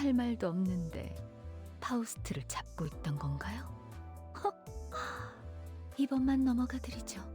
할 말도 없는데 파우스트를 잡고 있던 건가요? 헉! 이번만 넘어가드리죠.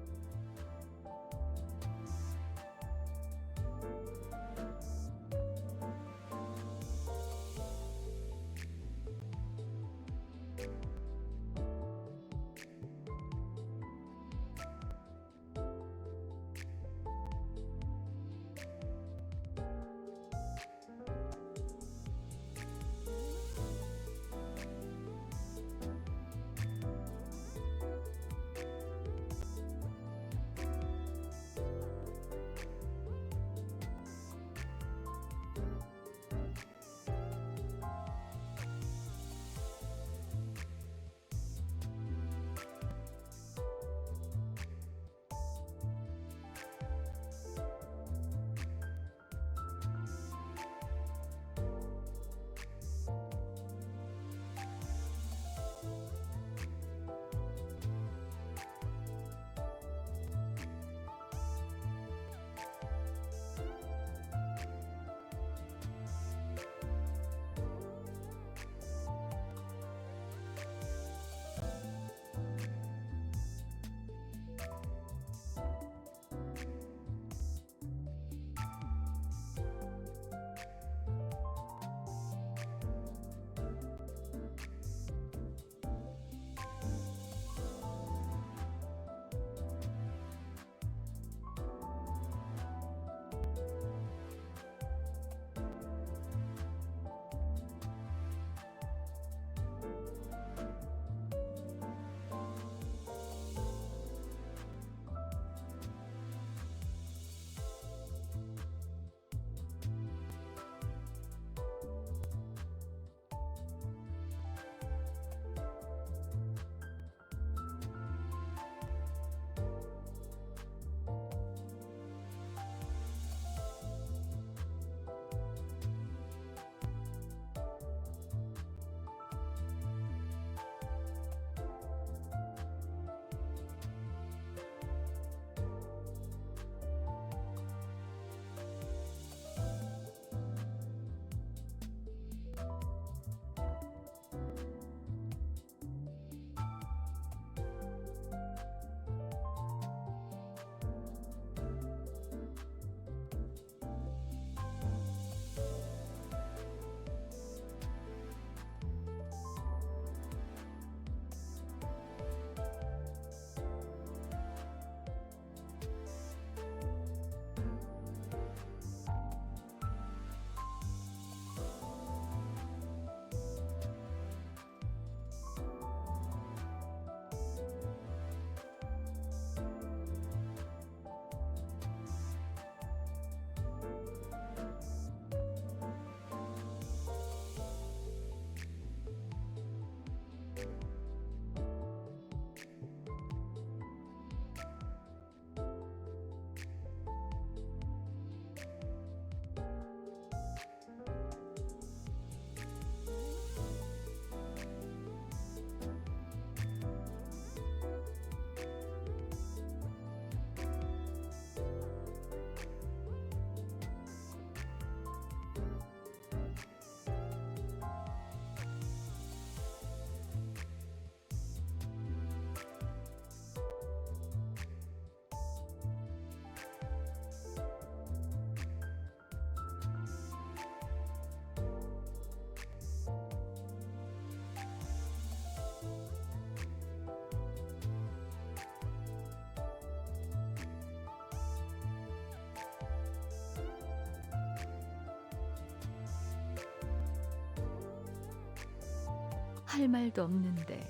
할 말도 없는데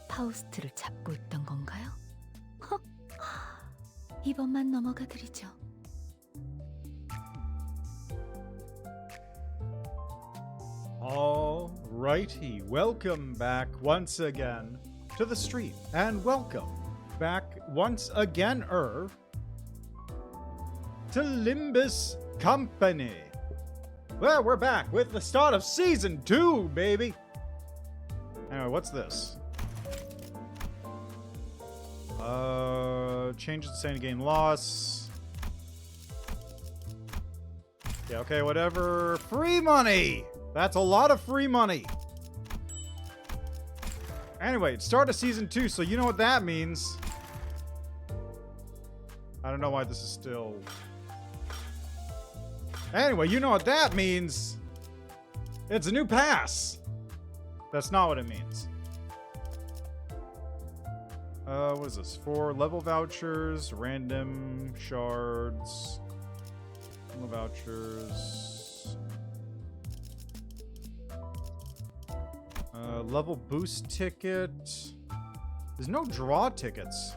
파우스트를 잡고 있던 건가요? 헉! 이번만 넘어가드리죠. Alrighty, welcome back once again to the stream, and welcome back once again to Limbus Company. Well, we're back with the start of Season 2, baby! Anyway, what's this? Changes to sanity gain loss. Yeah, okay, whatever. Free money! That's a lot of free money. Anyway, it's start of season 2, so you know what that means. I don't know why this is still... Anyway, you know what that means. It's a new pass. That's not what it means. What is this? 4 level vouchers, random shards, level vouchers, level boost ticket. There's no draw tickets.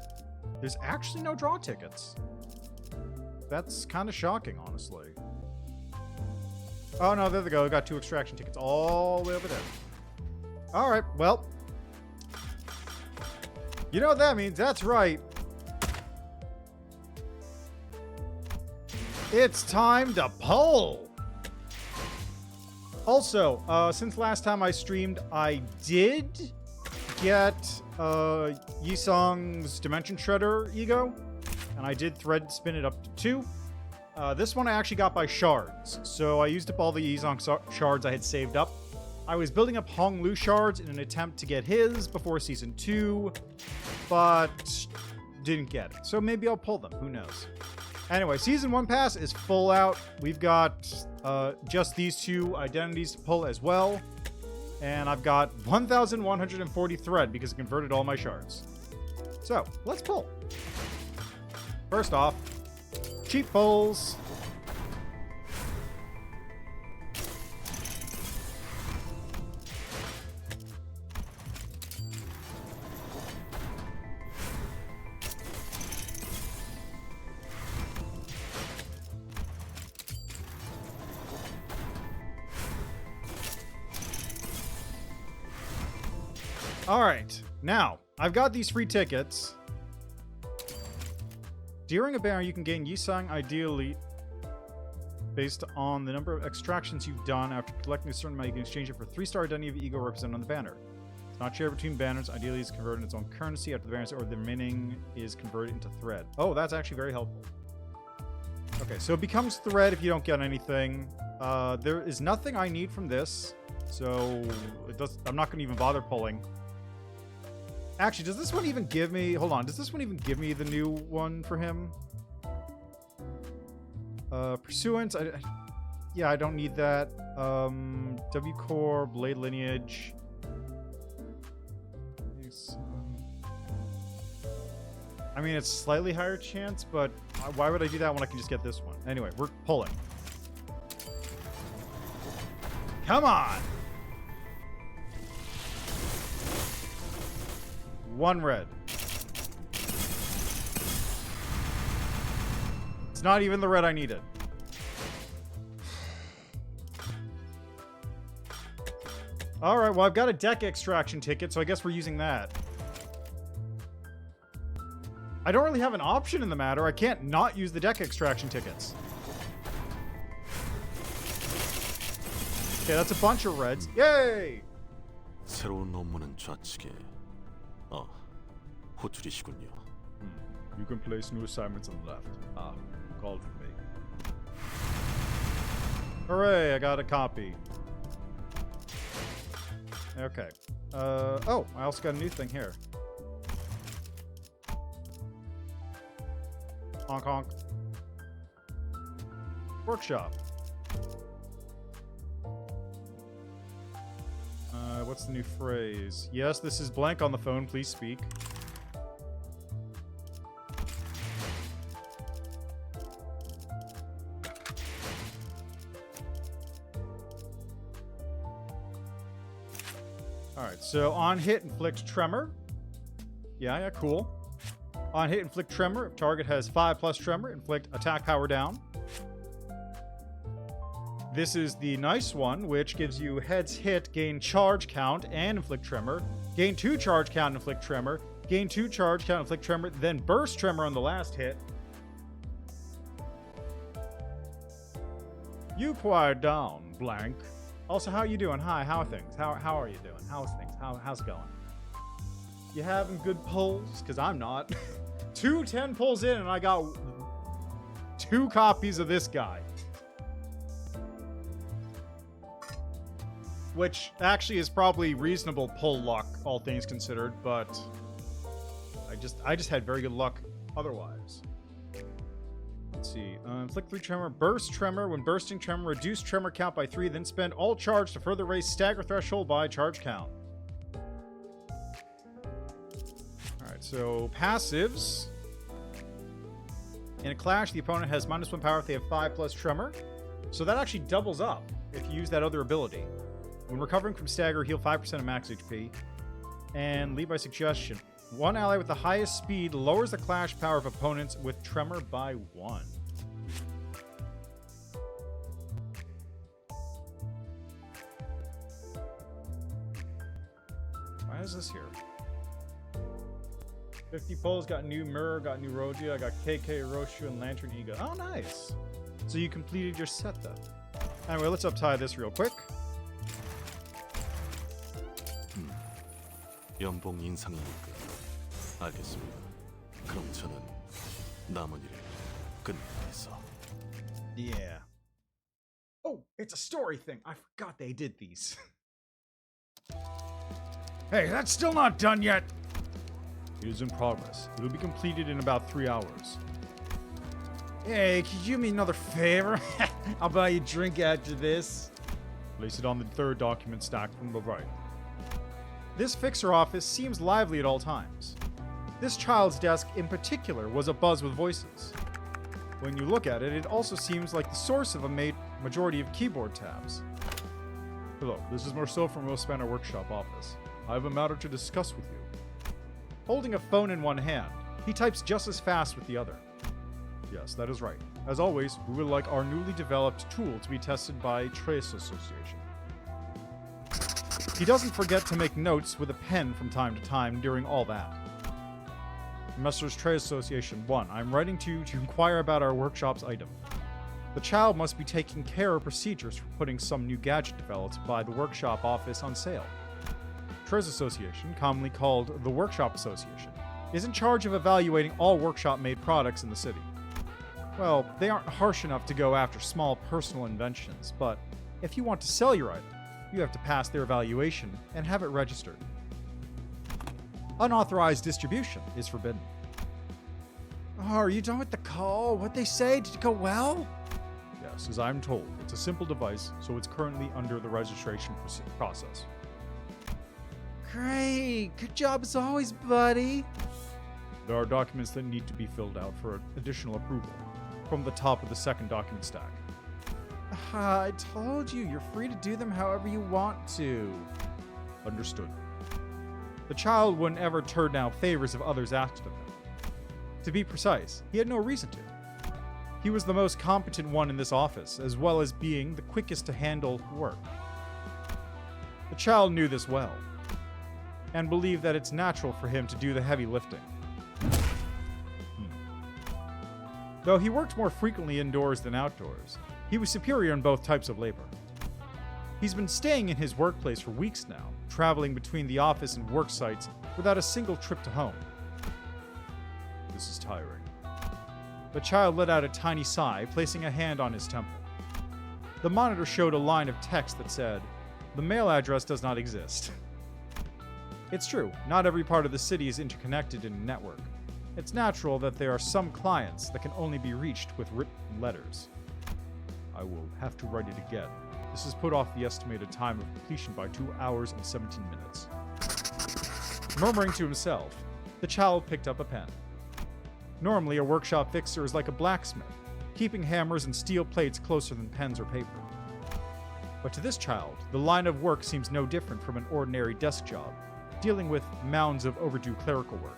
There's actually no draw tickets. That's kind of shocking, honestly. Oh no, there they go. I got 2 extraction tickets all the way over there. All right, well. You know what that means? That's right. It's time to pull. Also, since last time I streamed, I did get Yisong's Dimension Shredder ego, and I did thread spin it up to 2. This one I actually got by shards, so I used up all the Yisong shards I had saved up. I was building up Hong Lu shards in an attempt to get his before season 2, but didn't get it. So maybe I'll pull them. Who knows? Anyway, season 1 pass is full out. We've got just these 2 identities to pull as well. And I've got 1,140 thread because I converted all my shards. So let's pull. First off, cheap pulls. All right, now I've got these free tickets. During a banner, you can gain Yisong ideally based on the number of extractions you've done. After collecting a certain amount, you can exchange it for 3-star identity of ego represented on the banner. It's not shared between banners. Ideally, it's converted in its own currency after the banners, or the remaining is converted into thread. Oh, that's actually very helpful. Okay, so it becomes thread if you don't get anything. There is nothing I need from this, so I'm not going to even bother pulling. Actually, does this one even give me... Hold on. Does this one even give me the new one for him? Pursuance. Yeah, I don't need that. W Core, Blade Lineage. I mean, it's slightly higher chance, but why would I do that when I can just get this one? Anyway, we're pulling. Come on! 1 red. It's not even the red I needed. Alright, well, I've got a deck extraction ticket, so I guess we're using that. I don't really have an option in the matter. I can't not use the deck extraction tickets. Okay, that's a bunch of reds. Yay! 새로운 업무는 좌측에. 호출이시군요. You can place new assignments on the left. Called for me. Hooray, I got a copy. Okay. Oh, I also got a new thing here. Honk honk. Workshop. What's the new phrase? Yes, this is blank on the phone. Please speak. Alright, so on hit, inflict tremor. Yeah, cool. On hit, inflict tremor. If target has 5+ tremor, inflict attack power down. This is the nice one, which gives you heads hit, gain charge count, and inflict tremor. Gain 2 charge count, inflict tremor. Gain 2 charge count, inflict tremor. Then burst tremor on the last hit. You quiet down, blank. Also, how you doing? Hi, how are things? How are you doing? How's things? How's it going? You having good pulls? Because I'm not. 2 10 pulls in, and I got 2 copies of this guy. which actually is probably reasonable pull luck, all things considered, but I just had very good luck otherwise. Let's see. Inflict 3 tremor, burst tremor. When bursting tremor, reduce tremor count by 3, then spend all charge to further raise stagger threshold by charge count. Alright, so passives. In a clash, the opponent has -1 power if they have 5 plus tremor. So that actually doubles up if you use that other ability. When recovering from stagger, heal 5% of max HP. And lead by suggestion. One ally with the highest speed lowers the clash power of opponents with tremor by 1. Why is this here? 50 pulls, got new mirror, got new Rodia, I got KK, Roshu, and Lantern Ego. Oh, nice. So you completed your set then. Anyway, let's uptie this real quick. 연봉 인상이니까. 알겠습니다. 그럼 저는 남은 일을 끝내겠어. Yeah. Oh, it's a story thing. I forgot they did these. Hey, that's still not done yet. It is in progress. It'll be completed in about 3 hours. Hey, could you do me another favor? I'll buy you a drink after this. Place it on the 3rd document stack from the right. This fixer office seems lively at all times. This child's desk in particular was abuzz with voices. When you look at it, it also seems like the source of a majority of keyboard tabs. Hello, this is Marceau from Rospanner Workshop office. I have a matter to discuss with you. Holding a phone in one hand, he types just as fast with the other. Yes, that is right. As always, we would like our newly developed tool to be tested by Trace Association. He doesn't forget to make notes with a pen from time to time during all that. Messrs. Trace Association 1, I'm writing to you to inquire about our workshop's item. The child must be taking care of procedures for putting some new gadget developed by the workshop office on sale. Trace Association, commonly called the Workshop Association, is in charge of evaluating all workshop-made products in the city. Well, they aren't harsh enough to go after small personal inventions, but if you want to sell your item, you have to pass their evaluation and have it registered. Unauthorized distribution is forbidden. Oh, are you done with the call? What'd they say? Did it go well? Yes, as I'm told. It's a simple device, so it's currently under the registration process. Great! Good job as always, buddy! There are documents that need to be filled out for additional approval from the top of the 2nd document stack. I told you, you're free to do them however you want to. Understood. The child wouldn't ever turn down favors if others asked of him. To be precise, he had no reason to. He was the most competent one in this office, as well as being the quickest to handle work. The child knew this well, and believed that it's natural for him to do the heavy lifting. Though he worked more frequently indoors than outdoors, he was superior in both types of labor. He's been staying in his workplace for weeks now, traveling between the office and work sites without a single trip to home. This is tiring. The child let out a tiny sigh, placing a hand on his temple. The monitor showed a line of text that said, "The mail address does not exist." It's true, not every part of the city is interconnected in a network. It's natural that there are some clients that can only be reached with written letters. I will have to write it again. This has put off the estimated time of completion by 2 hours and 17 minutes. Murmuring to himself, the child picked up a pen. Normally, a workshop fixer is like a blacksmith, keeping hammers and steel plates closer than pens or paper. But to this child, the line of work seems no different from an ordinary desk job, dealing with mounds of overdue clerical work.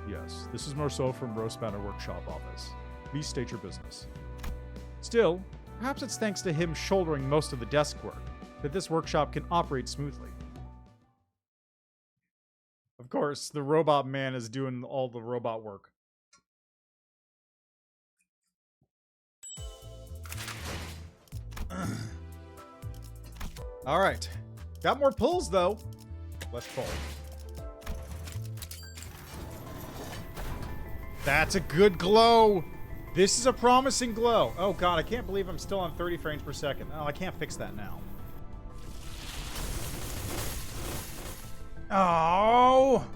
Yes, this is Marceau from Rospanner Workshop office. Please state your business. Still, perhaps it's thanks to him shouldering most of the desk work that this workshop can operate smoothly. Of course, the robot man is doing all the robot work. All right. Got more pulls, though. Let's pull. That's a good glow. This is a promising glow. Oh, God, I can't believe I'm still on 30 frames per second. Oh, I can't fix that now. Oh!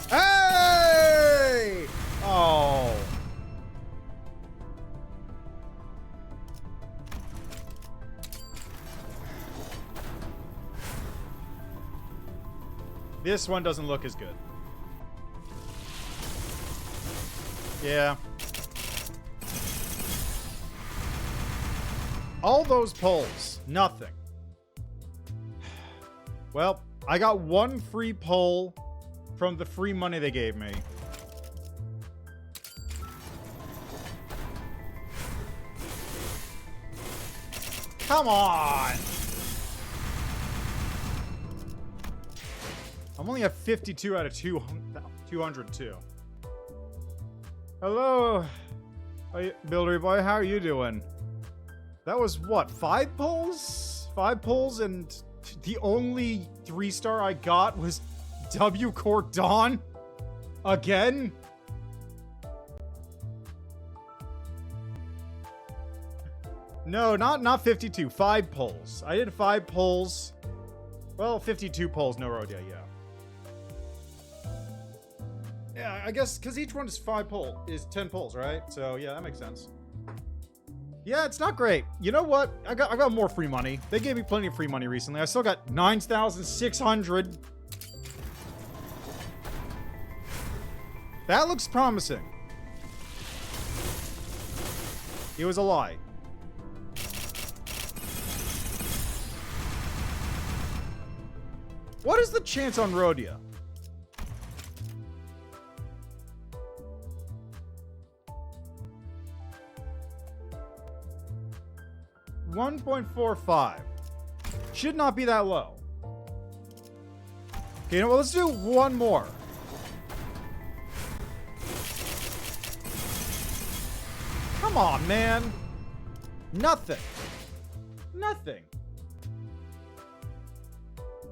Hey! Oh. This one doesn't look as good. Yeah. All those polls, nothing. Well, I got one free poll from the free money they gave me. Come on! I'm only at 52 out of 202. Hello, Builder Boy, how are you doing? That was what, 5 polls? 5 polls, and the only 3-star I got was W Corp Dawn? Again? No, not 52. 5 polls. I did 5 polls. Well, 52 polls, no road yet, yeah. Yeah, I guess, because each one is 10 polls, right? So, yeah, that makes sense. Yeah, it's not great. You know what? I got more free money. They gave me plenty of free money recently. I still got 9,600. That looks promising. It was a lie. What is the chance on Rhodia? $1.45. Should not be that low. Okay, you know what? Let's do one more. Come on, man. Nothing. Nothing.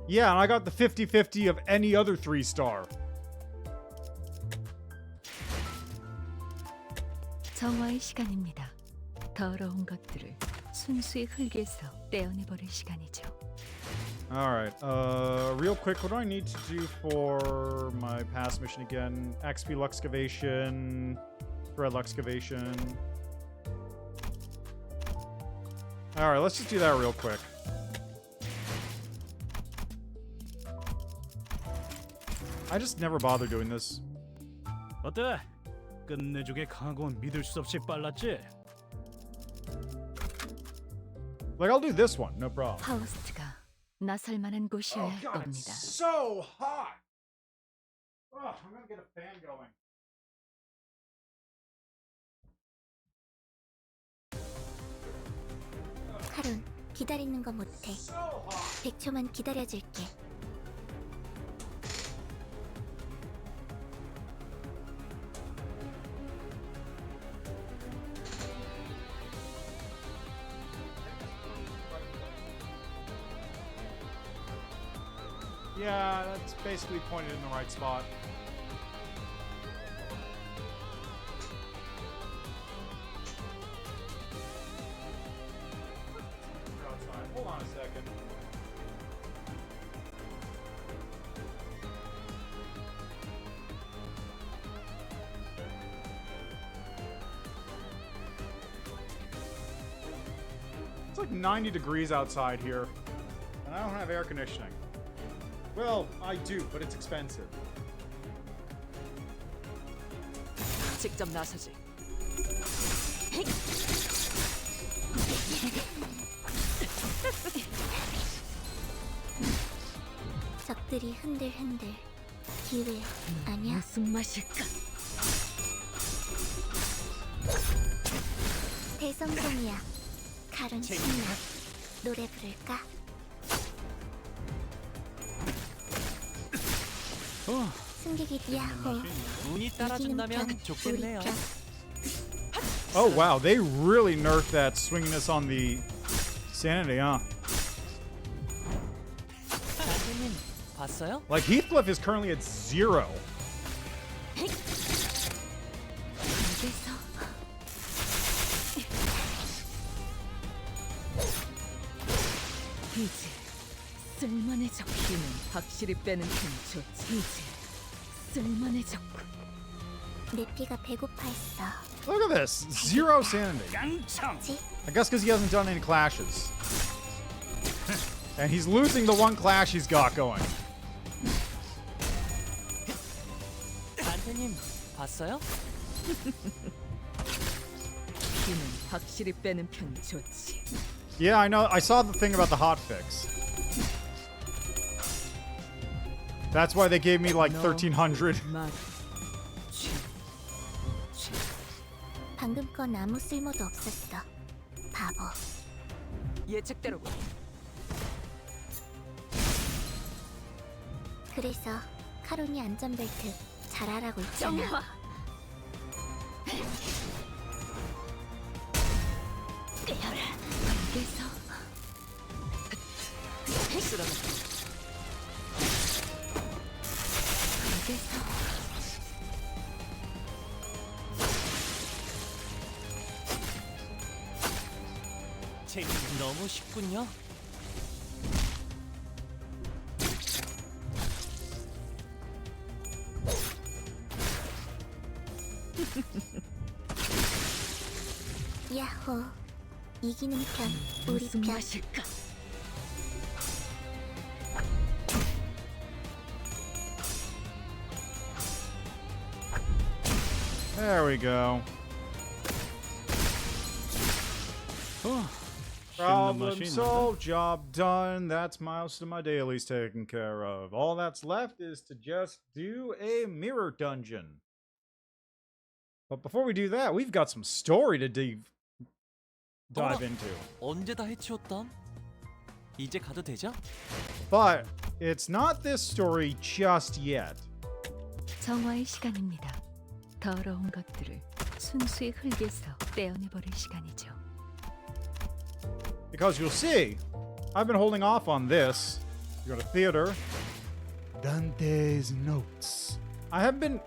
Yeah, and I got the 50-50 of any other 3-star. 정화의 시간입니다. 더러운 것들을 순수의 흙에서 떼어내버릴 시간이죠. Alright, real quick, what do I need to do for my past mission again? XP Luxcavation, Thread Luxcavation. Alright, let's just do that real quick. I just never bother doing this. 어때? 끝내주게 강하고 믿을 수 없이 빨랐지? Like, I'll do this one, no problem. 파우스트가 나설 만한 곳이어야 할 God, 겁니다. it's so hot! Oh, I'm gonna get a fan going. 카룬, 기다리는 거 못해. So hot! 100초만 기다려줄게. Yeah, that's basically pointed in the right spot. We're outside. Hold on a second. It's like 90 degrees outside here, and I don't have air conditioning. Well, I do, but it's expensive. 직접 나서지. 적들이 흔들흔들. 기회 아니야? 무슨 맛일까? 대성공이야. 카룬 신나. 노래 부를까? 승객이 야호. 운이 따라준다면 좋겠네요. Oh wow, they really nerfed that swinginess on the sanity, huh? 선생님 봤어요? Like Heathcliff is currently at 0. 입에서 이제 쓸만해져. 힘은 확실히 빼는 편 좋지. 이제 쓸만해졌군. 내 피가 배고파했어. Look at this. Zero sanity. 깡총. I guess because he hasn't done any clashes. And he's losing the one clash he's got going. 단테님 봤어요? 힘은 확실히 빼는 편 좋지. Yeah, I know. I saw the thing about the hotfix. That's why they gave me like 1,300. 말. 방금 건 아무 쓸모도 없었어. 바보. 예측대로군. 그래서 카론이 안전벨트 잘하라고 있잖아. 정화. 깨어라. 여기서 쓰러져. 여기서 책 너무 쉽군요. 야호. 이기는 편, 우리 무슨 편. 맛일까? There we go. Problem solved, job done. That's most of my dailies taken care of. All that's left is to just do a mirror dungeon. But before we do that, we've got some story to dive into. 언제 다 해치웠담? 이제 가도 되죠? But it's not this story just yet. 정화의 시간입니다. 더러운 것들을 순수의 흙에서 떼어내버릴 시간이죠. Because you'll see, I've been holding off on this. You go to theater. Dante's notes. I haven't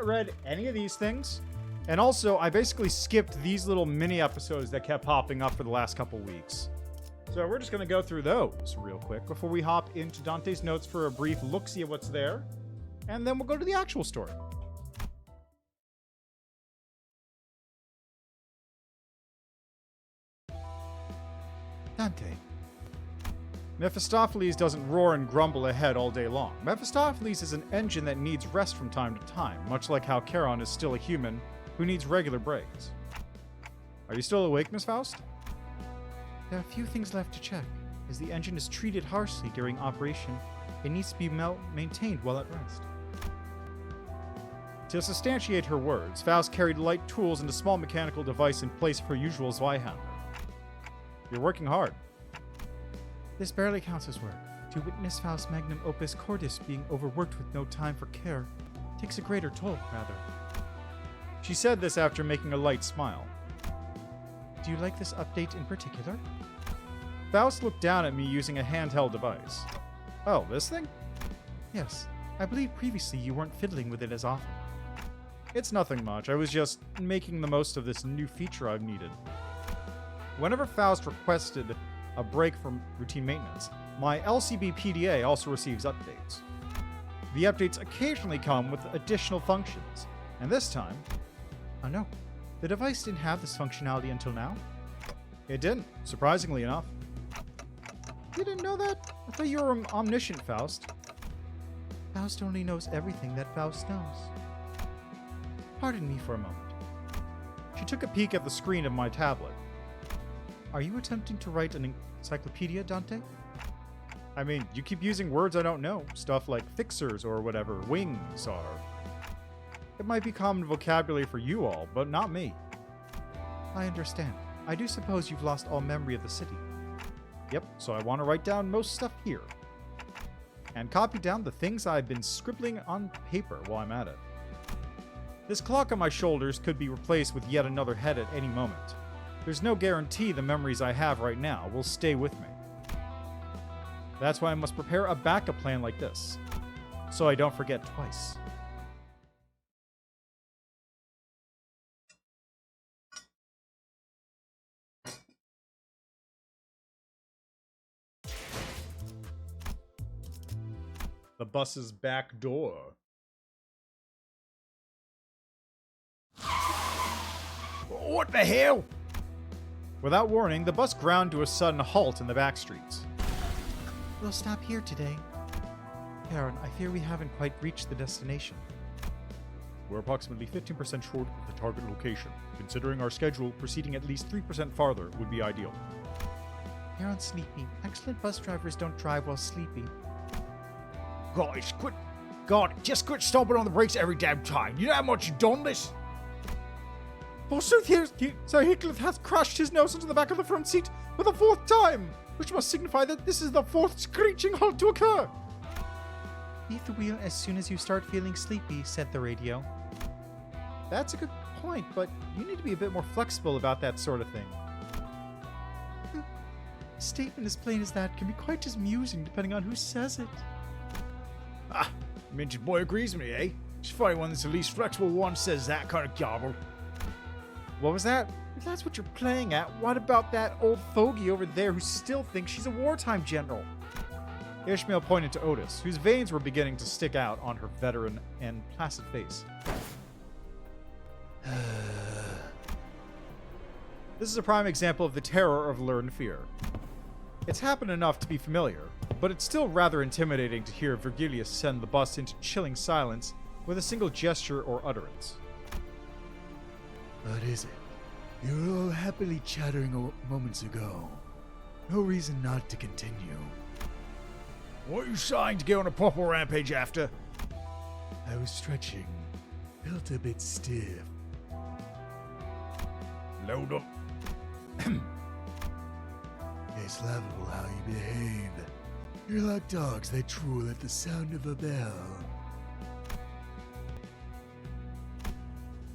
read any of these things. And also, I basically skipped these little mini episodes that kept popping up for the last couple weeks. So we're just going to go through those real quick before we hop into Dante's notes for a brief look-see at what's there. And then we'll go to the actual story. Dante. Mephistopheles doesn't roar and grumble ahead all day long. Mephistopheles is an engine that needs rest from time to time, much like how Charon is still a human who needs regular breaks. Are you still awake, Miss Faust? There are a few things left to check. As the engine is treated harshly during operation, it needs to be maintained while at rest. To substantiate her words, Faust carried light tools and a small mechanical device in place of her usual Zweihammer. You're working hard. This barely counts as work. To witness Faust's magnum opus cordis being overworked with no time for care takes a greater toll, rather. She said this after making a light smile. Do you like this update in particular? Faust looked down at me using a handheld device. Oh, this thing? Yes. I believe previously you weren't fiddling with it as often. It's nothing much. I was just making the most of this new feature I've needed. Whenever Faust requested a break from routine maintenance, my LCB PDA also receives updates. The updates occasionally come with additional functions, and this time, oh no, the device didn't have this functionality until now. It didn't, surprisingly enough. You didn't know that? I thought you were omniscient, Faust. Faust only knows everything that Faust knows. Pardon me for a moment. She took a peek at the screen of my tablet. Are you attempting to write an encyclopedia, Dante? I mean, you keep using words I don't know. Stuff like fixers or whatever wings are. It might be common vocabulary for you all, but not me. I understand. I do suppose you've lost all memory of the city. Yep, so I want to write down most stuff here. And copy down the things I've been scribbling on paper while I'm at it. This clock on my shoulders could be replaced with yet another head at any moment. There's no guarantee the memories I have right now will stay with me. That's why I must prepare a backup plan like this, so I don't forget twice. The bus's back door. What the hell? Without warning, the bus ground to a sudden halt in the back streets. We'll stop here today. Karen, I fear we haven't quite reached the destination. We're approximately 15% short of the target location. Considering our schedule, proceeding at least 3% farther would be ideal. Karen's sleepy. Excellent bus drivers don't drive while sleepy. Guys, just quit stomping on the brakes every damn time. You know how much you've done this? Forsooth, Sir Heathcliff hath crashed his nose into the back of the front seat for the 4th time, which must signify that this is the 4th screeching halt to occur. Leave the wheel as soon as you start feeling sleepy, said the radio. That's a good point, but you need to be a bit more flexible about that sort of thing. A statement as plain as that can be quite as amusing depending on who says it. Ah, Minch's boy agrees with me, eh? It's funny when the least flexible one says that kind of gobble. What was that? If that's what you're playing at, what about that old fogey over there who still thinks she's a wartime general? Ishmael pointed to Otis, whose veins were beginning to stick out on her veteran and placid face. This is a prime example of the terror of learned fear. It's happened enough to be familiar, but it's still rather intimidating to hear Virgilius send the bus into chilling silence with a single gesture or utterance. What is it? You were all happily chattering moments ago. No reason not to continue. What are you signed to get on a proper rampage after? I was stretching. Felt a bit stiff. Load up. It's laughable how you behave. You're like dogs that drool at the sound of a bell.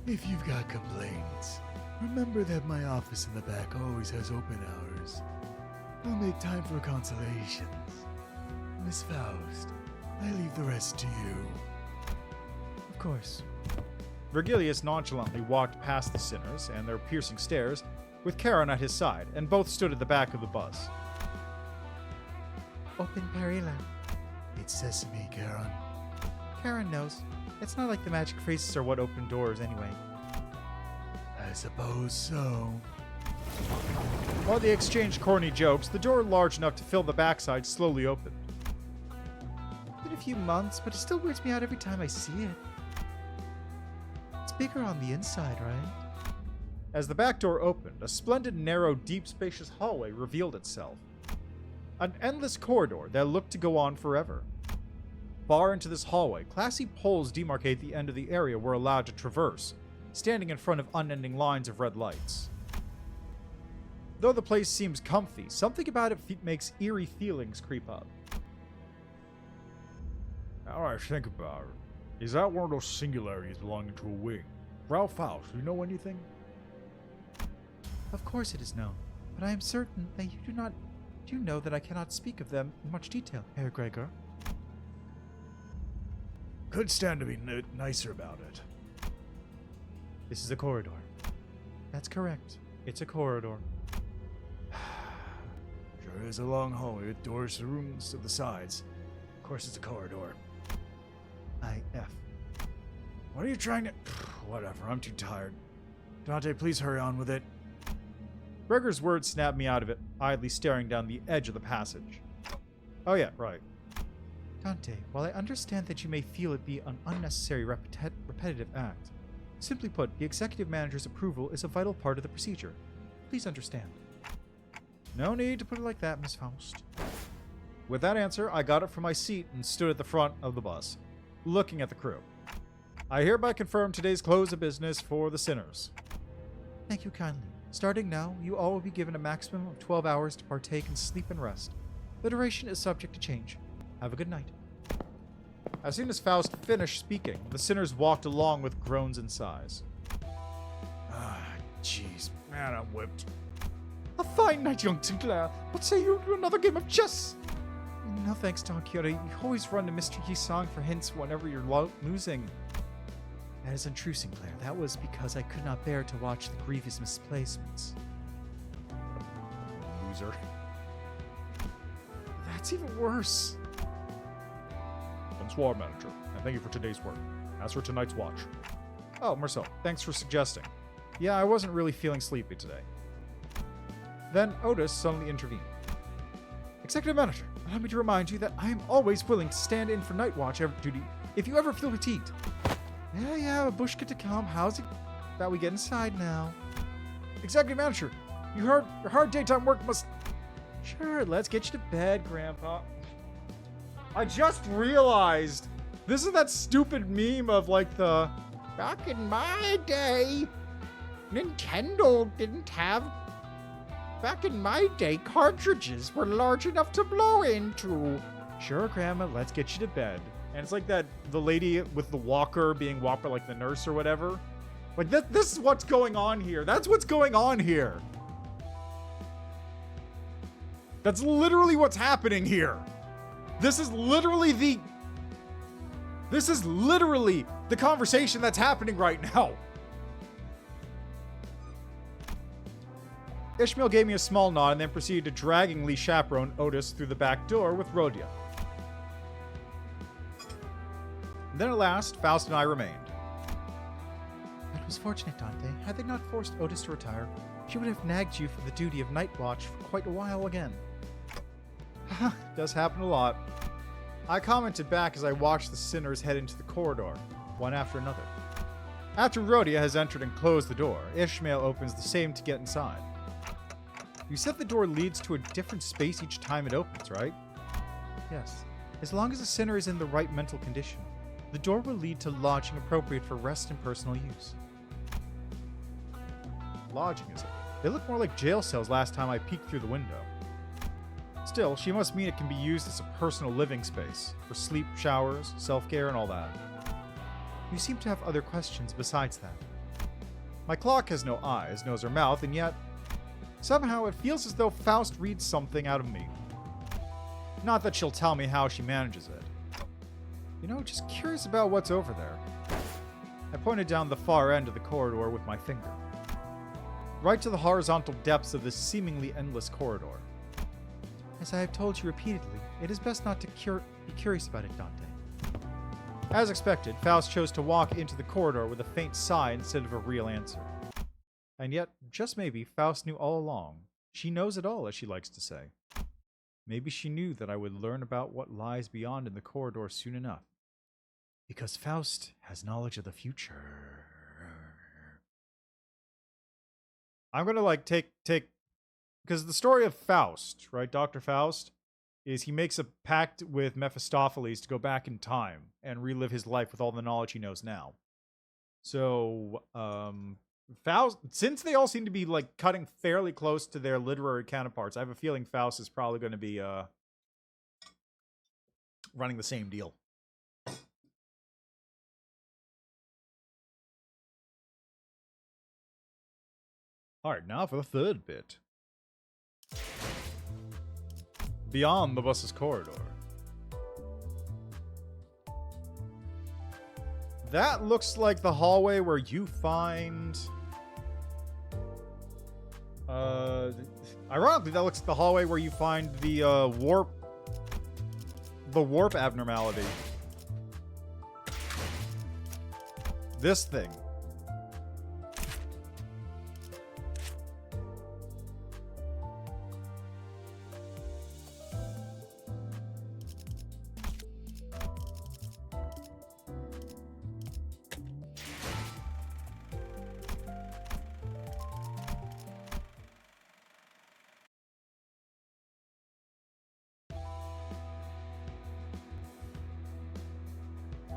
If you've got complaints, remember that my office in the back always has open hours. I'll make time for consolations. Miss Faust, I leave the rest to you. Of course. Virgilius nonchalantly walked past the sinners and their piercing stares, with Charon at his side, and both stood at the back of the bus. Open Perila. It's sesame, Charon. Charon knows. It's not like the magic phrases are what open doors anyway. I suppose so. While they exchanged corny jokes, the door large enough to fill the backside slowly opened. It's been a few months, but it still weirds me out every time I see it. It's bigger on the inside, right? As the back door opened, a splendid, narrow, deep, spacious hallway revealed itself. An endless corridor that looked to go on forever. Far into this hallway, classy poles demarcate the end of the area we're allowed to traverse, standing in front of unending lines of red lights. Though the place seems comfy, something about it makes eerie feelings creep up. Now I think about it, is that one of those singularities belonging to a wing? Frau Faust, do you know anything? Of course it is known, but I am certain that you do know that I cannot speak of them in much detail, Herr Gregor. Could stand to be nicer about it. This is a corridor. That's correct. It's a corridor. Sure is a long hallway with doors to rooms to the sides. Of course it's a corridor. IF. What are you trying to... Whatever, I'm too tired. Dante, please hurry on with it. Gregor's words snapped me out of it, idly staring down the edge of the passage. Oh yeah, right. Dante, while I understand that you may feel it be an unnecessary repetitive act, simply put, the executive manager's approval is a vital part of the procedure. Please understand. No need to put it like that, Miss Faust. With that answer, I got up from my seat and stood at the front of the bus, looking at the crew. I hereby confirm today's close of business for the sinners. Thank you kindly. Starting now, you all will be given a maximum of 12 hours to partake in sleep and rest. The duration is subject to change. Have a good night. As soon as Faust finished speaking, the sinners walked along with groans and sighs. Ah, jeez. Man, I'm whipped. A fine night, young Sinclair. What say you to another game of chess? No thanks, Don Quixote. You always run to Mr. Yi-Song for hints whenever you're losing. That is untrue, Sinclair. That was because I could not bear to watch the grievous misplacements. Loser. That's even worse. Bonsoir, manager, and thank you for today's work. As for tonight's watch. Oh, Marcel, thanks for suggesting. Yeah, I wasn't really feeling sleepy today. Then Otis suddenly intervened. Executive Manager, allow me to remind you that I am always willing to stand in for night watch duty if you ever feel fatigued. Yeah, a bushka to come. How's it that we get inside now? Executive Manager, your hard daytime work must... Sure, let's get you to bed, Grandpa. I just realized this is that stupid meme of like the... Back in my day, Nintendo didn't have... Back in my day, cartridges were large enough to blow into. Sure, Grandma, let's get you to bed. And it's like that, the lady with the walker being walked by like the nurse or whatever. Like this is what's going on here. That's what's going on here. That's literally what's happening here. This is literally the conversation that's happening right now. Ishmael gave me a small nod and then proceeded to draggingly chaperone Otis through the back door with Rhodia. And then at last, Faust and I remained. It was fortunate, Dante. Had they not forced Otis to retire, she would have nagged you for the duty of night watch for quite a while again. Does happen a lot. I commented back as I watched the sinners head into the corridor, one after another. After Rhodia has entered and closed the door, Ishmael opens the same to get inside. You said the door leads to a different space each time it opens, right? Yes. As long as the sinner is in the right mental condition, the door will lead to lodging appropriate for rest and personal use. Lodging, is it? They look more like jail cells last time I peeked through the window. Still, she must mean it can be used as a personal living space, for sleep, showers, self-care, and all that. You seem to have other questions besides that. My clock has no eyes, nose, or mouth, and yet... somehow it feels as though Faust reads something out of me. Not that she'll tell me how she manages it. You know, just curious about what's over there. I pointed down the far end of the corridor with my finger. Right to the horizontal depths of this seemingly endless corridor. As I have told you repeatedly, it is best not to be curious about it, Dante. As expected, Faust chose to walk into the corridor with a faint sigh instead of a real answer. And yet, just maybe, Faust knew all along. She knows it all, as she likes to say. Maybe she knew that I would learn about what lies beyond in the corridor soon enough. Because Faust has knowledge of the future. I'm gonna, like, take... Because the story of Faust, right, Dr. Faust, is he makes a pact with Mephistopheles to go back in time and relive his life with all the knowledge he knows now. So, Faust, since they all seem to be, like, cutting fairly close to their literary counterparts, I have a feeling Faust is probably going to be, running the same deal. Alright, now for the third bit. Beyond the bus's corridor. That looks like the hallway where you find... ironically, that looks like the hallway where you find the, warp abnormality. This thing.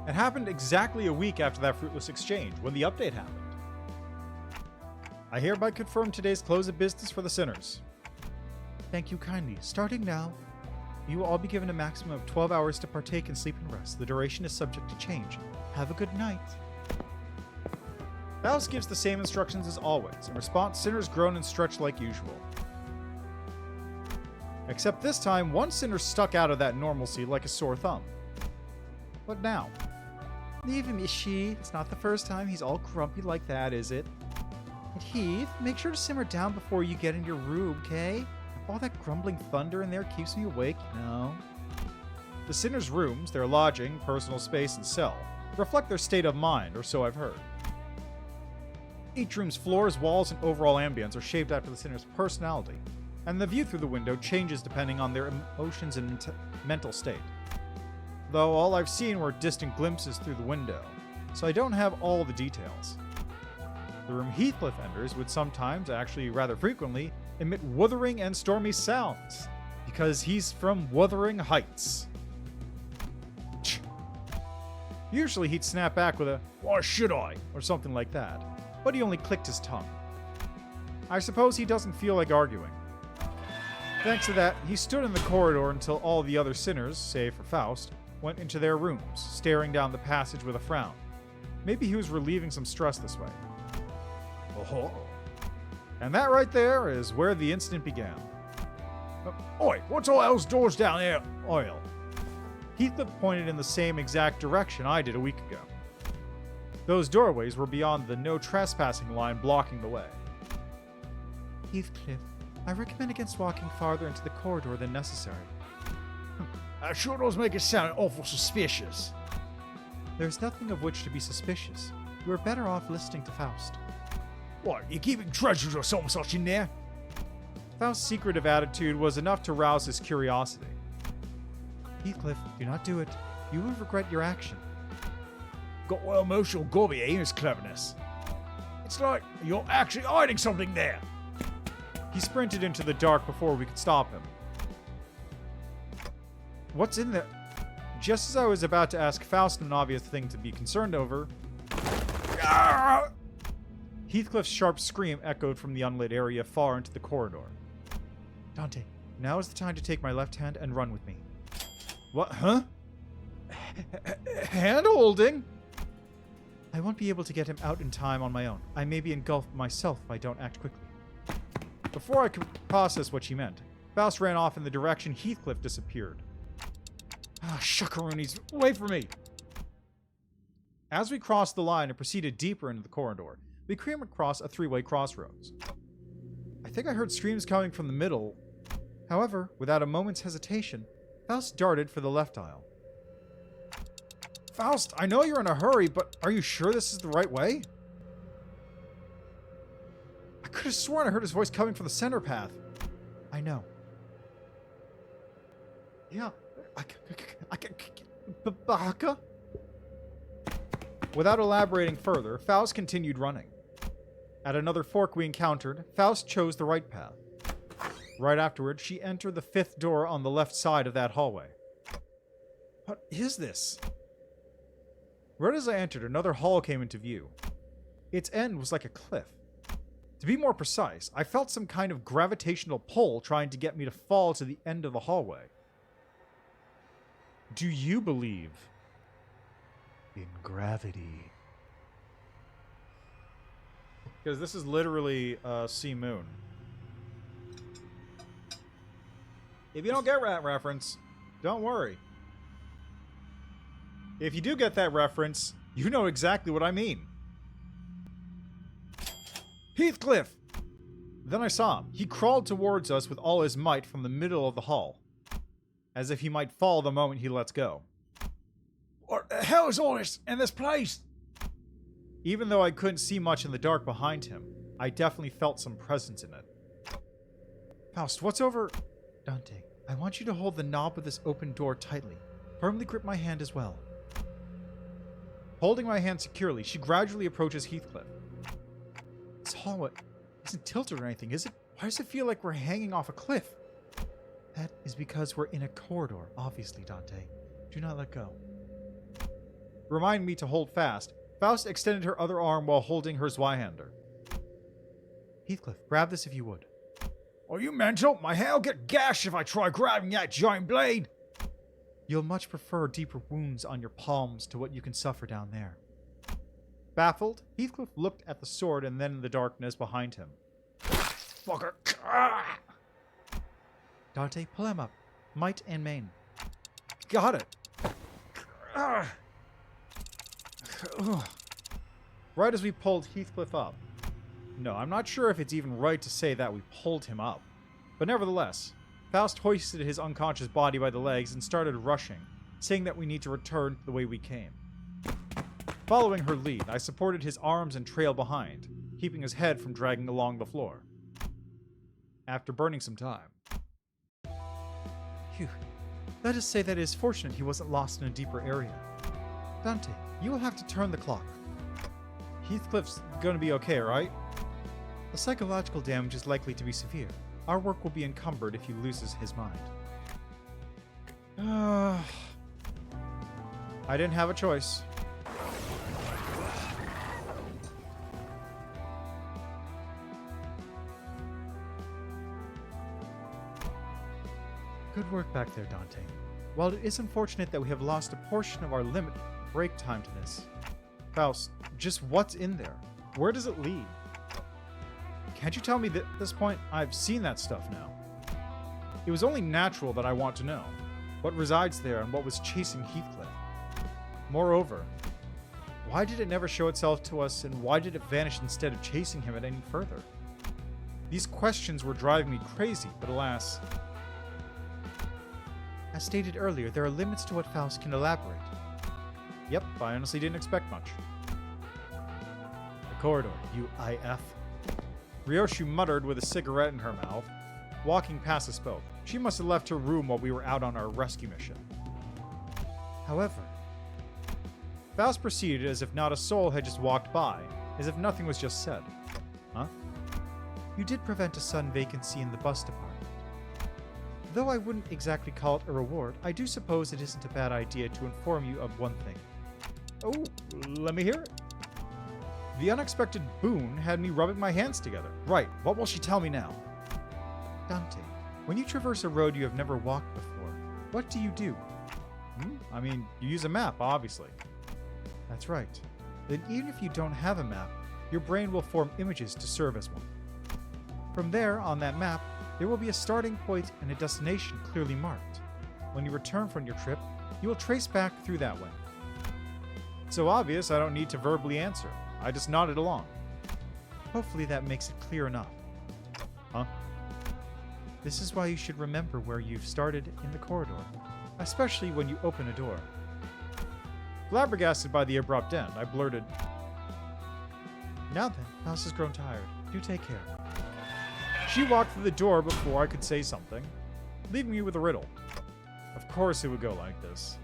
It happened exactly a week after that fruitless exchange, when the update happened. I hereby confirm today's close of business for the sinners. Thank you kindly. Starting now, you will all be given a maximum of 12 hours to partake in sleep and rest. The duration is subject to change. Have a good night. Faust gives the same instructions as always. In response, sinners groan and stretch like usual. Except this time, one sinner stuck out of that normalcy like a sore thumb. What now? Leave him, Ishi. It's not the first time he's all grumpy like that, is it? And Heath, make sure to simmer down before you get in your room, okay? All that grumbling thunder in there keeps me awake, you know? The sinners' rooms, their lodging, personal space, and cell, reflect their state of mind, or so I've heard. Each room's floors, walls, and overall ambience are shaped after the sinner's personality, and the view through the window changes depending on their emotions and mental state. Though all I've seen were distant glimpses through the window, so I don't have all the details. The room Heathcliff enters would sometimes, actually rather frequently, emit wuthering and stormy sounds, because he's from Wuthering Heights. Usually he'd snap back with a, "Why should I?" or something like that, but he only clicked his tongue. I suppose he doesn't feel like arguing. Thanks to that, he stood in the corridor until all the other sinners, save for Faust, went into their rooms, staring down the passage with a frown. Maybe he was relieving some stress this way. Oh. And that right there is where the incident began. Oi, what's all those doors down there? Oil. Heathcliff pointed in the same exact direction I did a week ago. Those doorways were beyond the no trespassing line blocking the way. Heathcliff, I recommend against walking farther into the corridor than necessary. That sure does make it sound awful suspicious. There's nothing of which to be suspicious. You are better off listening to Faust. What, you keeping treasures or something such in there? Faust's secretive attitude was enough to rouse his curiosity. Heathcliff, do not do it. You will regret your action. Got well emotional gobby in his cleverness. It's like you're actually hiding something there. He sprinted into the dark before we could stop him. What's in there? Just as I was about to ask Faust an obvious thing to be concerned over, Heathcliff's sharp scream echoed from the unlit area far into the corridor. Dante, now is the time to take my left hand and run with me. What? Huh? Hand holding? I won't be able to get him out in time on my own. I may be engulfed myself if I don't act quickly. Before I could process what she meant, Faust ran off in the direction Heathcliff disappeared. Ah, shuckaroonies, wait for me! As we crossed the line and proceeded deeper into the corridor, we came across a three-way crossroads. I think I heard screams coming from the middle. However, without a moment's hesitation, Faust darted for the left aisle. Faust, I know you're in a hurry, but are you sure this is the right way? I could have sworn I heard his voice coming from the center path. I know. Yeah. Baka? Without elaborating further, Faust continued running. At another fork we encountered, Faust chose the right path. Right afterward, she entered the fifth door on the left side of that hallway. What is this? Right as I entered, another hall came into view. Its end was like a cliff. To be more precise, I felt some kind of gravitational pull trying to get me to fall to the end of the hallway. Do you believe In gravity. Because this is literally Sea Moon. If you don't get that reference, don't worry. If you do get that reference, you know exactly what I mean. Heathcliff! Then I saw him. He crawled towards us with all his might from the middle of the hall, as if he might fall the moment he lets go. What the hell is all this in this place? Even though I couldn't see much in the dark behind him, I definitely felt some presence in it. Faust, what's over... Dante, I want you to hold the knob of this open door tightly. Firmly grip my hand as well. Holding my hand securely, she gradually approaches Heathcliff. This hallway isn't tilted or anything, is it? Why does it feel like we're hanging off a cliff? That is because we're in a corridor, obviously, Dante. Do not let go. Remind me to hold fast. Faust extended her other arm while holding her Zweihander. Heathcliff, grab this if you would. Are you mental? My hair'll get gashed if I try grabbing that giant blade. You'll much prefer deeper wounds on your palms to what you can suffer down there. Baffled, Heathcliff looked at the sword and then the darkness behind him. Fucker. Dante, pull him up. Might and main. Got it. Right as we pulled Heathcliff up. No, I'm not sure if it's even right to say that we pulled him up. But nevertheless, Faust hoisted his unconscious body by the legs and started rushing, saying that we need to return the way we came. Following her lead, I supported his arms and trail behind, keeping his head from dragging along the floor. After burning some time. Phew. Let us say that it is fortunate he wasn't lost in a deeper area. Dante, you will have to turn the clock. Heathcliff's gonna be okay, right? The psychological damage is likely to be severe. Our work will be encumbered if he loses his mind. I didn't have a choice. Good work back there, Dante. While it is unfortunate that we have lost a portion of our limit break time to this, Faust, just what's in there? Where does it lead? Can't you tell me that at this point I've seen that stuff now? It was only natural that I want to know what resides there and what was chasing Heathcliff. Moreover, why did it never show itself to us, and why did it vanish instead of chasing him any further? These questions were driving me crazy, but alas. As stated earlier, there are limits to what Faust can elaborate. Yep, I honestly didn't expect much. The corridor, UIF. Ryoshu muttered with a cigarette in her mouth, walking past us both. She must have left her room while we were out on our rescue mission. However, Faust proceeded as if not a soul had just walked by, as if nothing was just said. Huh? You did prevent a sudden vacancy in the bus department. Though I wouldn't exactly call it a reward, I do suppose it isn't a bad idea to inform you of one thing. Oh, let me hear it. The unexpected boon had me rubbing my hands together. Right, what will she tell me now? Dante, when you traverse a road you have never walked before, what do you do? I mean, you use a map, obviously. That's right. Then even if you don't have a map, your brain will form images to serve as one. From there, on that map, there will be a starting point and a destination clearly marked. When you return from your trip, you will trace back through that way. So obvious, I don't need to verbally answer. I just nodded along. Hopefully that makes it clear enough. Huh? This is why you should remember where you've started in the corridor, especially when you open a door. Flabbergasted by the abrupt end, I blurted, Now then, Faust has grown tired. Do take care. She walked through the door before I could say something, leaving me with a riddle. Of course it would go like this.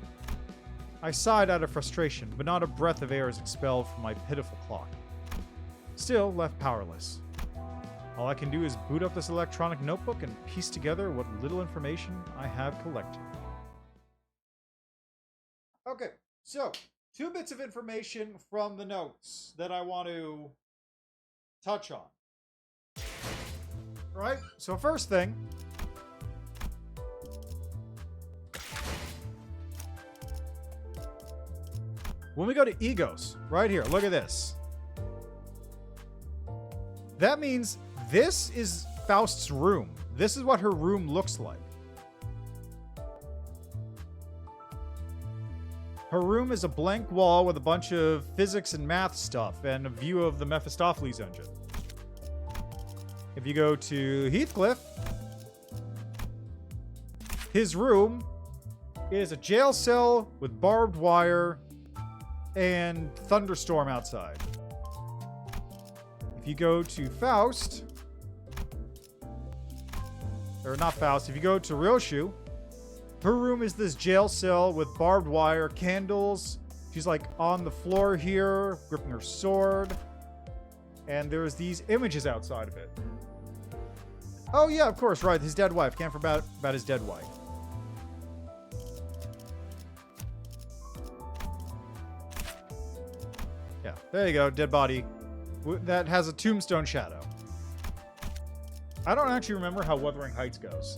I sighed out of frustration, but not a breath of air is expelled from my pitiful clock. Still left powerless. All I can do is boot up this electronic notebook and piece together what little information I have collected. Okay, so 2 bits of information from the notes that I want to touch on. Right? So first thing, when we go to Egos, right here, look at this. That means this is Faust's room. This is what her room looks like. Her room is a blank wall with a bunch of physics and math stuff and a view of the Mephistopheles engine. If you go to Heathcliff, his room is a jail cell with barbed wire and thunderstorm outside. If you go to Faust, or not Faust, if you go to Ryoshu, her room is this jail cell with barbed wire, candles. She's like on the floor here, gripping her sword. And there's these images outside of it. Oh yeah, of course, right, his dead wife. Can't forget about his dead wife. Yeah, there you go, dead body. That has a tombstone shadow. I don't actually remember how Wuthering Heights goes.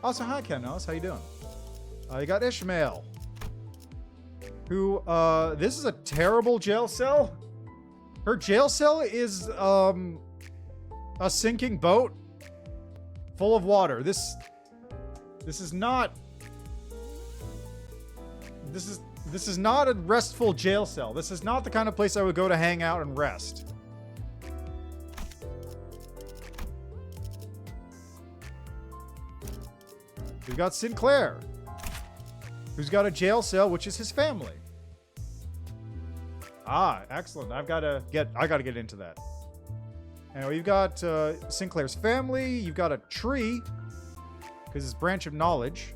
Also, hi Ken Ellis, how you doing? You got Ishmael, who, this is a terrible jail cell. Her jail cell is, a sinking boat full of water. This is not a restful jail cell. This is not the kind of place I would go to hang out and rest. We've got Sinclair. who's got a jail cell, which is his family. Ah, excellent. I gotta get into that. Anyway, you've got Sinclair's family. You've got a tree, because it's branch of knowledge.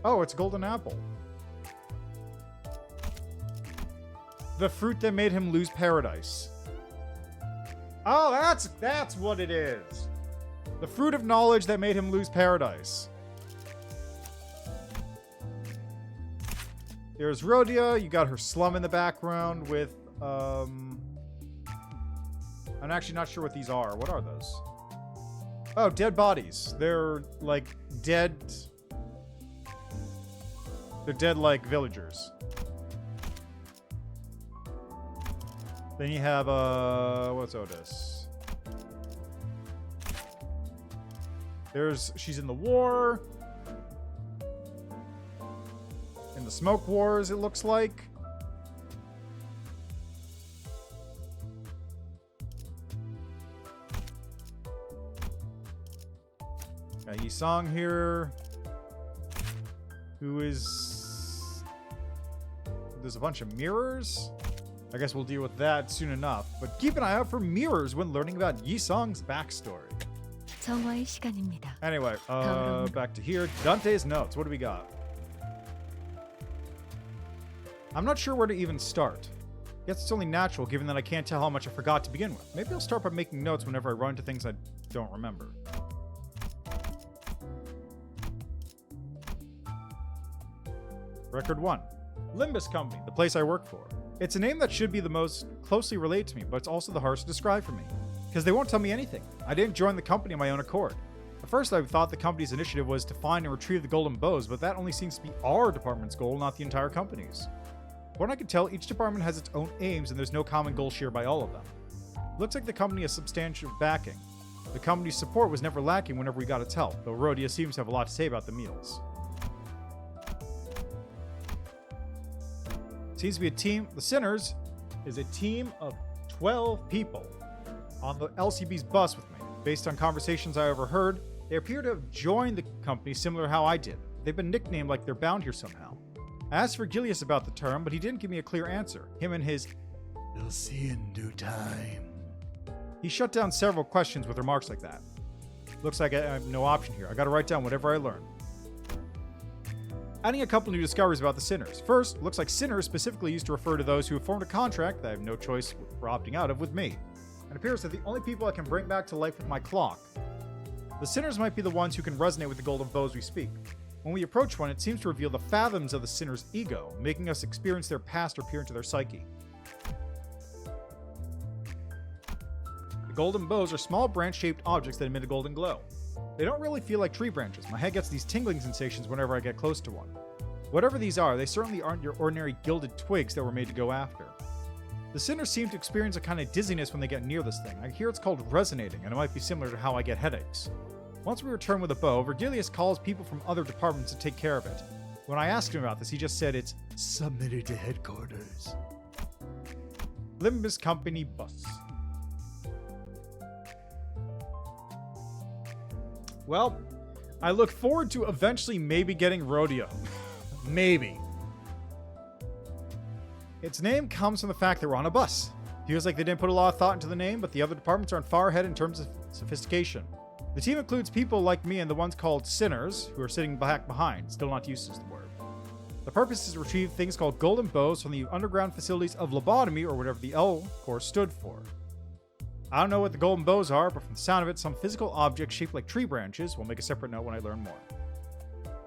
Oh, it's golden apple. The fruit that made him lose paradise. Oh, that's what it is. The fruit of knowledge that made him lose paradise. There's Rhodia. You got her slum in the background with, I'm actually not sure what these are. What are those? Oh, dead bodies. They're like dead. They're dead like villagers. Then you have, what's Otis? She's in the war. In the smoke wars, it looks like. Got Yisong here. Who is... There's a bunch of mirrors. I guess we'll deal with that soon enough. But keep an eye out for mirrors when learning about Yisong's backstory. 정화의 시간입니다. Anyway, back to here. Dante's notes. What do we got? I'm not sure where to even start. Guess it's only natural given that I can't tell how much I forgot to begin with. Maybe I'll start by making notes whenever I run into things I don't remember. Record 1. Limbus Company, the place I work for. It's a name that should be the most closely related to me, but it's also the hardest to describe for me. Because they won't tell me anything. I didn't join the company on my own accord. At first, I thought the company's initiative was to find and retrieve the golden bows, but that only seems to be our department's goal, not the entire company's. From what I can tell, each department has its own aims and there's no common goal shared by all of them. Looks like the company has substantial backing. The company's support was never lacking whenever we got its help, though Rhodia seems to have a lot to say about the meals. Seems to be a team. The Sinners is a team of 12 people on the LCB's bus with me. Based on conversations I overheard, they appear to have joined the company similar to how I did. They've been nicknamed like they're bound here somehow. I asked Virgilius about the term, but he didn't give me a clear answer. Him and his You'll see in due time. He shut down several questions with remarks like that. Looks like I have no option here. I gotta write down whatever I learn. Adding a couple new discoveries about the Sinners. First, looks like Sinners specifically used to refer to those who have formed a contract that I have no choice for opting out of with me. It appears that the only people I can bring back to life with my clock. The Sinners might be the ones who can resonate with the golden bows we speak. When we approach one, it seems to reveal the fathoms of the Sinner's ego, making us experience their past or peer into their psyche. The golden bows are small branch-shaped objects that emit a golden glow. They don't really feel like tree branches. My head gets these tingling sensations whenever I get close to one. Whatever these are, they certainly aren't your ordinary gilded twigs that were made to go after. The Sinners seem to experience a kind of dizziness when they get near this thing. I hear it's called resonating, and it might be similar to how I get headaches. Once we return with a bow, Virgilius calls people from other departments to take care of it. When I asked him about this, he just said it's Submitted to headquarters. Limbus Company bus. Well, I look forward to eventually maybe getting Rodeo. Maybe. Its name comes from the fact that we're on a bus. Feels like they didn't put a lot of thought into the name, but the other departments aren't far ahead in terms of sophistication. The team includes people like me and the ones called Sinners, who are sitting back behind, still not used to the word. The purpose is to retrieve things called golden bows from the underground facilities of lobotomy, or whatever the L course stood for. I don't know what the golden bows are, but from the sound of it, some physical object shaped like tree branches. We'll make a separate note when I learn more.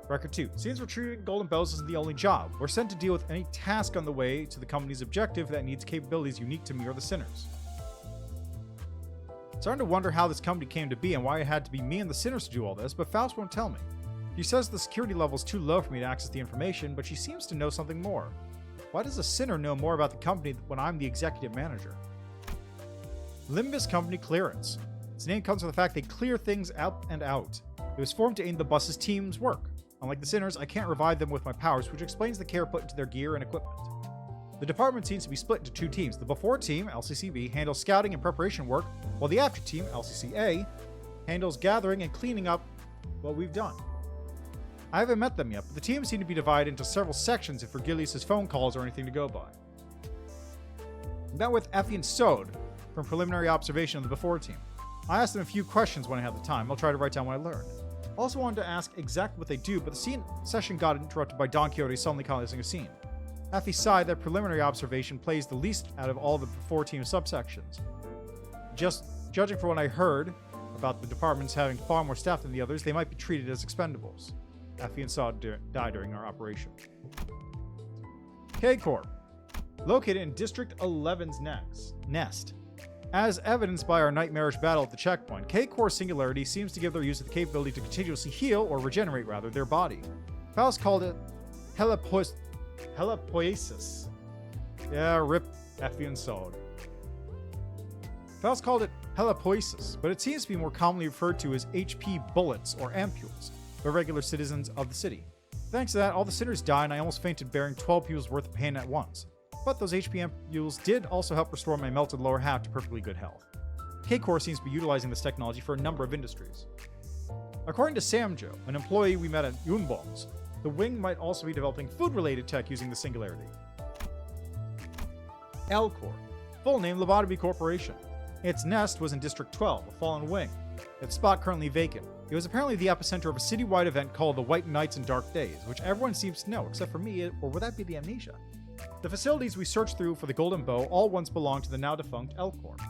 Record 2. Seems retrieving golden bows isn't the only job. We're sent to deal with any task on the way to the company's objective that needs capabilities unique to me or the Sinners. Starting to wonder how this company came to be and why it had to be me and the Sinners to do all this, but Faust won't tell me. She says the security level is too low for me to access the information, but she seems to know something more. Why does a Sinner know more about the company when I'm the executive manager? Limbus Company Clearance. Its name comes from the fact they clear things out and out. It was formed to aid the bus's team's work. Unlike the Sinners, I can't revive them with my powers, which explains the care put into their gear and equipment. The department seems to be split into two teams. The before team, LCCB, handles scouting and preparation work, while the after team, LCCA, handles gathering and cleaning up what we've done. I haven't met them yet, but the team seem to be divided into several sections if Vergilius' phone calls or anything to go by. I met with Effie and Sode from preliminary observation of the Before team. I asked them a few questions when I had the time. I'll try to write down what I learned. Also wanted to ask exactly what they do, but the session got interrupted by Don Quixote suddenly causing a scene. Effie sighed that preliminary observation plays the least out of all the Before team subsections. Just judging from what I heard about the departments having far more staff than the others, they might be treated as expendables. Effie and Sode died during our operation. K-Corp. Located in District 11's nest. As evidenced by our nightmarish battle at the checkpoint, K-Core Singularity seems to give their user the capability to continuously heal, or regenerate rather, their body. Faust called it helipoiesis. Yeah, rip Effie and Sode. Faust called it helipoiesis, but it seems to be more commonly referred to as HP bullets or ampules by regular citizens of the city. Thanks to that, all the sinners died and I almost fainted bearing 12 people's worth of pain at once. But those HP ampules did also help restore my melted lower half to perfectly good health. K-Core seems to be utilizing this technology for a number of industries. According to Samjo, an employee we met at Yunbong's, the wing might also be developing food-related tech using the Singularity. L-Corp, full name Lobotomy Corporation. Its nest was in District 12, a fallen wing. Its spot currently vacant. It was apparently the epicenter of a citywide event called the White Nights and Dark Days, which everyone seems to know, except for me, or would that be the Amnesia? The facilities we searched through for the Golden Bow all once belonged to the now-defunct L-Corp.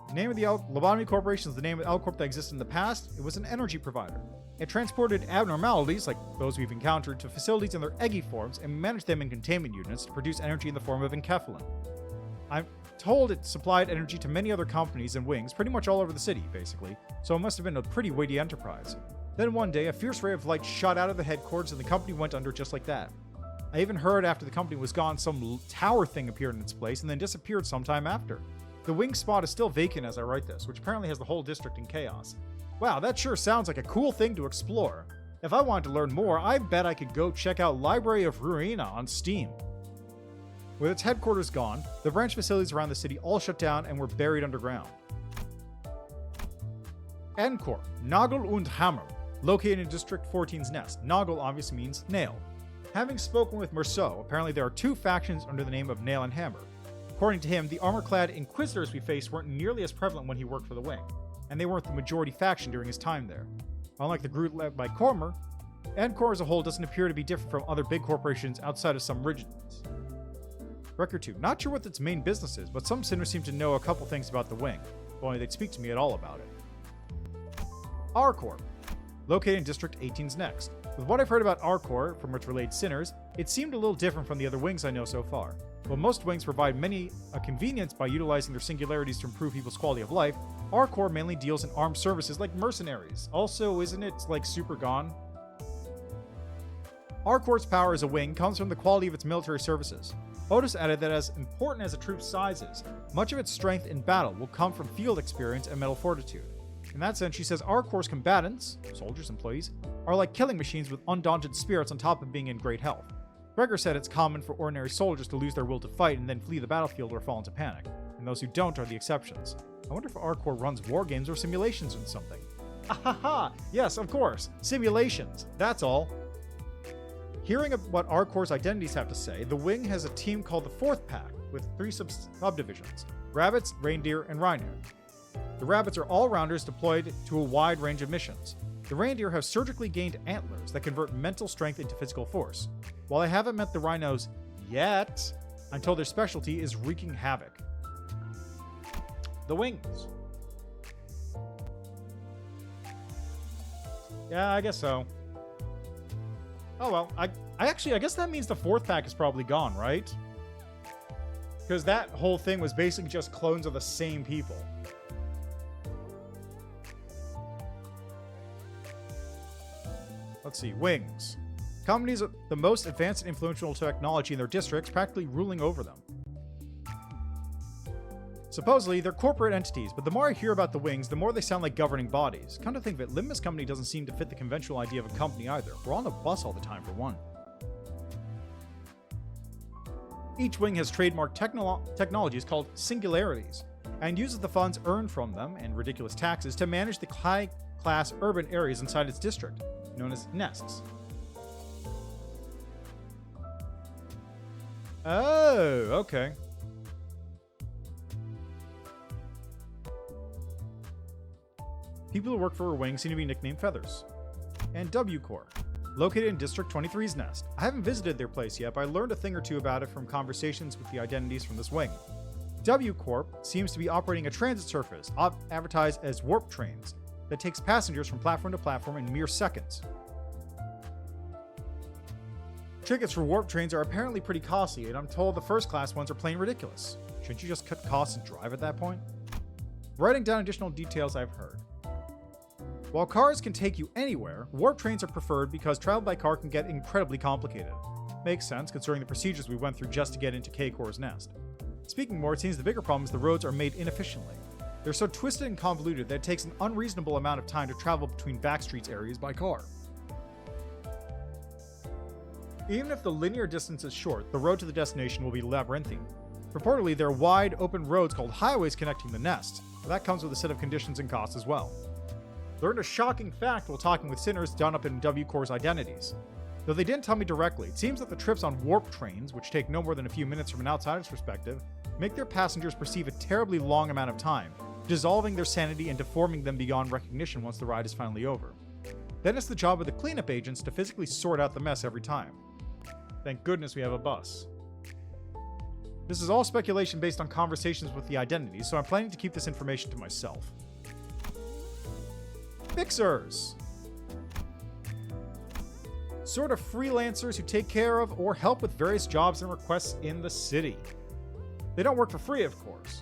The name of the Lobotomy Corporation is the name of L-Corp that existed in the past. It was an energy provider. It transported abnormalities, like those we've encountered, to facilities in their eggy forms and managed them in containment units to produce energy in the form of enkephalin. I'm told it supplied energy to many other companies and wings, pretty much all over the city, basically, so it must have been a pretty weighty enterprise. Then one day, a fierce ray of light shot out of the headquarters and the company went under just like that. I even heard after the company was gone, some tower thing appeared in its place and then disappeared sometime after. The wing spot is still vacant as I write this, which apparently has the whole district in chaos. Wow, that sure sounds like a cool thing to explore. If I wanted to learn more, I bet I could go check out Library of Ruina on Steam. With its headquarters gone, the branch facilities around the city all shut down and were buried underground. N-Corp, Nagel und Hammer, located in District 14's nest. Nagel obviously means nail. Having spoken with Merceau, apparently there are two factions under the name of Nail and Hammer. According to him, the armor-clad Inquisitors we faced weren't nearly as prevalent when he worked for the Wing, and they weren't the majority faction during his time there. Unlike the group led by Cormer, N-Corp as a whole doesn't appear to be different from other big corporations outside of some regions. Record 2. Not sure what its main business is, but some sinners seem to know a couple things about the Wing, if only they'd speak to me at all about it. R-Corp, located in District 18's next. With what I've heard about R-Corp from its related sinners, it seemed a little different from the other wings I know so far. While most wings provide many a convenience by utilizing their singularities to improve people's quality of life, R-Corp mainly deals in armed services like mercenaries. Also, isn't it like super gone? R-Corp's power as a wing comes from the quality of its military services. Otis added that as important as a troop's size is, much of its strength in battle will come from field experience and mental fortitude. In that sense, she says R-Corp's combatants, soldiers, employees, are like killing machines with undaunted spirits on top of being in great health. Gregor said it's common for ordinary soldiers to lose their will to fight and then flee the battlefield or fall into panic, and those who don't are the exceptions. I wonder if R-Corp runs war games or simulations or something. Ahaha! Yes, of course! Simulations! That's all! Hearing what R-Corp's identities have to say, the Wing has a team called the Fourth Pack, with 3 subdivisions: rabbits, reindeer, and rhino. The rabbits are all-rounders deployed to a wide range of missions. The reindeer have surgically gained antlers that convert mental strength into physical force. While I haven't met the rhinos yet, I'm told their specialty is wreaking havoc. The wings. Yeah, I guess so. Oh well, I guess that means the Fourth Pack is probably gone, right? Because that whole thing was basically just clones of the same people. Let's see, wings. Companies with the most advanced and influential technology in their districts, practically ruling over them. Supposedly, they're corporate entities, but the more I hear about the wings, the more they sound like governing bodies. Come to think of it, Limbus Company doesn't seem to fit the conventional idea of a company either. We're on the bus all the time, for one. Each wing has trademarked technologies called singularities. and uses the funds earned from them and ridiculous taxes to manage the high-class urban areas inside its district, known as nests. Oh, okay. People who work for her wing seem to be nicknamed Feathers. And W Corp, located in District 23's nest. I haven't visited their place yet, but I learned a thing or two about it from conversations with the identities from this wing. W Corp seems to be operating a transit service, advertised as warp trains, that takes passengers from platform to platform in mere seconds. Tickets for warp trains are apparently pretty costly, and I'm told the first class ones are plain ridiculous. Shouldn't you just cut costs and drive at that point? Writing down additional details I've heard. While cars can take you anywhere, warp trains are preferred because travel by car can get incredibly complicated. Makes sense considering the procedures we went through just to get into K-Cor's nest. Speaking more, it seems the bigger problem is the roads are made inefficiently. They're so twisted and convoluted that it takes an unreasonable amount of time to travel between backstreets areas by car. Even if the linear distance is short, the road to the destination will be labyrinthine. Reportedly, there are wide, open roads called highways connecting the nests, but that comes with a set of conditions and costs as well. Learned a shocking fact while talking with sinners done up in W Corps identities. Though they didn't tell me directly, it seems that the trips on warp trains, which take no more than a few minutes from an outsider's perspective, make their passengers perceive a terribly long amount of time, dissolving their sanity and deforming them beyond recognition once the ride is finally over. Then it's the job of the cleanup agents to physically sort out the mess every time. Thank goodness we have a bus. This is all speculation based on conversations with the identities, so I'm planning to keep this information to myself. Fixers! Sort of freelancers who take care of or help with various jobs and requests in the city. They don't work for free, of course.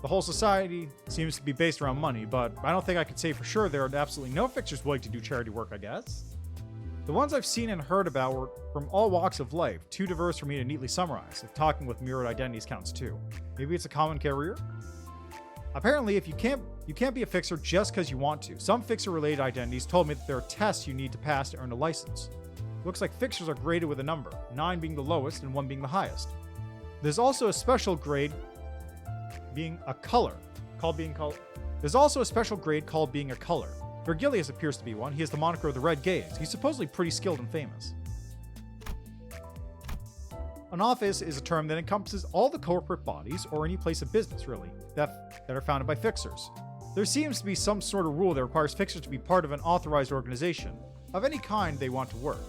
The whole society seems to be based around money, but I don't think I could say for sure there are absolutely no fixers willing to do charity work, I guess. The ones I've seen and heard about were from all walks of life, too diverse for me to neatly summarize, if talking with mirrored identities counts too. Maybe it's a common career? Apparently, if you can't be a fixer just because you want to. Some fixer-related identities told me that there are tests you need to pass to earn a license. Looks like fixers are graded with a number, 9 being the lowest and 1 being the highest. There's also a special grade being a color, called being color. There's also a special grade called being a color. Virgilius appears to be one. He has the moniker of the Red Gaze. He's supposedly pretty skilled and famous. An office is a term that encompasses all the corporate bodies, or any place of business, really, that are founded by fixers. There seems to be some sort of rule that requires fixers to be part of an authorized organization, of any kind they want to work,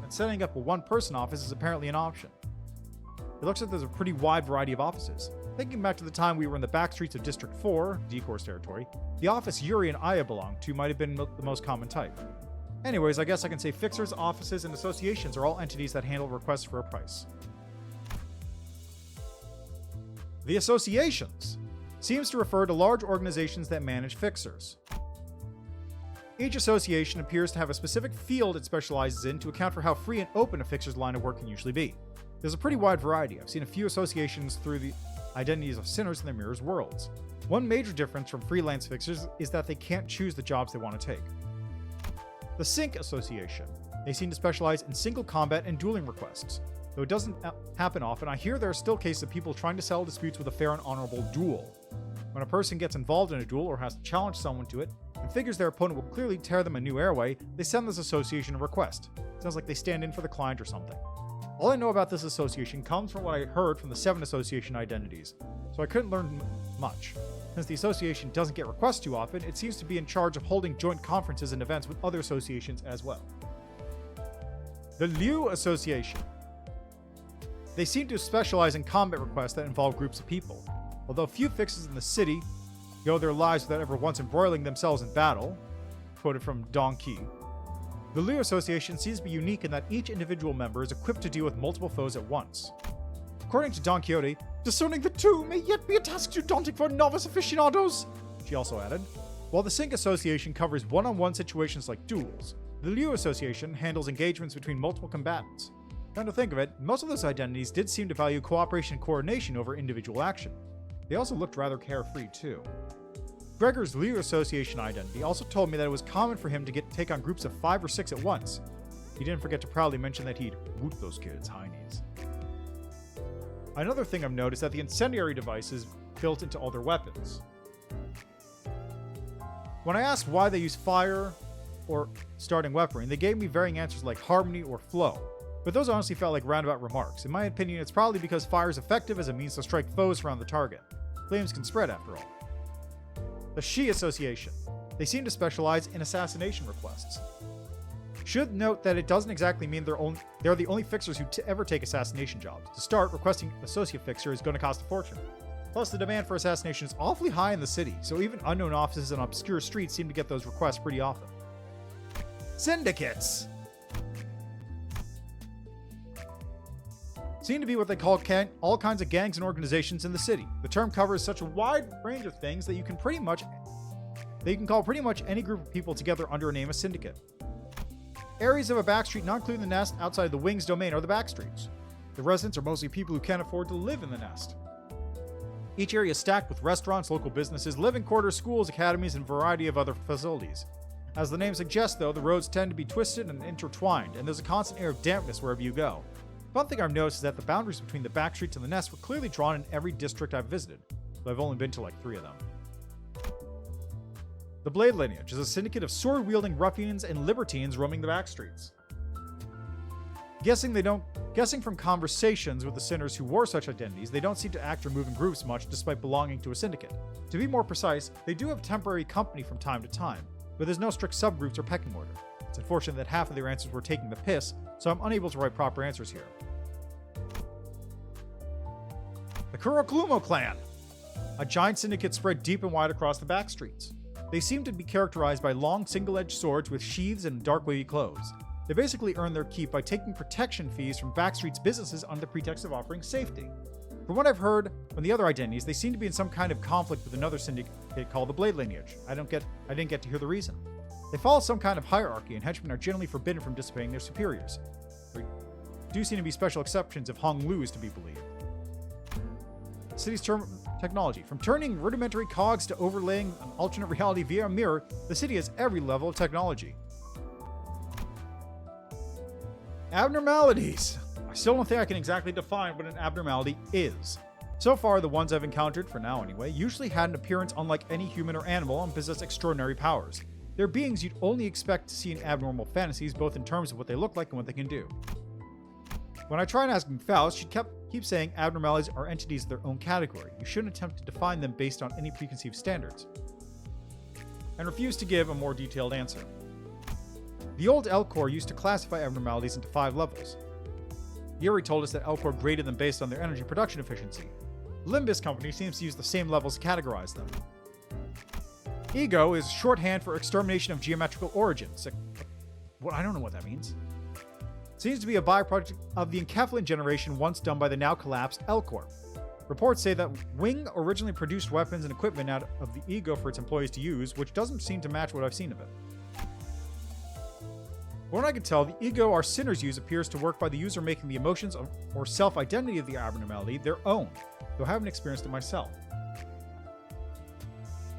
and setting up a one-person office is apparently an option. It looks like there's a pretty wide variety of offices. Thinking back to the time we were in the back streets of District 4, D-Corps territory, the office Yuri and Aya belonged to might have been the most common type. Anyways, I guess I can say fixers, offices, and associations are all entities that handle requests for a price. The associations seems to refer to large organizations that manage fixers. Each association appears to have a specific field it specializes in to account for how free and open a fixer's line of work can usually be. There's a pretty wide variety. I've seen a few associations through the identities of sinners in their mirrors' worlds. One major difference from freelance fixers is that they can't choose the jobs they want to take. The Sync Association. They seem to specialize in single combat and dueling requests. Though it doesn't happen often, I hear there are still cases of people trying to settle disputes with a fair and honorable duel. When a person gets involved in a duel or has to challenge someone to it, and figures their opponent will clearly tear them a new airway, they send this association a request. Sounds like they stand in for the client or something. All I know about this association comes from what I heard from the 7 association identities, so I couldn't learn much. Since the association doesn't get requests too often, it seems to be in charge of holding joint conferences and events with other associations as well. The Liu Association. They seem to specialize in combat requests that involve groups of people. Although few fixers in the city go their lives without ever once embroiling themselves in battle, quoted from Don Qi, the Liu Association seems to be unique in that each individual member is equipped to deal with multiple foes at once. According to Don Quixote, discerning the two may yet be a task too daunting for novice aficionados, she also added. While the Sync Association covers one-on-one situations like duels, the Liu Association handles engagements between multiple combatants. Come to think of it, most of those identities did seem to value cooperation and coordination over individual action. They also looked rather carefree too. Gregor's Liu Association identity also told me that it was common for him to take on groups of 5 or 6 at once. He didn't forget to proudly mention that he'd woot those kids' heinies. Another thing I've noticed is that the incendiary devices built into all their weapons. When I asked why they use fire or starting weaponry, they gave me varying answers like harmony or flow, but those honestly felt like roundabout remarks. In my opinion, it's probably because fire is effective as a means to strike foes around the target. Flames can spread after all. The Shi Association. They seem to specialize in assassination requests. Should note that it doesn't exactly mean they're the only fixers who ever take assassination jobs. To start, requesting associate fixer is going to cost a fortune. Plus, the demand for assassination is awfully high in the city, so even unknown offices and obscure streets seem to get those requests pretty often. Syndicates seem to be what they call all kinds of gangs and organizations in the city. The term covers such a wide range of things that you can call pretty much any group of people together under a name a syndicate. Areas of a backstreet not including the nest outside the wing's domain are the backstreets. The residents are mostly people who can't afford to live in the nest. Each area is stacked with restaurants, local businesses, living quarters, schools, academies, and a variety of other facilities. As the name suggests, though, the roads tend to be twisted and intertwined, and there's a constant air of dampness wherever you go. One thing I've noticed is that the boundaries between the backstreets and the nest were clearly drawn in every district I've visited, though I've only been to like 3 of them. The Blade Lineage is a syndicate of sword-wielding ruffians and libertines roaming the backstreets. Guessing from conversations with the sinners who wore such identities, they don't seem to act or move in groups much despite belonging to a syndicate. To be more precise, they do have temporary company from time to time, but there's no strict subgroups or pecking order. It's unfortunate that half of their answers were taking the piss, so I'm unable to write proper answers here. The Kuroklumo clan, a giant syndicate spread deep and wide across the backstreets. They seem to be characterized by long single-edged swords with sheaths and dark wavy clothes. They basically earn their keep by taking protection fees from backstreets businesses under the pretext of offering safety. From what I've heard from the other identities, they seem to be in some kind of conflict with another syndicate called the Blade Lineage. I didn't get to hear the reason. They follow some kind of hierarchy, and henchmen are generally forbidden from disobeying their superiors. There do seem to be special exceptions if Hong Lu is to be believed. The city's technology. From turning rudimentary cogs to overlaying an alternate reality via a mirror, the city has every level of technology. Abnormalities. I still don't think I can exactly define what an abnormality is. So far, the ones I've encountered, for now anyway, usually had an appearance unlike any human or animal and possess extraordinary powers. They're beings you'd only expect to see in abnormal fantasies, both in terms of what they look like and what they can do. When I tried asking Faust, she keeps saying abnormalities are entities of their own category. You shouldn't attempt to define them based on any preconceived standards. And refused to give a more detailed answer. The old Elcor used to classify abnormalities into 5 levels. Yuri told us that Elcor graded them based on their energy production efficiency. Limbus company seems to use the same levels to categorize them. Ego is shorthand for extermination of geometrical origins. Well, I don't know what that means. Seems to be a byproduct of the Enkephalin generation once done by the now collapsed Corp. Reports say that Wing originally produced weapons and equipment out of the Ego for its employees to use, which doesn't seem to match what I've seen of it. From what I can tell, the Ego our sinners use appears to work by the user making the emotions or self-identity of the abnormality their own, though I haven't experienced it myself.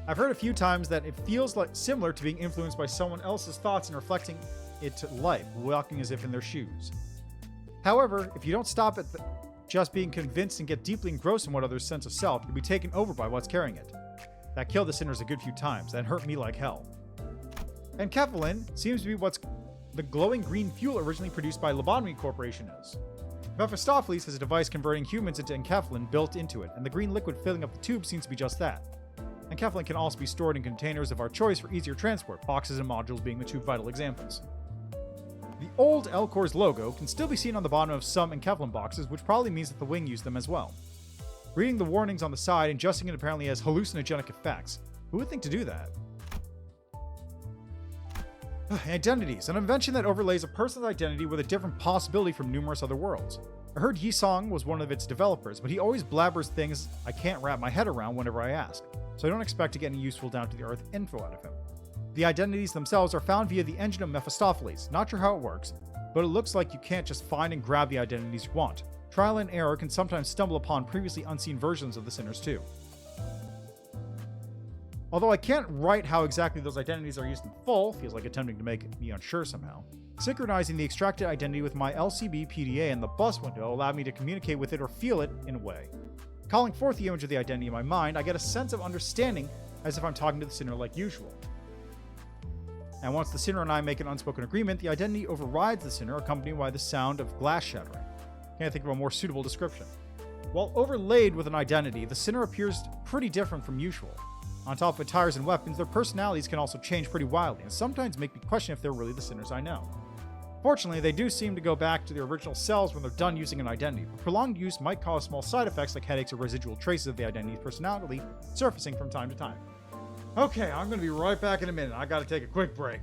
I've heard a few times that it feels similar to being influenced by someone else's thoughts and reflecting it to life, walking as if in their shoes. However, if you don't stop at just being convinced and get deeply engrossed in what others' sense of self, you'll be taken over by what's carrying it. That killed the sinners a good few times, that hurt me like hell. Enkephalin seems to be what's the glowing green fuel originally produced by Lobotomy Corporation is. Mephistopheles has a device converting humans into enkephalin built into it, and the green liquid filling up the tube seems to be just that. Enkephalin can also be stored in containers of our choice for easier transport, boxes and modules being the 2 vital examples. The old Elcor's logo can still be seen on the bottom of some Enkephalin boxes, which probably means that the Wing used them as well. Reading the warnings on the side and adjusting it apparently has hallucinogenic effects. Who would think to do that? Identities, an invention that overlays a person's identity with a different possibility from numerous other worlds. I heard Yisong was one of its developers, but he always blabbers things I can't wrap my head around whenever I ask, so I don't expect to get any useful down-to-the-earth info out of him. The identities themselves are found via the engine of Mephistopheles. Not sure how it works, but it looks like you can't just find and grab the identities you want. Trial and error can sometimes stumble upon previously unseen versions of the sinners too. Although I can't write how exactly those identities are used in full, feels like attempting to make me unsure somehow. Synchronizing the extracted identity with my LCB PDA in the bus window allowed me to communicate with it or feel it in a way. Calling forth the image of the identity in my mind, I get a sense of understanding as if I'm talking to the sinner like usual. And once the sinner and I make an unspoken agreement, the identity overrides the sinner, accompanied by the sound of glass shattering. Can't think of a more suitable description. While overlaid with an identity, the sinner appears pretty different from usual. On top of attires and weapons, their personalities can also change pretty wildly, and sometimes make me question if they're really the sinners I know. Fortunately, they do seem to go back to their original selves when they're done using an identity, but prolonged use might cause small side effects like headaches or residual traces of the identity's personality surfacing from time to time. Okay, I'm going to be right back in a minute. I got to take a quick break.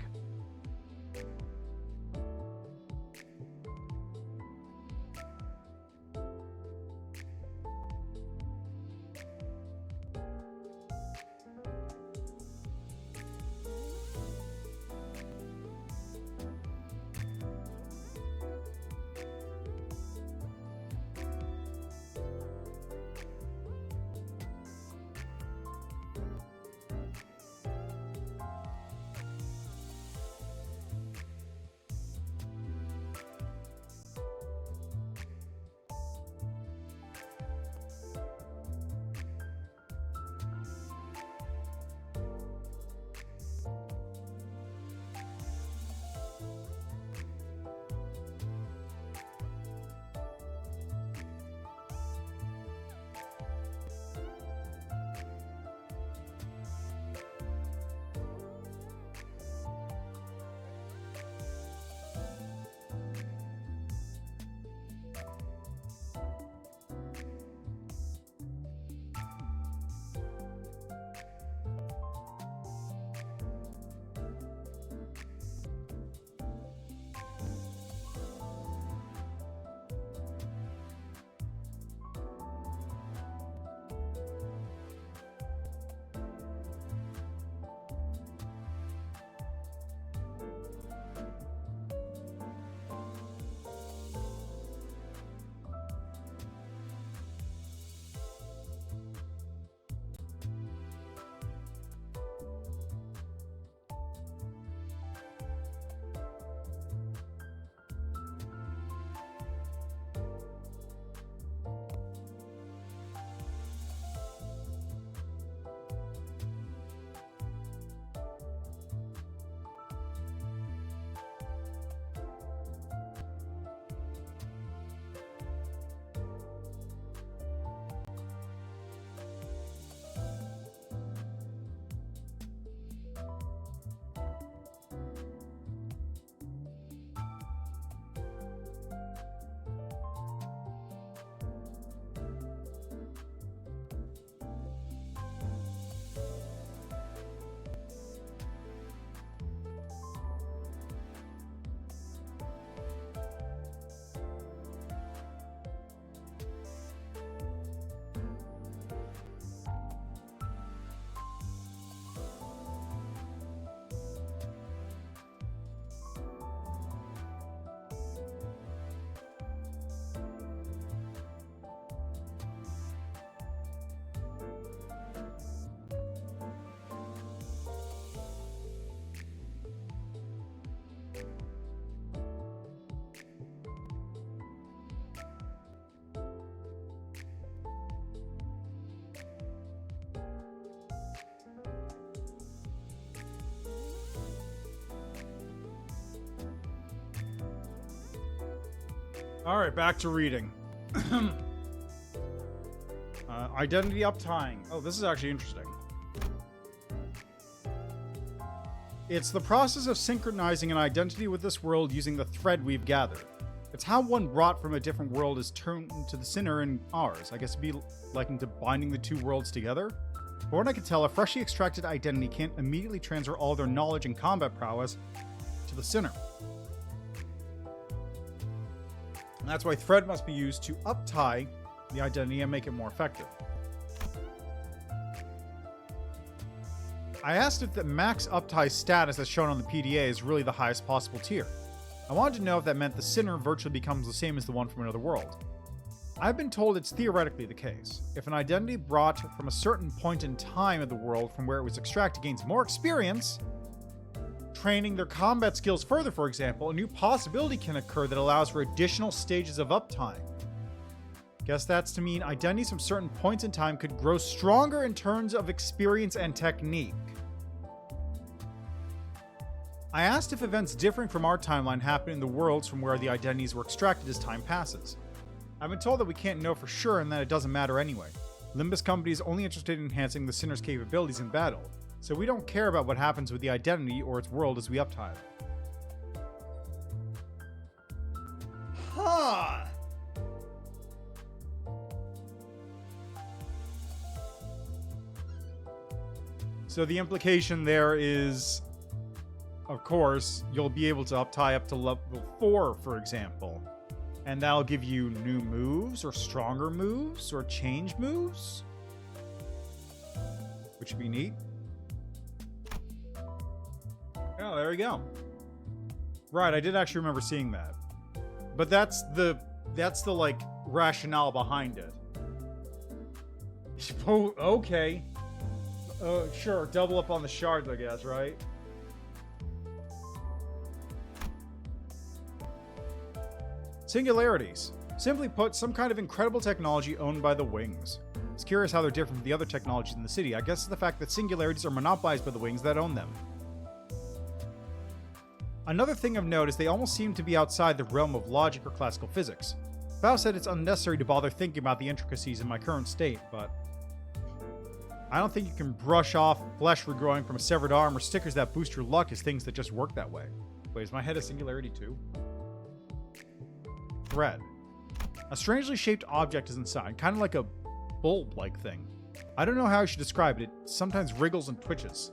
All right, back to reading. Identity uptying. Oh, this is actually interesting. It's the process of synchronizing an identity with this world using the thread we've gathered. It's how one brought from a different world is turned to the sinner in ours. I guess it'd be likened to binding the two worlds together. But what I can tell, a freshly extracted identity can't immediately transfer all their knowledge and combat prowess to the sinner. And that's why thread must be used to uptie the identity and make it more effective. I asked if the max uptie status as shown on the PDA is really the highest possible tier. I wanted to know if that meant the sinner virtually becomes the same as the one from another world. I've been told it's theoretically the case. If an identity brought from a certain point in time of the world from where it was extracted gains more experience, training their combat skills further, for example, a new possibility can occur that allows for additional stages of uptime. Guess that's to mean identities from certain points in time could grow stronger in terms of experience and technique. I asked if events differing from our timeline happen in the worlds from where the identities were extracted as time passes. I've been told that we can't know for sure and that it doesn't matter anyway. Limbus Company is only interested in enhancing the Sinner's capabilities in battle, so we don't care about what happens with the identity or its world as we uptime. Huh! So the implication there is, of course, you'll be able to uptie up to level 4, for example. And that'll give you new moves, or stronger moves, or change moves. Which would be neat. Oh, there we go. Right, I did actually remember seeing that. But that's the like rationale behind it. Oh, okay. Sure, double up on the shards, I guess, right? Singularities. Simply put, some kind of incredible technology owned by the Wings. It's curious how they're different from the other technologies in the city. I guess it's the fact that singularities are monopolized by the Wings that own them. Another thing of note is they almost seem to be outside the realm of logic or classical physics. Faust said it's unnecessary to bother thinking about the intricacies in my current state, but I don't think you can brush off flesh regrowing from a severed arm or stickers that boost your luck as things that just work that way. Wait, is my head a singularity too? Thread. A strangely shaped object is inside, kind of like a bulb-like thing. I don't know how I should describe it. It sometimes wriggles and twitches.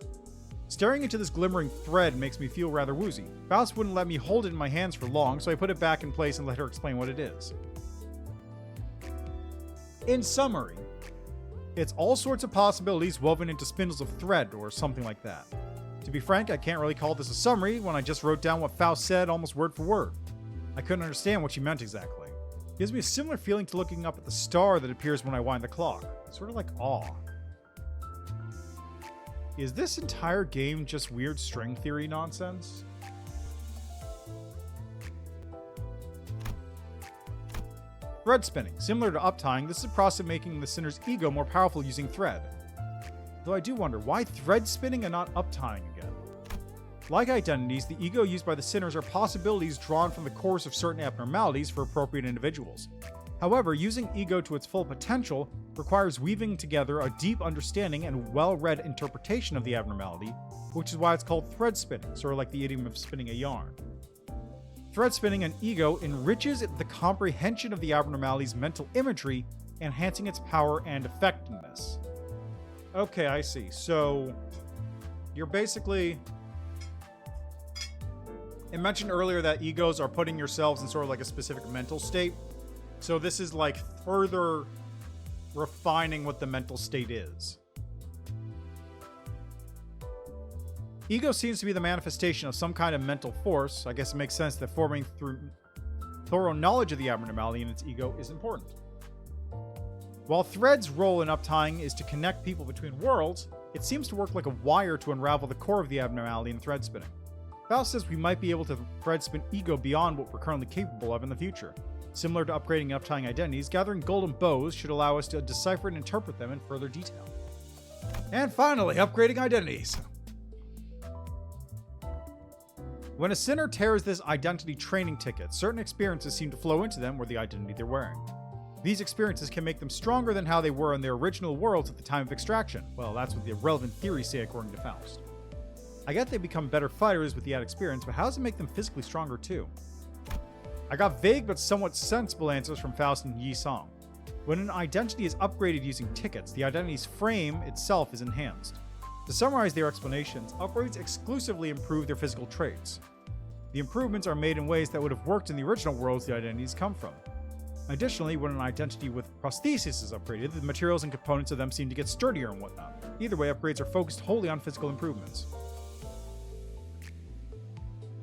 Staring into this glimmering thread makes me feel rather woozy. Faust wouldn't let me hold it in my hands for long, so I put it back in place and let her explain what it is. In summary, it's all sorts of possibilities woven into spindles of thread or something like that. To be frank, I can't really call this a summary when I just wrote down what Faust said almost word for word. I couldn't understand what she meant exactly. It gives me a similar feeling to looking up at the star that appears when I wind the clock. Sort of like awe. Is this entire game just weird string theory nonsense? Thread spinning. Similar to uptying, this is a process of making the Sinner's ego more powerful using thread. Though I do wonder, why thread spinning and not uptying again? Like identities, the ego used by the Sinners are possibilities drawn from the course of certain abnormalities for appropriate individuals. However, using ego to its full potential requires weaving together a deep understanding and well-read interpretation of the abnormality, which is why it's called thread spinning, sort of like the idiom of spinning a yarn. Thread spinning and ego enriches the comprehension of the abnormality's mental imagery, enhancing its power and effectiveness. Okay, I see. So, you're basically... It mentioned earlier that egos are putting yourselves in sort of like a specific mental state. So this is like further refining what the mental state is. Ego seems to be the manifestation of some kind of mental force. I guess it makes sense that forming through thorough knowledge of the abnormality in its ego is important. While thread's role in uptying is to connect people between worlds, it seems to work like a wire to unravel the core of the abnormality in thread spinning. Faust says we might be able to thread spin ego beyond what we're currently capable of in the future. Similar to upgrading and uptying identities, gathering golden bows should allow us to decipher and interpret them in further detail. And finally, upgrading identities. When a Sinner tears this identity training ticket, certain experiences seem to flow into them or the identity they're wearing. These experiences can make them stronger than how they were in their original worlds at the time of extraction. Well, that's what the relevant theories say according to Faust. I get they become better fighters with the added experience, but how does it make them physically stronger too? I got vague but somewhat sensible answers from Faust and Yi Song. When an identity is upgraded using tickets, the identity's frame itself is enhanced. To summarize their explanations, upgrades exclusively improve their physical traits. The improvements are made in ways that would have worked in the original worlds the identities come from. Additionally, when an identity with prosthesis is upgraded, the materials and components of them seem to get sturdier and whatnot. Either way, upgrades are focused wholly on physical improvements.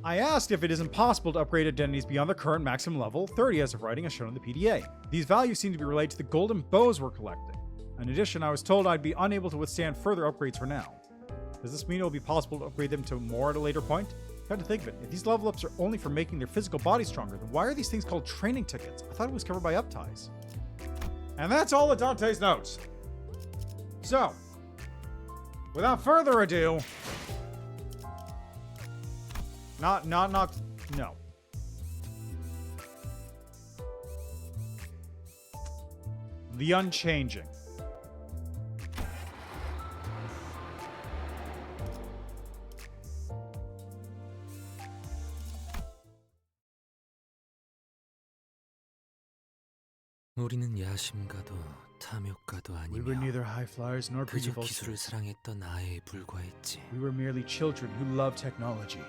I asked if it is impossible to upgrade identities beyond their current maximum level, 30 as of writing as shown in the PDA. These values seem to be related to the golden bows we're collecting. In addition, I was told I'd be unable to withstand further upgrades for now. Does this mean it will be possible to upgrade them to more at a later point? Come to think of it, if these level ups are only for making their physical body stronger, then why are these things called training tickets? I thought it was covered by upties. And that's all of Dante's notes. So, without further ado, no. The Unchanging. 우리는 야심가도 탐욕가도 We were 아니며 neither high flyers nor pretty 그저 기술을 vultures. 사랑했던 아이에 불과했지. We were merely children who loved technology.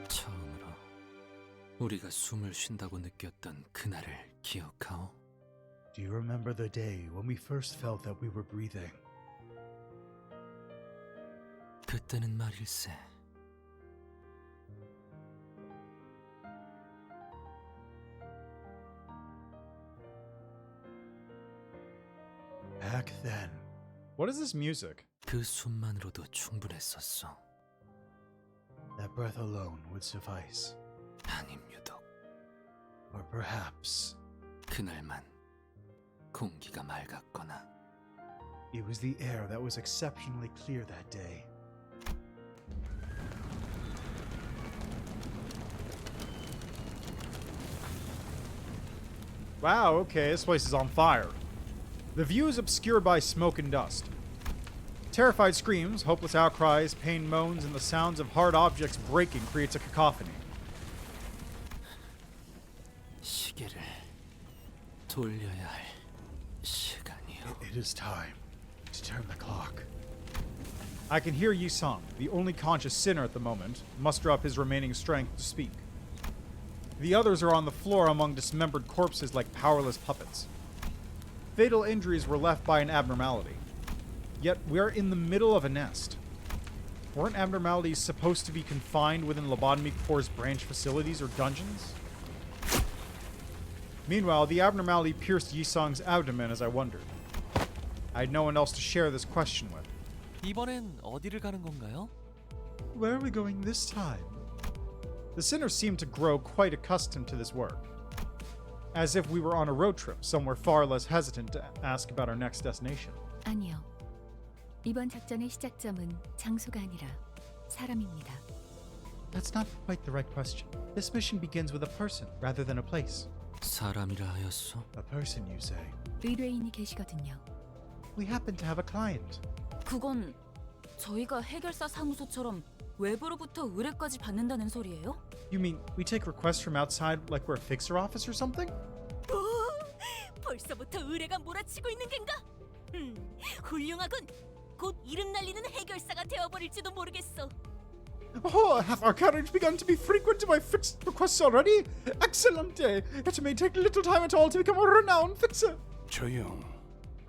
처음으로 우리가 숨을 쉰다고 느꼈던 그날을 기억하오? Do you remember the day when we first felt that we were breathing? 그때는 말일세. Back then, What is this music? 그 숨만으로도 충분했었어. that breath alone would suffice. 아님 유독 Or perhaps 그날만 공기가 맑았거나. it was the air that was exceptionally clear that day. Wow, okay, this place is on fire. The view is obscured by smoke and dust. Terrified screams, hopeless outcries, pained moans, and the sounds of hard objects breaking creates a cacophony. 시계를 돌려야 할 시간이요. It is time to turn the clock. I can hear Yi-sung, the only conscious sinner at the moment, muster up his remaining strength to speak. The others are on the floor among dismembered corpses like powerless puppets. Fatal injuries were left by an abnormality. Yet we're in the middle of a nest. Weren't abnormalities supposed to be confined within Lobotomy Corps' branch facilities or dungeons? Meanwhile, the abnormality pierced Yi-sung's abdomen as I wondered. I had no one else to share this question with. 이번엔 어디를 가는 건가요? Where are we going this time? The sinner seemed to grow quite accustomed to this work, as if we were on a road trip somewhere far less hesitant to ask about our next destination. 아니요. 이번 작전의 시작점은 장소가 아니라 사람입니다. That's not quite the right question. This mission begins with a person rather than a place. 사람이라 하였소? A person, you say? 의뢰인이 계시거든요. We happen to have a client. 그건 저희가 해결사 사무소처럼 외부로부터 의뢰까지 받는다는 소리예요? You mean we take requests from outside like we're a fixer office or something? 벌써부터 의뢰가 몰아치고 있는 겐가? 훌륭하군. 곧 이름 날리는 해결사가 되어버릴지도 모르겠어. Oh, have our carriage begun to be frequented by fixed requests already? Excellent! It may take little time at all to become a renowned fixer. 조용.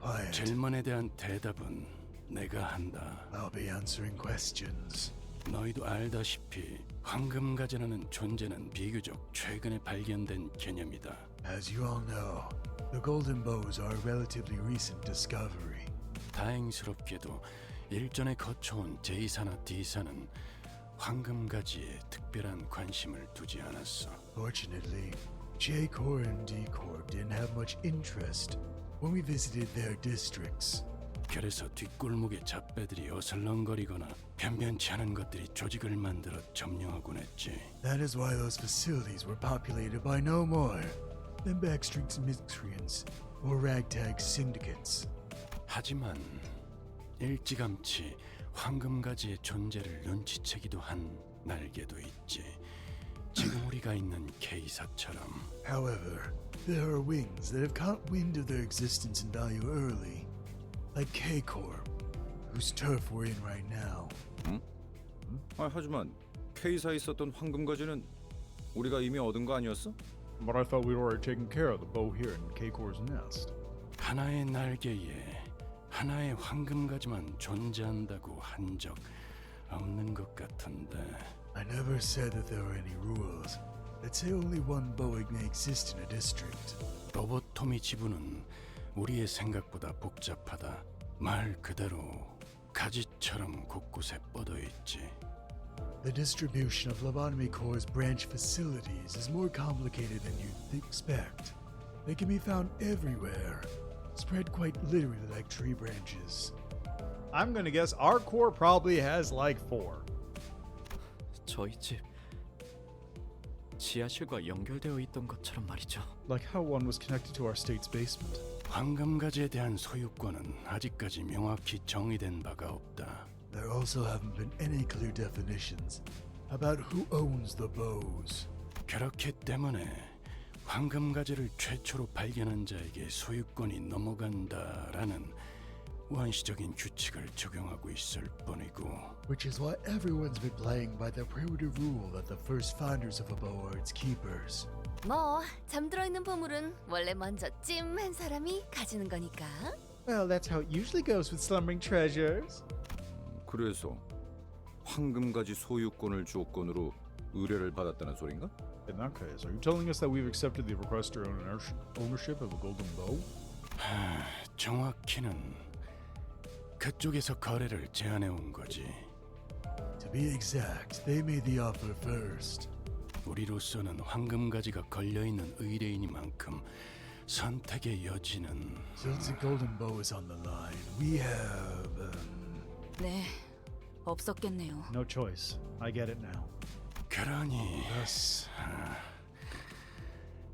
Quiet. 질문에 대한 대답은 내가 한다. I'll be answering questions. 너희도 알다시피 황금가지라는 존재는 비교적 최근에 발견된 개념이다. As you all know, the golden bows are a relatively recent discovery. 다행스럽게도 일전에 거쳐온 J사나 D사는 황금가지에 특별한 관심을 두지 않았어. Fortunately, J Corps and D Corps didn't have much interest when we visited their districts. 그래서 뒷골목의 잡배들이 어슬렁거리거나 변변치 않은 것들이 조직을 만들어 점령하곤 했지. That is why those facilities were populated by no more than backstreet miscreants or ragtag syndicates. 하지만 일찌감치 황금가지의 존재를 눈치채기도 한 날개도 있지. 지금 우리가 있는 K사처럼. However, there are wings that have caught wind of their existence and value early, like K Corp, whose turf we're in right now. 하지만 K사에 있었던 황금가지는 우리가 이미 얻은 거 아니었어? But I thought we were already taking care of the bow here in K-Corps' nest. 하나의 날개에 하나의 황금가지만 존재한다고 한 적 없는 것 같은데. I never said that there were any rules that say only one Boeing may exist in a district. 로보토미 지부는 우리의 생각보다 복잡하다. 말 그대로 가지처럼 곳곳에 뻗어 있지. The distribution of Lobotomy Corps' branch facilities is more complicated than you'd expect. They can be found everywhere, spread quite literally like tree branches. I'm gonna guess our core probably has like 4. 저희 집 지하실과 연결되어 있던 것처럼 말이죠. Like how one was connected to our state's basement. 황금가지에 대한 소유권은 아직까지 명확히 정의된 바가 없다. There also haven't been any clear definitions about who owns the bows. 그렇기 때문에 황금가지를 최초로 발견한 자에게 소유권이 넘어간다라는 원시적인 규칙을 적용하고 있을 뿐이고. Which is why everyone's been playing by the primitive rule that the first founders of a bow are its keepers. 뭐 잠들어 있는 보물은 원래 먼저 찜한 사람이 가지는 거니까. Well, that's how it usually goes with slumbering treasures. 그래서 황금가지 소유권을 조건으로 의뢰를 받았다는 소린가? In that case, are you telling us that we've accepted the request to own ownership of a golden bow? 정확히는 그쪽에서 거래를 제안해 온 거지. To be exact, they made the offer first. 우리로서는 황금가지가 걸려있는 의뢰인이만큼 선택의 여지는. Since the golden bow is on the line, we have 네, 없었겠네요. No choice. I get it now. 그러니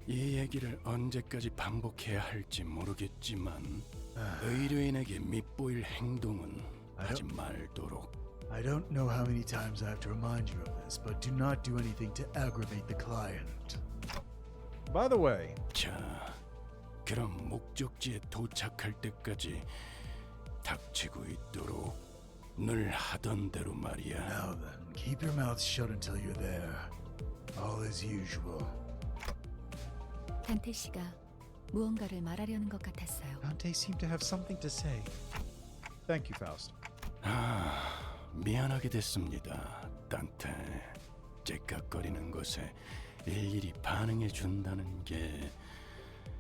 이 얘기를 언제까지 반복해야 할지 모르겠지만 의뢰인에게 밉보일 행동은 하지 말도록. I don't know how many times I have to remind you of this, but do not do anything to aggravate the client. By the way, 자, 그럼 목적지에 도착할 때까지 닥치고 있도록 늘 하던 대로 말이야. Now then, keep your mouth shut until you're there. All as usual. 단테 씨가 무언가를 말하려는 것 같았어요. Dante seemed to have something to say. Thank you, Faust. 미안하게 됐습니다, 단테. 째깍거리는 것에 일일이 반응해 준다는 게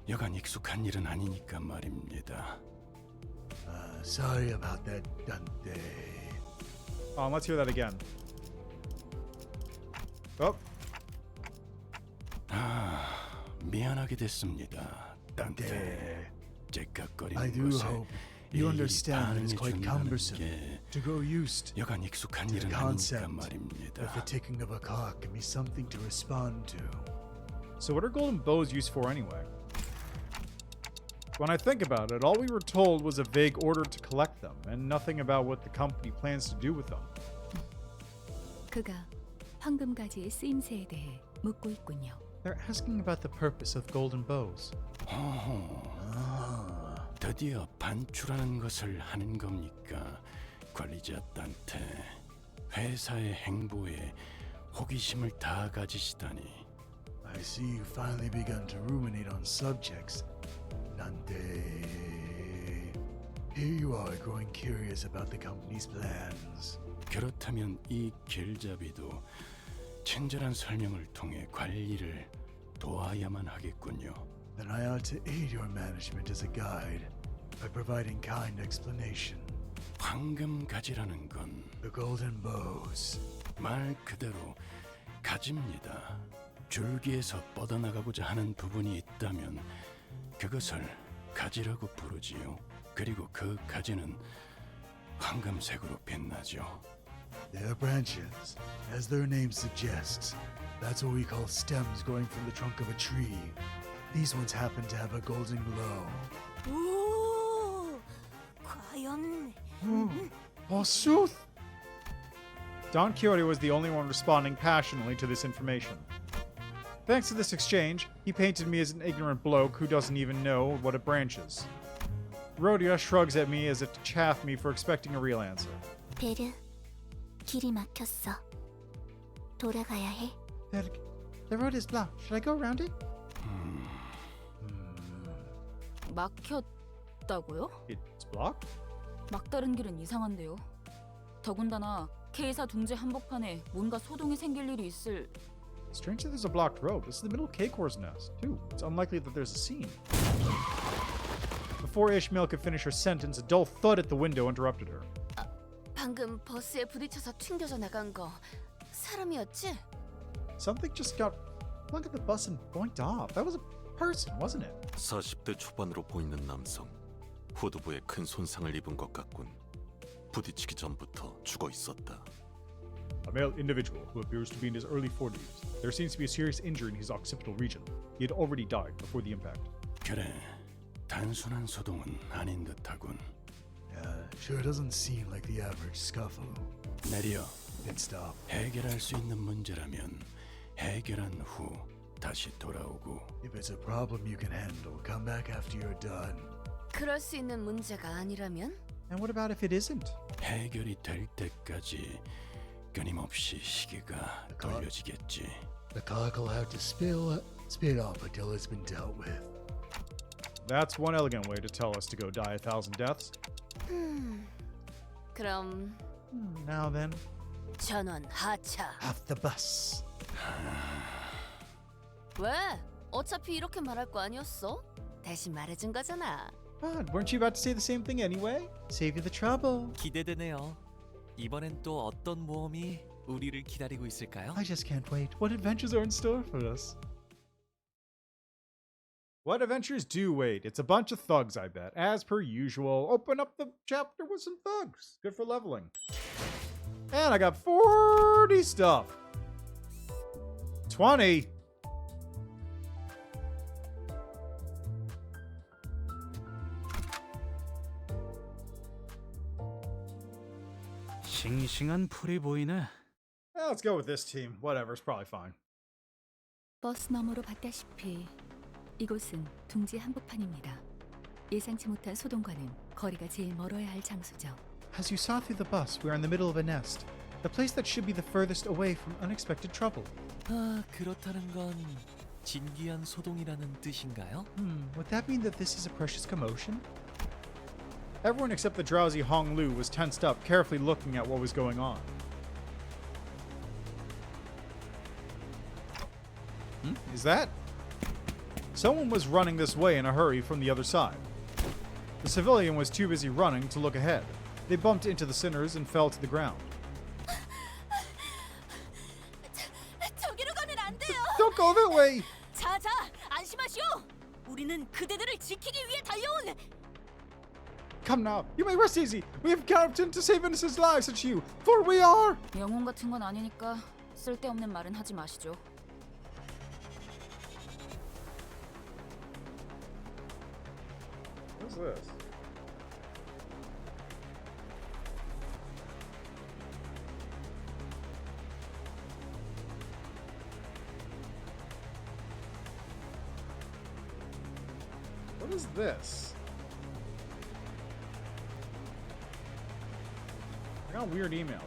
여간 익숙한 일은 아니니까 말입니다. Sorry about that, Dante. Let's hear that again. Oh, 미안하게 됐습니다, 단테. I 째깍거리는 do 것에 hope you 일일이 understand that it's 반응해 quite 준다는 cumbersome 게 to grow used 여간 익숙한 to the 일은 아니니까 concept that the 말입니다. ticking of a clock can be something to respond to. so what are golden bows used for anyway? When I think about it, all we were told was a vague order to collect them, and nothing about what the company plans to do with them. 그가 황금가지의 쓰임새에 대해 묻고 있군요. They're asking about the purpose of golden bows. 드디어 반출하는 것을 하는 겁니까, 관리자 단테. 회사의 행보에 호기심을 다 가지시다니. I see you finally begun to ruminate on subjects, Dante. Here you are growing curious about the company's plans. 그렇다면 이 길잡이도 친절한 설명을 통해 관리를 도와야만 하겠군요. Then I ought to aid your management as a guide by providing kind explanation. 황금가지라는 건 The golden bows. 말 그대로 가지입니다. 줄기에서 뻗어나가고자 하는 부분이 있다면 그것을 가지라고 부르지요. 그리고 그 가지는 황금색으로 빛나죠. They're branches, as their name suggests. That's what we call stems growing from the trunk of a tree. These ones happen to have a golden glow. 오, 과연 Forsooth! Don Quixote was the only one responding passionately to this information. Thanks to this exchange, he painted me as an ignorant bloke who doesn't even know what a branch is. Rhodia shrugs at me as if to chaff me for expecting a real answer. 베르, 길이 막혔어. 돌아가야 해. The road is blocked. Should I go around it? 막혔다고요? It's blocked? 막다른 길은 이상한데요. 더군다나 K사 둥지 한복판에 뭔가 소동이 생길 일이 있을. Strange that there's a blocked road. This is the middle of K-Cor's nest, too. It's unlikely that there's a scene. Before Ishmael could finish her sentence, a dull thud at the window interrupted her. 방금 버스에 부딪혀서 튕겨져 나간 거 사람이었지? Something just got flung at the bus and boinked off. That was a person, wasn't it? 40대 초반으로 보이는 남성. 후두부에 큰 손상을 입은 것 같군. 부딪히기 전부터 죽어 있었다. A male individual who appears to be in his early 40s. There seems to be a serious injury in his occipital region. He had already died before the impact. 그래, 단순한 소동은 아닌 듯하군. Yeah, sure doesn't seem like the average scuffle. 내려. It stopped. 해결할 수 있는 문제라면 해결한 후 다시 돌아오고. If it's a problem you can handle, come back after you're done. 그럴 수 있는 문제가 아니라면? And what about if it isn't? 해결이 될 때까지 끊임없이 시계가 돌려지겠지. The clock will have to spit off until it's been dealt with. That's one elegant way to tell us to go die 1,000 deaths. 그럼 Now then. 전원 하차. Off the bus. 왜? 어차피 이렇게 말할 거 아니었어? 대신 말해준 거잖아. God, weren't you about to say the same thing anyway? Save you the trouble. 기대되네요. 이번엔 또 어떤 모험이 우리를 기다리고 있을까요? I just can't wait. What adventures are in store for us? What adventures do wait? It's a bunch of thugs, I bet. As per usual. Open up the chapter with some thugs. Good for leveling. And I got 40 stuff. 20. 싱싱한 풀이 보이네. Let's go with this team. Whatever, it's probably fine. 버스 너머로 봤다시피 이곳은 둥지 한복판입니다. 예상치 못한 소동과는 거리가 제일 멀어야 할 장소죠. As you saw through the bus, we are in the middle of a nest. The place that should be the furthest away from unexpected trouble. 아, 그렇다는 건 진귀한 소동이라는 뜻인가요? Would that mean that this is a precious commotion? Everyone except the drowsy Hong Lu was tensed up, carefully looking at what was going on. Is that? Someone was running this way in a hurry from the other side. The civilian was too busy running to look ahead. They bumped into the sinners and fell to the ground. 저기로 가면 안 돼요. Don't go that way! 자자, 안심하시오. 우리는 그대들을 지키기 위해 달려온. Come now, you may rest easy. We have come to save innocent lives such you, for we are. 영혼 같은 건 아니니까 쓸데없는 말은 하지 마시죠. What's this? What is this? I got a weird email.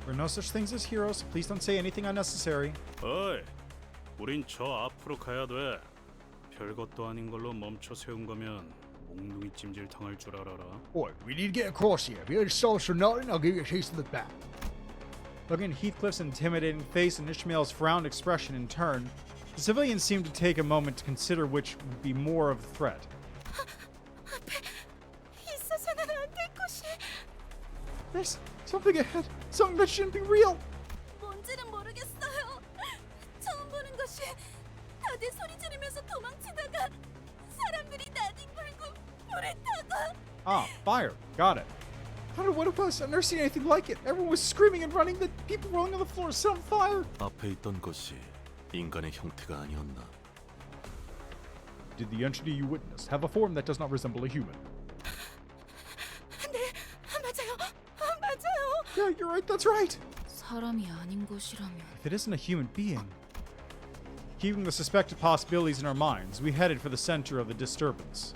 There are no such things as heroes. Please don't say anything unnecessary. 어이, 우린 저 앞으로 가야 돼. 별것도 아닌 걸로 멈춰 세운 거면 몽둥이 찜질 당할 줄 알아라. Boy, we need to get across here. If you're solid for nothing, I'll give you a taste of the back. Looking at Heathcliff's intimidating face and Ishmael's frowned expression in turn, the civilians seemed to take a moment to consider which would be more of a threat. 있어서는 안 될 것이. There's something ahead, something that shouldn't be real. 뭔지는 모르겠어요. 처음 보는 것이 다들 소리 지르면서 도망치다가 사람들이 나뒹굴고 불에 타고. Ah, fire. Got it. I don't know what it was. I've never seen anything like it. Everyone was screaming and running. The people rolling on the floor set on fire. 앞에 있던 것이 인간의 형태가 아니었나? Did the entity you witnessed have a form that does not resemble a human? 네, 맞아요. 맞아요. Yeah, you're right. That's right. 사람이 아닌 것이라면 If it isn't a human being. Keeping the suspected possibilities in our minds, we headed for the center of the disturbance.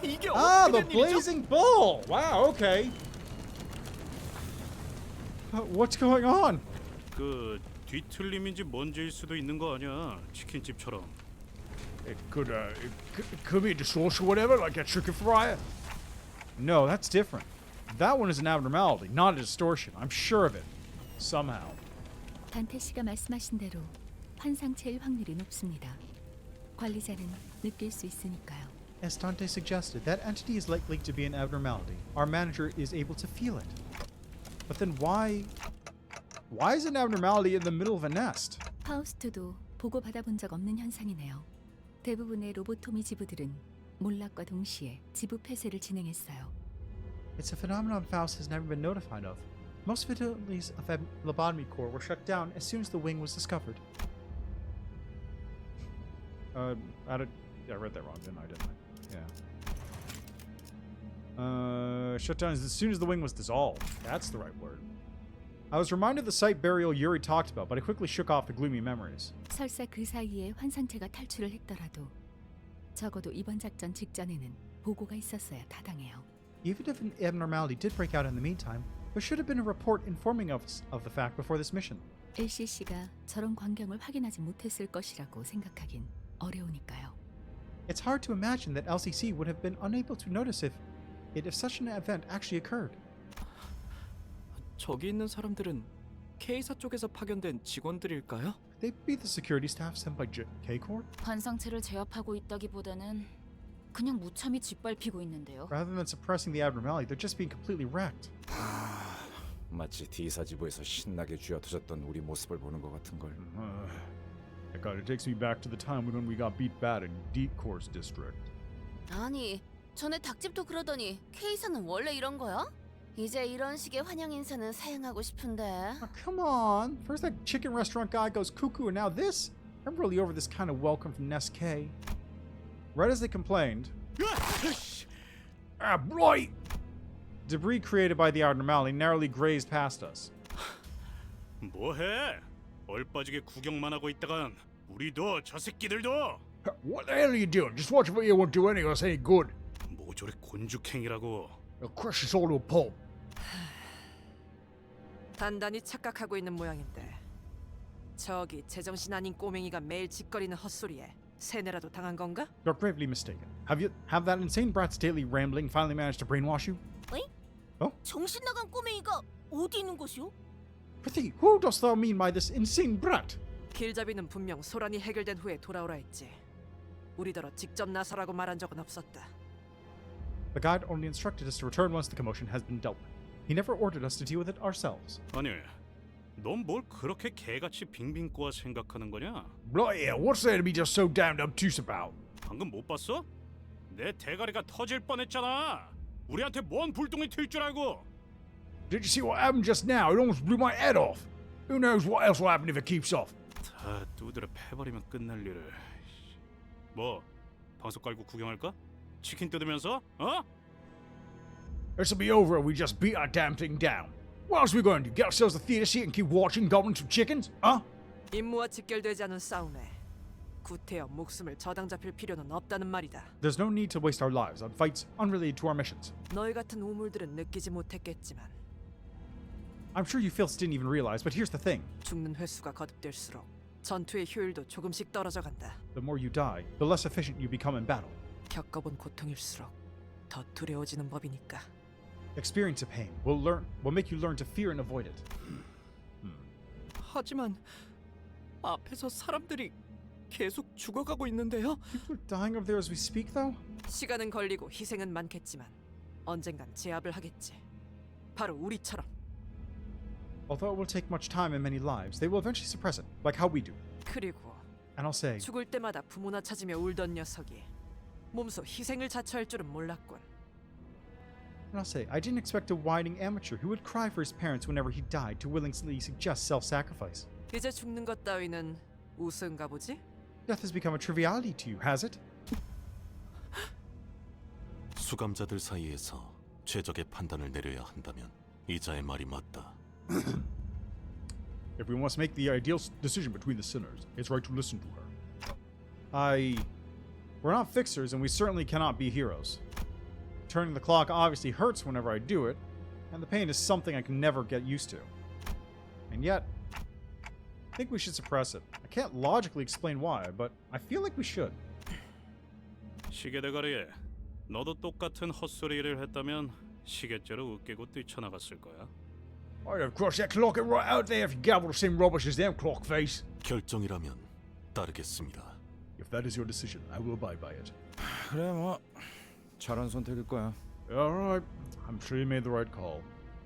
이게 Ah, 어떻게 the 된 일이죠? blazing bull! Wow, okay. What's going on? 그 뒤틀림인지 뭔지일 수도 있는 거 아니야? 치킨집처럼. It could be a distortion or whatever, like a chicken fryer. No, that's different. That one is an abnormality, not a distortion. I'm sure of it. Somehow. 단테 씨가 말씀하신 대로 환상체일 확률이 높습니다. 관리자는 느낄 수 있으니까요. As Dante suggested, that entity is likely to be an abnormality. Our manager is able to feel it. But then why is an abnormality in the middle of a nest? 파우스트도 보고받아본 적 없는 현상이네요. 대부분의 로보토미 지부들은 몰락과 동시에 지부 폐쇄를 진행했어요. It's a phenomenon Faust has never been notified of. Most facilities of the lobotomy corps were shut down as soon as the wing was discovered. I read that wrong, didn't I? Yeah. Shut down as soon as the wing was dissolved. That's the right word. I was reminded of the site burial Yuri talked about, but I quickly shook off the gloomy memories. 설사 그 사이에 환상체가 탈출을 했더라도 적어도 이번 작전 직전에는 보고가 있었어야 타당해요. Even if an abnormality did break out in the meantime, there should have been a report informing us of the fact before this mission. LCC가 저런 광경을 확인하지 못했을 것이라고 생각하긴 어려우니까요. It's hard to imagine that LCC would have been unable to notice if such an event actually occurred. 저기 있는 사람들은 K사 쪽에서 파견된 직원들일까요? Could they be the security staff sent by K-Corp? 환상체를 제압하고 있다기보다는 그냥 무참히 짓밟히고 있는데요. Rather than suppressing the abnormality, they're just being completely wrecked. 마치 D사지부에서 신나게 쥐어터졌던 우리 모습을 보는 것 같은 걸. That kind of takes me back to the time when we got beat bad in D-Corp's district. 아니, 전에 닭집도 그러더니 K사는 원래 이런 거야? 이제 이런 식의 환영 인사는 사양하고 싶은데. Oh, come on. First that chicken restaurant guy goes cuckoo and now this? I'm really over this kind of welcome from Nest K. Right as they complained, blight! Debris created by the abnormality narrowly grazed past us. 뭐해? 얼빠지게 구경만 하고 있다간 우리도 저 새끼들도. What the hell are you doing? Just watch what you won't do any of us any good. 모조리 곤죽행이라고. I'll crush us all to a pulp. 단단히 착각하고 있는 모양인데 저기 제정신 아닌 꼬맹이가 매일 짓거리는 헛소리에 세뇌라도 당한 건가? You're gravely mistaken. Have that insane brat's daily rambling finally managed to brainwash you? 에? 어? 정신 나간 꼬맹이가 어디 있는 것이오? Prithee, who dost thou mean by this insane brat? 길잡이는 분명 소란이 해결된 후에 돌아오라 했지. 우리더러 직접 나서라고 말한 적은 없었다. The guide only instructed us to return once the commotion has been dealt with. He never ordered us to deal with it ourselves. 아니, 넌 뭘 그렇게 개같이 빙빙 꼬아 생각하는 거냐? Bloody hell, what's there to be just so damned obtuse about? 방금 못 봤어? 내 대가리가 터질 뻔했잖아. 우리한테 뭔 불똥이 튈 줄 알고? Did you see what happened just now? It almost blew my head off. Who knows what else will happen if it keeps off? 다 두드려 패버리면 끝날 일을. 뭐, 방석 깔고 구경할까? 치킨 뜯으면서? 어? This'll be over if we just beat our damn thing down. What else are we going to do? Get ourselves a theater seat and keep watching goblins with chickens? Huh? 임무와 직결되지 않은 싸움에 구태여 목숨을 저당 잡힐 필요는 없다는 말이다. There's no need to waste our lives on fights unrelated to our missions. 너희 같은 우물들은 느끼지 못했겠지만 I'm sure you Filths didn't even realize, but here's the thing. 죽는 횟수가 거듭될수록 전투의 효율도 조금씩 떨어져 간다. The more you die, the less efficient you become in battle. 겪어본 고통일수록 더 두려워지는 법이니까. Experience of pain will make you learn to fear and avoid it. 하지만 앞에서 사람들이 계속 죽어가고 있는데요. People are dying over there as we speak, though? 시간은 걸리고 희생은 많겠지만 언젠간 제압을 하겠지. 바로 우리처럼. Although it will take much time and many lives, they will eventually suppress it, like how we do. 그리고 And I'll say, 죽을 때마다 부모나 찾으며 울던 녀석이 몸소 희생을 자처할 줄은 몰랐군. And I'll say, I didn't expect a whining amateur who would cry for his parents whenever he died to willingly suggest self-sacrifice. 이제 죽는 것 따위는 우스운가 보지? Death has become a triviality to you, has it? 수감자들 사이에서 최적의 판단을 내려야 한다면 이자의 말이 맞다. If we must make the ideal decision between the sinners, it's right to listen to her. We're not fixers, and we certainly cannot be heroes. Turning the clock obviously hurts whenever I do it, and the pain is something I can never get used to. And yet, I think we should suppress it. I can't logically explain why, but I feel like we should. 시계대가리, 너도 똑같은 헛소리를 했다면 시계째로 웃기고 뛰쳐나갔을 거야. I'd have crushed that clock right out there if you gabbled the same rubbish as them, clock face. 결정이라면 따르겠습니다. If that is your decision, I will abide by it. 그래 뭐 잘한 선택일 거야. All right. I'm sure you made the right call.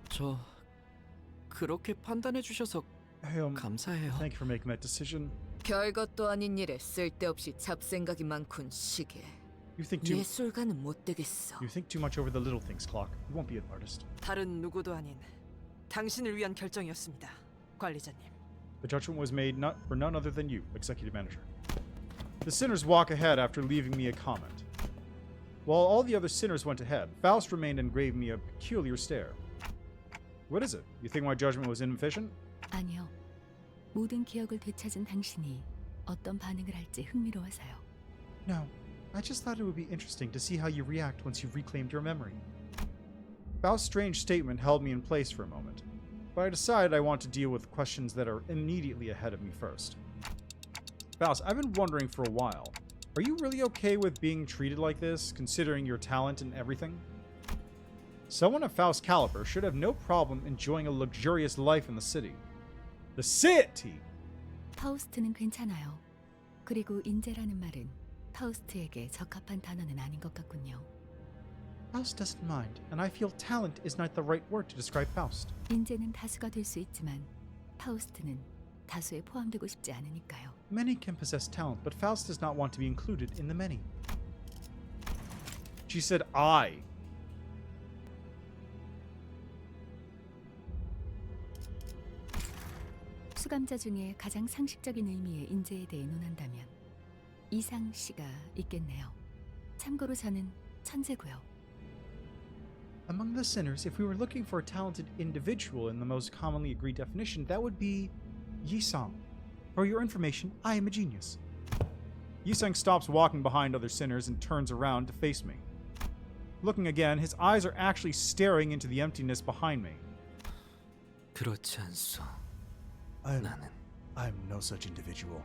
저 그렇게 판단해 주셔서 Hey, 감사해요. thank you for making that decision. 별것도 아닌 일에 쓸데없이 잡생각이 많군, 시계. You think 예술가는 못 되겠어. too much over the little things, Clock. You won't be an artist. 다른 누구도 아닌 당신을 위한 결정이었습니다, 관리자님. The judgment was made for none other than you, executive manager. The sinners walk ahead after leaving me a comment. While all the other sinners went ahead, Faust remained and gave me a peculiar stare. What is it? You think my judgment was inefficient? 아니요. 모든 기억을 되찾은 당신이 어떤 반응을 할지 흥미로워서요. No. I just thought it would be interesting to see how you react once you've reclaimed your memory. Faust's strange statement held me in place for a moment, but I decided I want to deal with questions that are immediately ahead of me first. Faust, I've been wondering for a while, are you really okay with being treated like this, considering your talent and everything? Someone of Faust's caliber should have no problem enjoying a luxurious life in the city. The city! 파우스트는 괜찮아요. 그리고 인재라는 말은 파우스트에게 적합한 단어는 아닌 것 같군요. Faust doesn't mind, and I feel talent is not the right word to describe Faust. 인재는 다수가 될 수 있지만 파우스트는 다수에 포함되고 싶지 않으니까요. Many can possess talent, but Faust does not want to be included in the many. She said I. 수감자 중에 가장 상식적인 의미의 인재에 대해 논한다면 이상 씨가 있겠네요. 참고로 저는 천재고요. Among the sinners, if we were looking for a talented individual in the most commonly agreed definition, that would be Yisang. For your information, I am a genius. Yisang stops walking behind other sinners and turns around to face me. Looking again, his eyes are actually staring into the emptiness behind me. 그렇지 않소. 나는 I'm no such individual.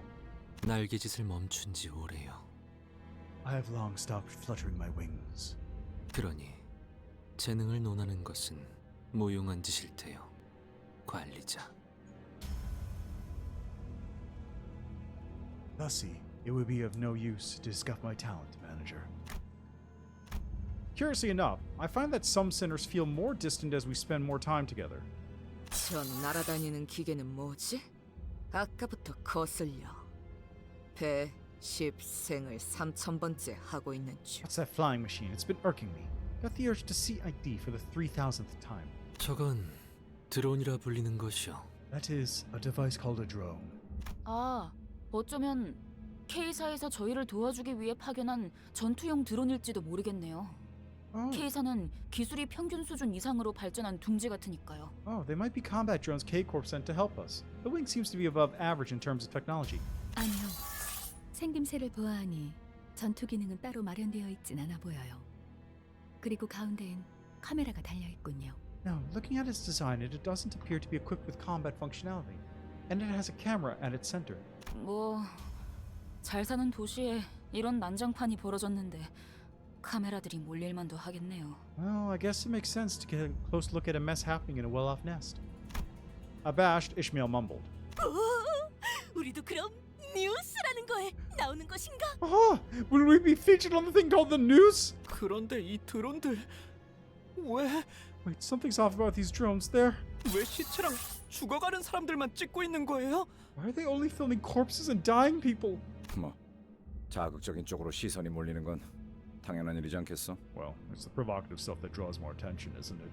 날개짓을 멈춘 지 오래요. I have long stopped fluttering my wings. 그러니 재능을 논하는 것은 무용한 짓일 테요, 관리자. Thusly, it would be of no use to discuss my talent, manager. Curiously enough, I find that some sinners feel more distant as we spend more time together. 저 날아다니는 기계는 뭐지? 아까부터 거슬려. 배 10생을 3000번째 하고 있는 중. What's that flying machine? It's been irking me. Got the urge to see ID for the 3000th time. 저건 드론이라 불리는 것이요. That is a device called a drone. 아, 어쩌면 K사에서 저희를 도와주기 위해 파견한 전투용 드론일지도 모르겠네요. K사는 기술이 평균 수준 이상으로 발전한 둥지 같으니까요. Oh, they might be combat drones K-Corp sent to help us. The wing seems to be above average in terms of technology. 아니요. 생김새를 보아하니 전투 기능은 따로 마련되어 있진 않아 보여요. 그리고 가운데엔 카메라가 달려 있군요. No, looking at its design, it doesn't appear to be equipped with combat functionality. And it has a camera at its center. 뭐 잘 사는 도시에 이런 난장판이 벌어졌는데 카메라들이 몰릴만도 하겠네요. Well, I guess it makes sense to get a close look at a mess happening in a well-off nest. Abashed, Ishmael mumbled. 우리도 그럼 뉴스라는 거에 나오는 것인가? Will we be featured on the thing called the news? 그런데 이 드론들 왜 Wait, something's off about these drones. They're... 왜 시체랑 죽어가는 사람들만 찍고 있는 거예요? Why are they only filming corpses and dying people? 뭐 자극적인 쪽으로 시선이 몰리는 건 당연한 일이지 않겠어? Well, it's the provocative stuff that draws more attention, isn't it?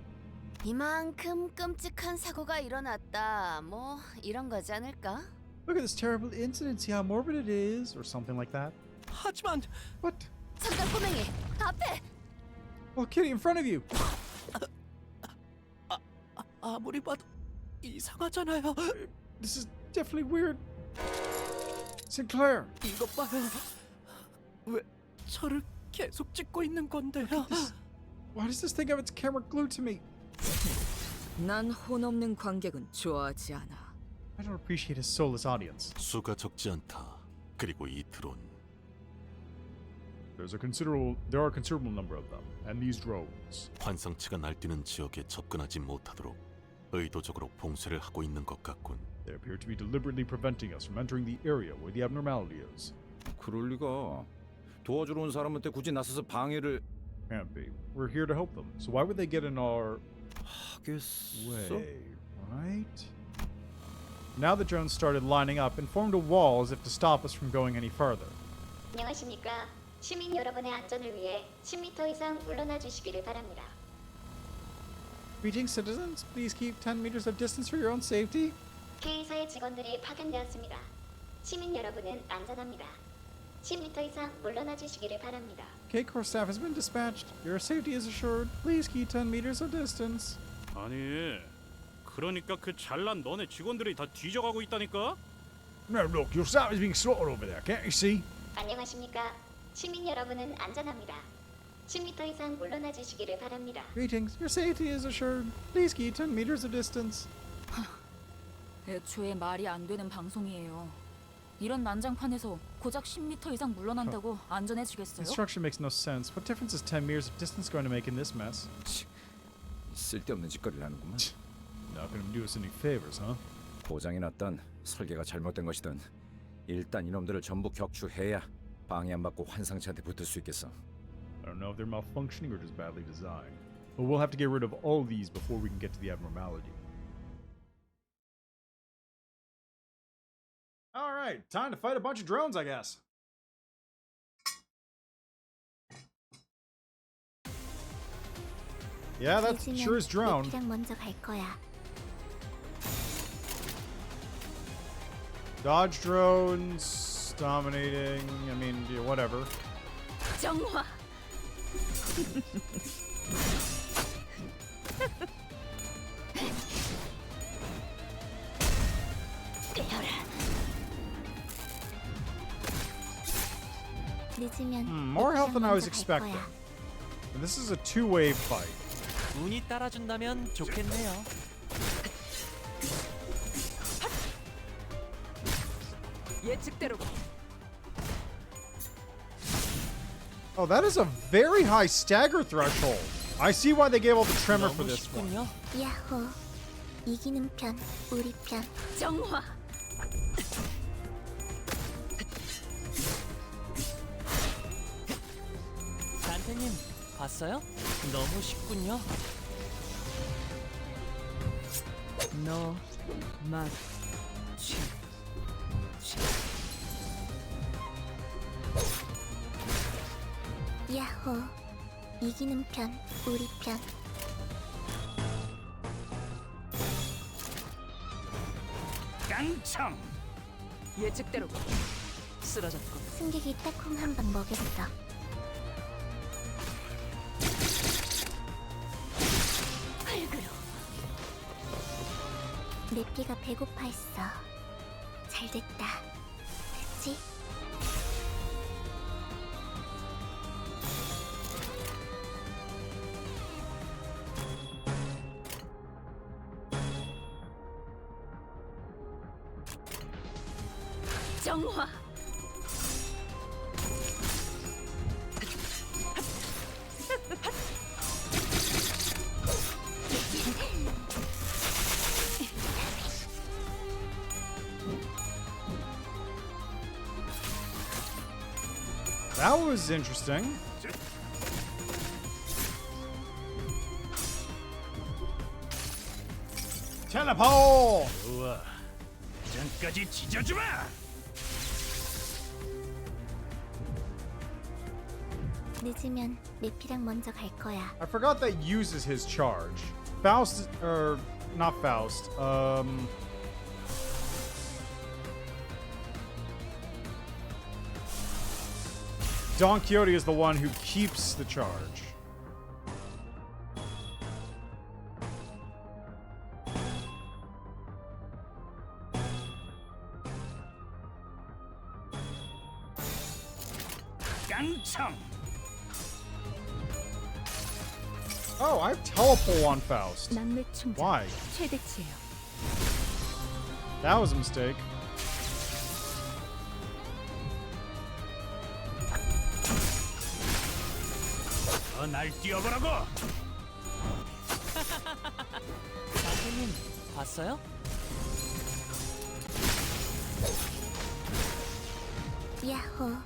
이만큼 끔찍한 사고가 일어났다. 뭐 이런 거지 않을까? Look at this terrible incident. See how morbid it is, or something like that. 하지만 What? 잠깐 꼬맹이 앞에. Oh, kitty in front of you. 아무리 봐도 이상하잖아요. This is definitely weird. Sinclair. 이것 봐요. 왜 저를 계속 찍고 있는 건데요? Why does this thing have its camera glued to me? 난 혼 없는 관객은 좋아하지 않아. I don't appreciate his soulless audience. 수가 적지 않다. 그리고 이 드론. There are a considerable number of them, and these drones. 환상체가 날뛰는 지역에 접근하지 못하도록 의도적으로 봉쇄를 하고 있는 것 같군. They appear to be deliberately preventing us from entering the area where the abnormality is. 그럴 리가. 도와주러 온 사람한테 굳이 나서서 방해를. Can't be. We're here to help them, so why would they get in our 하겠어? way, right? Now the drones started lining up and formed a wall as if to stop us from going any further. 안녕하십니까. 시민 여러분의 안전을 위해 10m 이상 물러나 주시기를 바랍니다. Greetings, citizens. Please keep 10 meters of distance for your own safety. K사의 직원들이 파견되었습니다. 시민 여러분은 안전합니다. 10m 이상 물러나 주시기를 바랍니다. K-Corp staff has been dispatched. Your safety is assured. Please keep 10 meters of distance. 아니, 그러니까 그 잘난 너네 직원들이 다 뒤져가고 있다니까? No, look, your staff is being slaughtered over there, can't you see? 안녕하십니까? 시민 여러분은 안전합니다. 10m 이상 물러나 주시기를 바랍니다. Greetings. Your safety is assured. Please keep 10 meters of distance. 애초에 말이 안 되는 방송이에요. 이런 난장판에서 고작 10m 이상 물러난다고 안전해지겠어요? Instruction makes no sense. What difference is 10 meters of distance going to make in this mess? 쓸데없는 짓거리를 하는구만. Not gonna do us any favors, huh? 고장이 났던 설계가 잘못된 것이든 일단 이놈들을 전부 격추해야 방해 안 받고 환상체한테 붙을 수 있겠어. I don't know if they're malfunctioning or just badly designed. But we'll have to get rid of all these before we can get to the abnormality. Alright, time to fight a bunch of drones, I guess. Yeah, that sure is drone. 내피랑 먼저 갈 거야. Dodge drones, dominating, I mean, yeah, whatever. 정화. 늦으면 More health than I was 내피랑 먼저 갈 expecting. 거야. And this is a two-way fight. 운이 따라준다면 좋겠네요. 예측대로 Oh, that is a very high stagger threshold. I see why they gave all the tremor for 너무 this one. 쉽군요. 야호. 이기는 편, 우리 편. 정화. 단테님 봤어요? 너무 쉽군요. 너 맞. 야호. 이기는 편, 우리 편. 깡총! 예측대로 쓰러졌고 승객이 딱콩 한 방 먹였어. 흙으로. 내 피가 배고파했어. 잘됐다. 그치? 정화. That was interesting. Teleport! 좋아, 장까지 찢어주마! 늦으면 내 피랑 먼저 갈 거야. I forgot that uses his charge. Faust, or not Faust. Don Quixote is the one who keeps the charge. 깡총! Oh, I have teleport on Faust. 낙뢰 충전. Why? 최대치예요. That was a mistake. 날 뛰어보라고! 단테님 봤어요? 야호.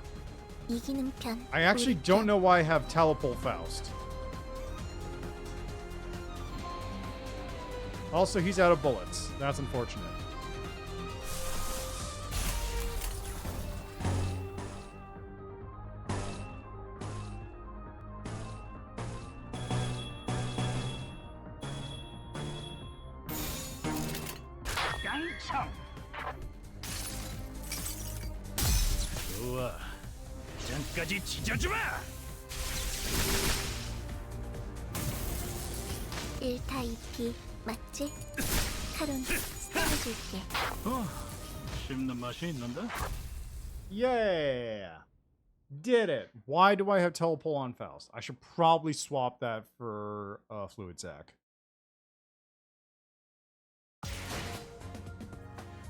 이기는 편. I actually 우리 don't 편. know why I have teleport Faust. Also, he's out of bullets. That's unfortunate. 좋아. 장까지 찢어주마. 1타 2피 맞지? 카론 스타일해줄게. 씹는 맛이 있는데? Yeah! Did it! Why do I have telepole on Faust? I should probably swap that for Fluid Sac.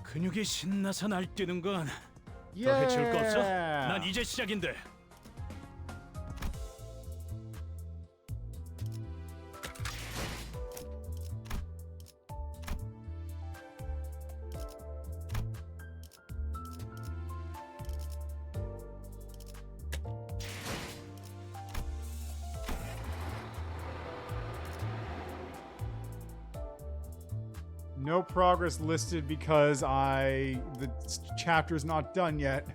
근육이 신나서 날뛰는 건 더 해줄 거 없어? 난 이제 시작인데. No progress listed because the chapter is not done yet.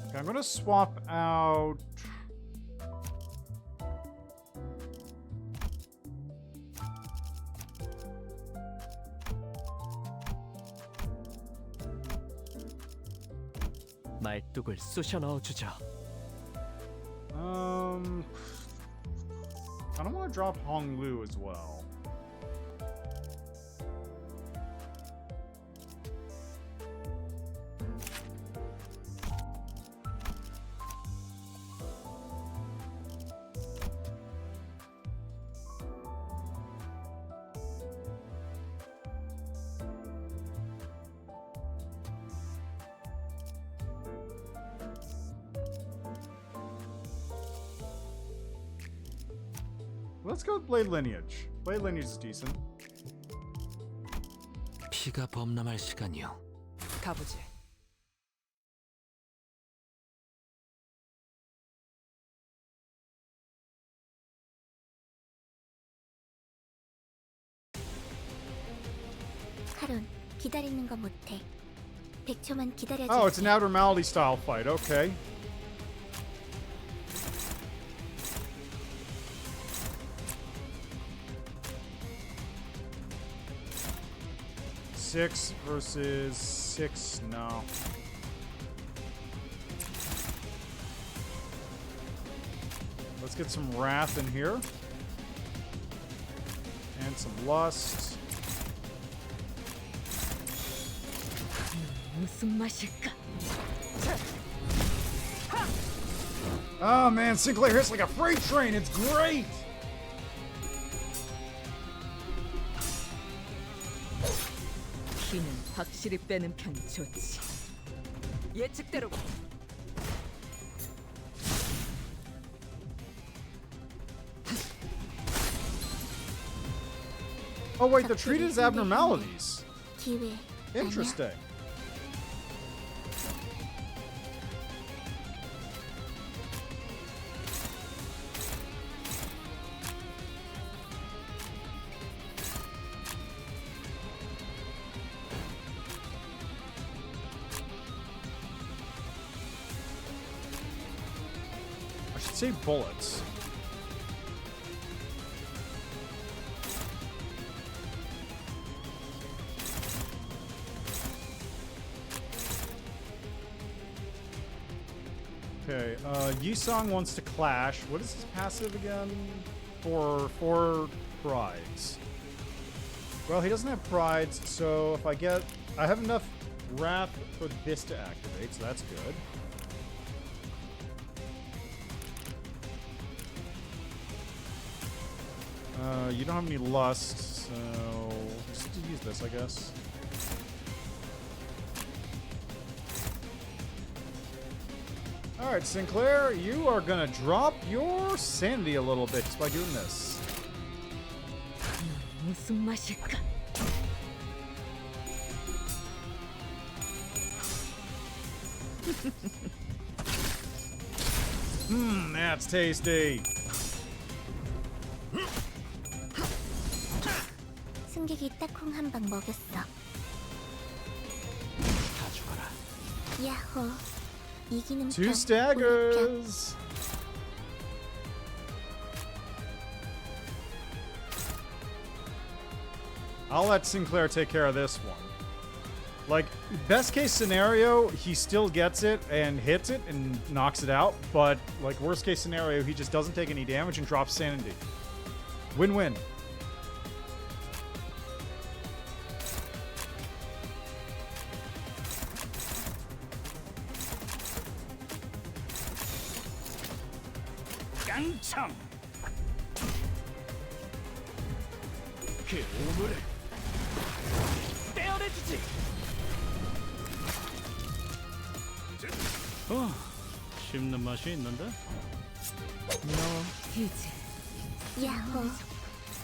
Okay, I'm gonna swap out. 말뚝을 쑤셔 넣어주죠. I don't want to drop Honglu as well. Let's go with Blade Lineage. Blade Lineage is decent. 피가 범람할 시간이요. 가보지. 카론 기다리는 거 못해. 100초만 기다려줄게. Oh, it's an abnormality style fight. Okay. Six versus 6. No. Let's get some wrath in here. And some lust. 무슨 맛일까? Oh man, Sinclair hits like a freight train. It's great. 피는 확실히 빼는 편이 좋지. 예측대로. Oh wait, they're treated as abnormalities. 기회. Interesting. I should save bullets. Okay, Yusong wants to clash. What is his passive again? For 4 prides. Well, he doesn't have prides, so if I have enough wrath for this to activate, so that's good. You don't have any lust, so just use this, I guess. Alright, Sinclair, you are gonna drop your sanity a little bit just by doing this. 무슨 맛일까? That's tasty. 승객이 딱콩 한 방 먹였어. 다 죽어라. 야호. 이기는 2 편. staggers. I'll let Sinclair take care of this one. Like, best case scenario, he still gets it and hits it and knocks it out. But, like, worst case scenario, he just doesn't take any damage and drops sanity. Win-win. 깡총. 그 오물을 떼어내주지. 씹는 맛이 있는데? 휴지. 야호.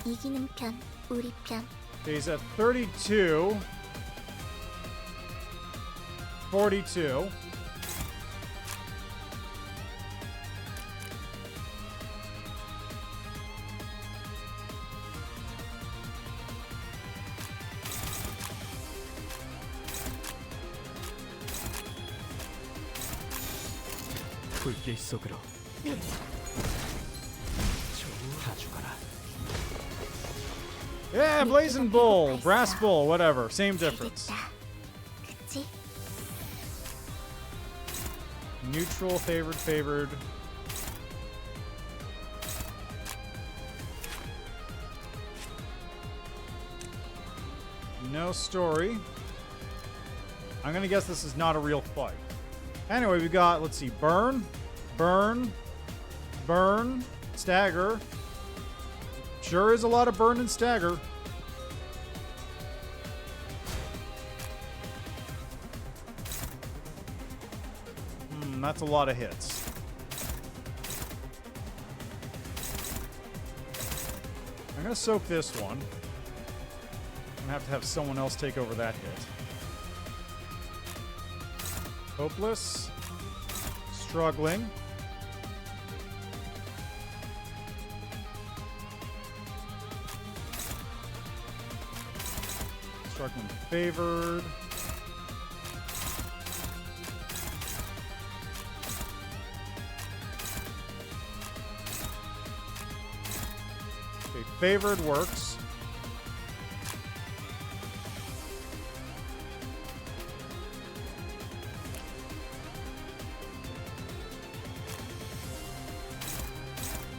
이기는 편, 우리 편. He's at 32. 42. 불길 속으로 다 죽어라. Yeah, Blazing Bull, Brass Bull, whatever. Same difference. 그치? Neutral, favored, favored. No story. I'm gonna guess this is not a real fight. Anyway, we got, let's see, burn, burn, burn, stagger. Sure is a lot of burn and stagger. That's a lot of hits. I'm gonna soak this one. I'm gonna have someone else take over that hit. Hopeless. Struggling. Struggling favored. Okay, favored works.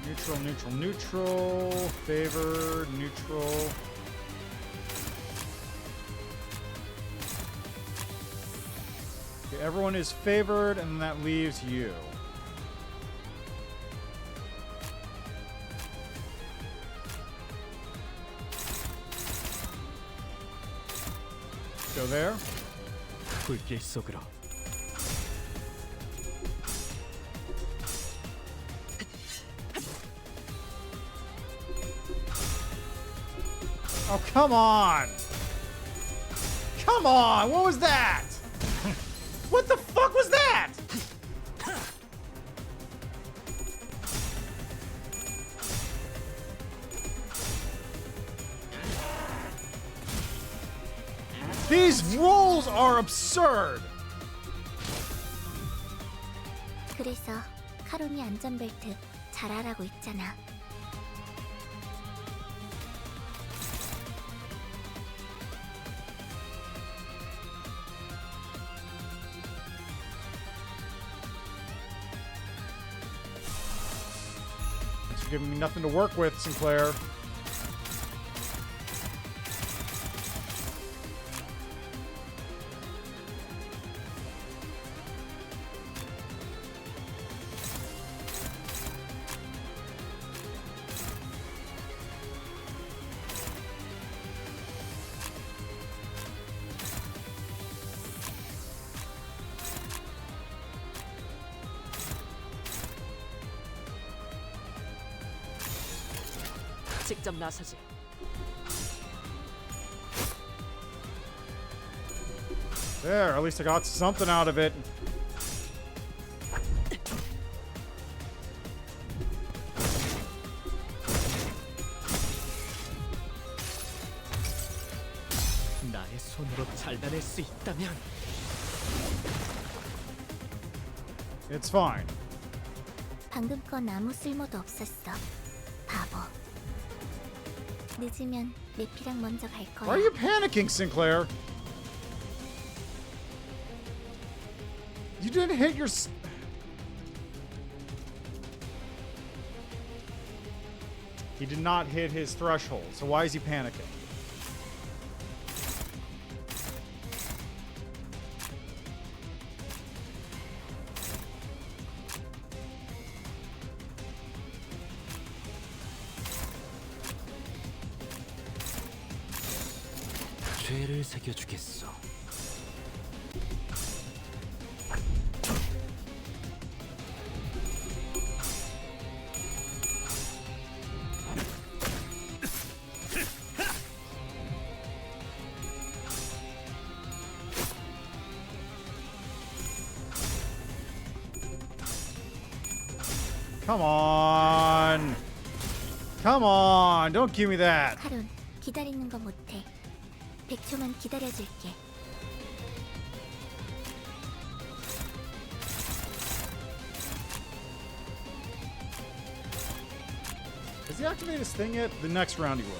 Neutral, neutral, neutral. Favored, neutral. Okay, everyone is favored, and that leaves you. Go there. 불길 속으로. Oh, come on! Come on! What was that? What the fuck was that? These rolls are absurd! 그래서 카론이 안전벨트 잘하라고 있잖아. You're giving me nothing to work with, Sinclair. 직접 나서지. There, at least I got something out of it. 나의 손으로 잘라낼 수 있다면. It's fine. 방금 건 아무 쓸모도 없었어. 바보. 늦으면 내피랑 먼저 갈 거야. Why are you panicking, Sinclair? You didn't hit your... He did not hit his threshold, so why is he panicking? 죄를 새겨주겠어. Come on. Come on. Don't give me that. 카론, 기다리는 거 못해. 100초만 기다려줄게. Has he activated his thing yet? The next round he will.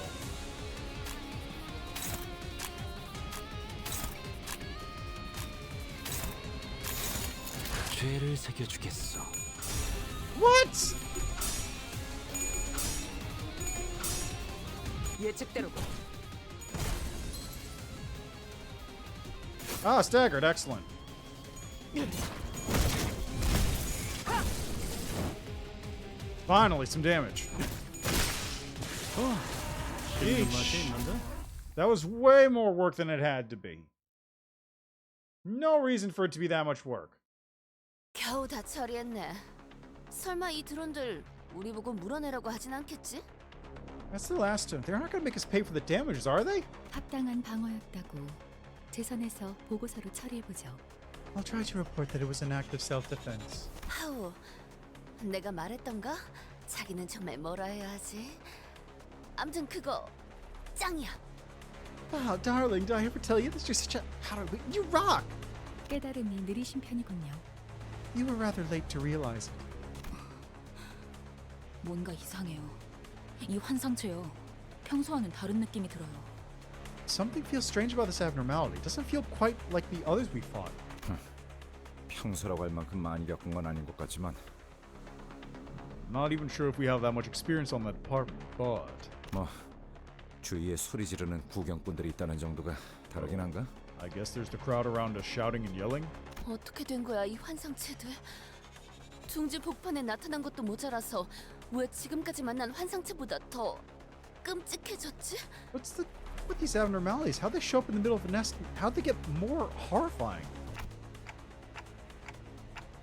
죄를 새겨주겠어. What? 예측대로고. Ah, staggered. Excellent. Finally, some damage. Yeesh. That was way more work than it had to be. No reason for it to be that much work. 겨우 다 처리했네. 설마 이 드론들 우리 보고 물어내라고 하진 않겠지? That's the last of them. They're not going to make us pay for the damages, are they? 합당한 방어였다고 제 선에서 보고서로 처리해보죠. I'll try to report that it was an act of self-defense. 하우, 내가 말했던가? 자기는 정말 뭐라 해야 하지? 암튼 그거 짱이야. Oh, darling, did I ever tell you that you're such a... You rock! 깨달음이 느리신 편이군요. You were rather late to realize it. 뭔가 이상해요. 이 환상체요. 평소와는 다른 느낌이 들어요. Something feels strange about this abnormality. It doesn't feel quite like the others we fought. 평소라고 할 만큼 많이 겪은 건 아닌 것 같지만 Not even sure if we have that much experience on that department, but... 뭐 주위에 소리 지르는 구경꾼들이 있다는 정도가 다르긴 한가? I guess there's the crowd around us shouting and yelling. 어떻게 된 거야 이 환상체들? 둥지 복판에 나타난 것도 모자라서 왜 지금까지 만난 환상체보다 더 끔찍해졌지? What's with these abnormalities? How'd they show up in the middle of the nest? How'd they get more horrifying?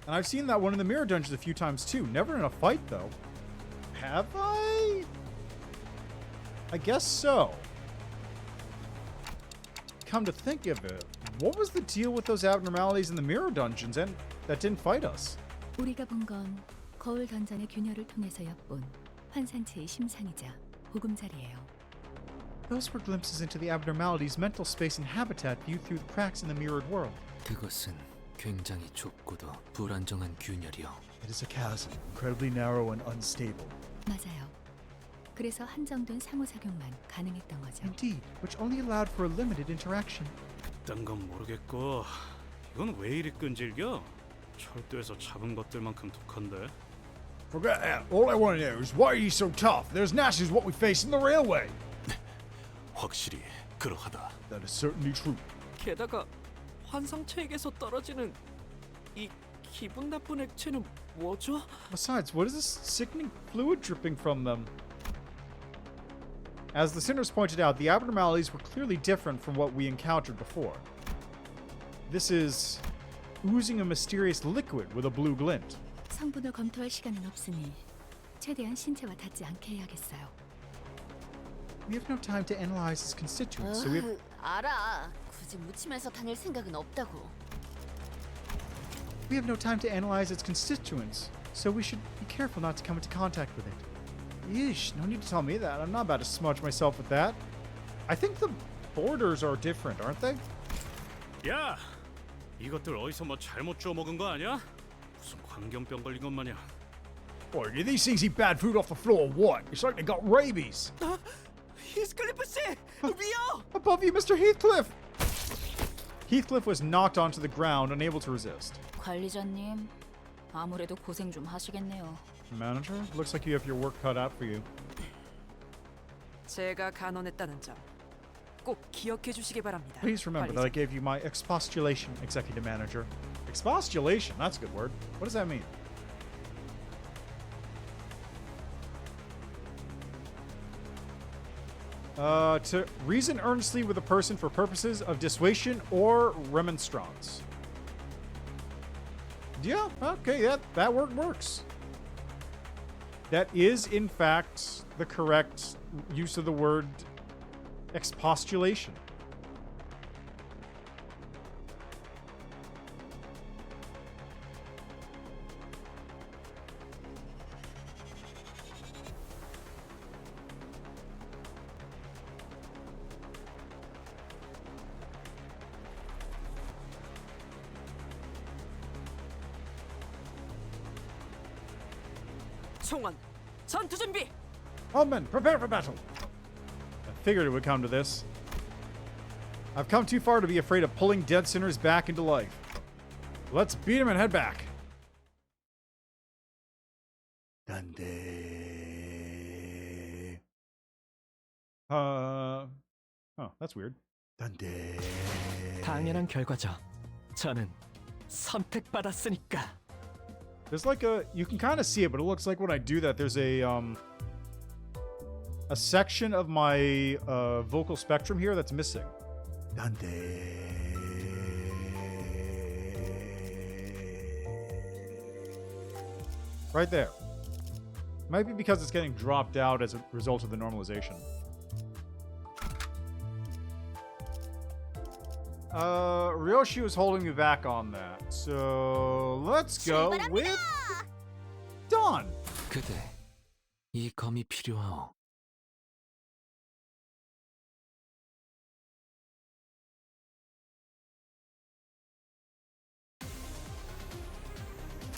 And I've seen that one in the mirror dungeons a few times too. Never in a fight though. Have I? I guess so. Come to think of it, what was the deal with those abnormalities in the mirror dungeons and that didn't fight us? 우리가 본 건 거울 던전의 균열을 통해서 엿본 환상체의 심상이자 보금자리예요. Those were glimpses into the abnormalities' mental space and habitat viewed through the cracks in the mirrored world. 그것은 굉장히 좁고도 불안정한 균열이요. It is a chasm, incredibly narrow and unstable. 맞아요. 그래서 한정된 상호작용만 가능했던 거죠. Indeed, which only allowed for a limited interaction. 딴 건 모르겠고 이건 왜 이리 끈질겨? 철도에서 잡은 것들만큼 독한데. Forget that. All I want to know is why are you so tough? They're as nasty as what we face in the railway. 확실히 그러하다. That is certainly true. 게다가 환상체에게서 떨어지는 이 기분 나쁜 액체는 뭐죠? Besides, what is this sickening fluid dripping from them? As the sinners pointed out, the abnormalities were clearly different from what we encountered before. This is oozing a mysterious liquid with a blue glint. 성분을 검토할 시간은 없으니 최대한 신체와 닿지 않게 해야겠어요. We have no time to analyze its constituents, so we have... 알아. 굳이 묻히면서 다닐 생각은 없다고. We have no time to analyze its constituents, so we should be careful not to come into contact with it. Yeesh, no need to tell me that. I'm not about to smudge myself with that. I think the borders are different, aren't they? 야, 이것들 어디서 뭐 잘못 주워 먹은 거 아니야? 무슨 광견병 걸린 것 마냥. Boy, do these things eat bad food off the floor or what? It's like they got rabies. 히스클리프 씨! Above you, Mr. Heathcliff! Heathcliff was knocked onto the ground, unable to resist. 관리자님, 아무래도 고생 좀 하시겠네요. Manager, looks like you have your work cut out for you. 제가 간언했다는 점 꼭 기억해 주시기 바랍니다. Please remember that I gave you my expostulation, Executive Manager. Expostulation? That's a good word. What does that mean? To reason earnestly with a person for purposes of dissuasion or remonstrance. Yeah, okay, that word works. That is, in fact, the correct use of the word expostulation. 총원, 전투 준비. All men, prepare for battle. I figured it would come to this. I've come too far to be afraid of pulling dead sinners back into life. Let's beat him and head back. Dundee. Oh, that's weird. Dundee. 당연한 결과죠. 저는 선택받았으니까. There's like you can kind of see it, but it looks like when I do that, there's a section of my vocal spectrum here that's missing. Dundee. Right there. Might be because it's getting dropped out as a result of the normalization. Ryoshi was holding me back on that. So let's go with Dawn. 그대, 이 검이 필요하오.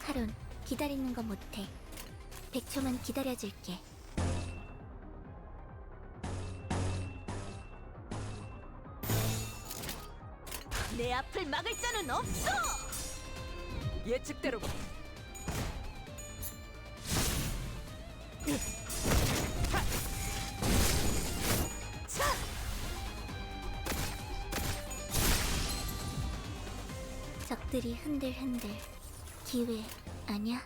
하룬, 기다리는 거 못해. 100초만 기다려줄게. 내 앞을 막을 자는 없어! 예측대로고. 적들이 흔들흔들. 기회 아니야?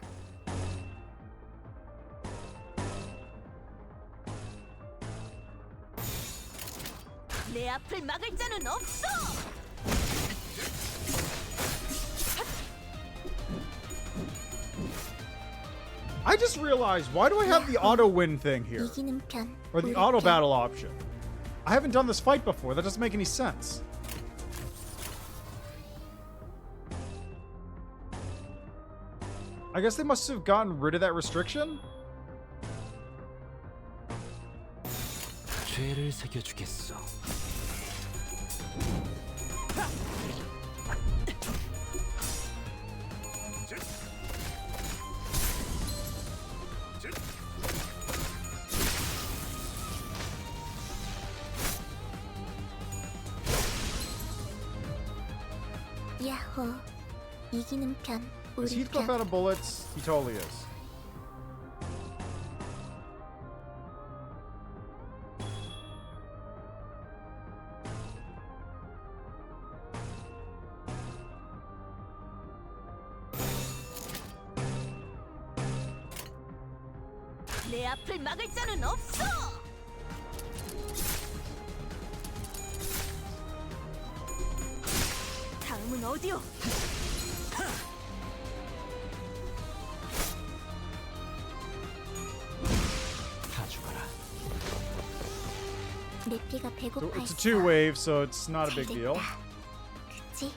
내 앞을 막을 자는 없어! I just realized, why do I have the auto win thing here? 이기는 편. Or the auto battle option? I haven't done this fight before. That doesn't make any sense. I guess they must have gotten rid of that restriction? 죄를 새겨주겠어. 야호. 이기는 편. Is 우리 Heathcliff 편. out of bullets? He totally is. 내 앞을 막을 자는 없어! 다음은 어디요? 다 죽어라. 내 피가 So 배고파 it's a 있어. two wave, so it's not a big deal. 잘됐다. 그치?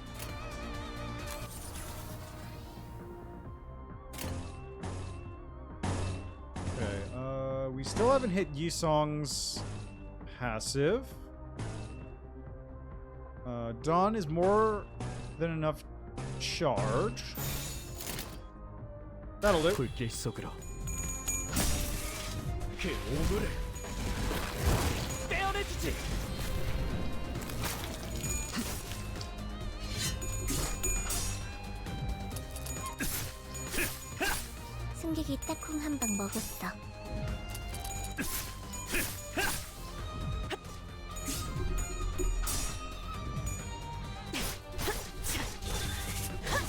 Okay, we still haven't hit Yisong's passive. Dawn is more than enough charge. That'll do. 불길 속으로. 그 오물을 떼어내 떼어내주지. 승객이 딱콩 한 방 먹었어.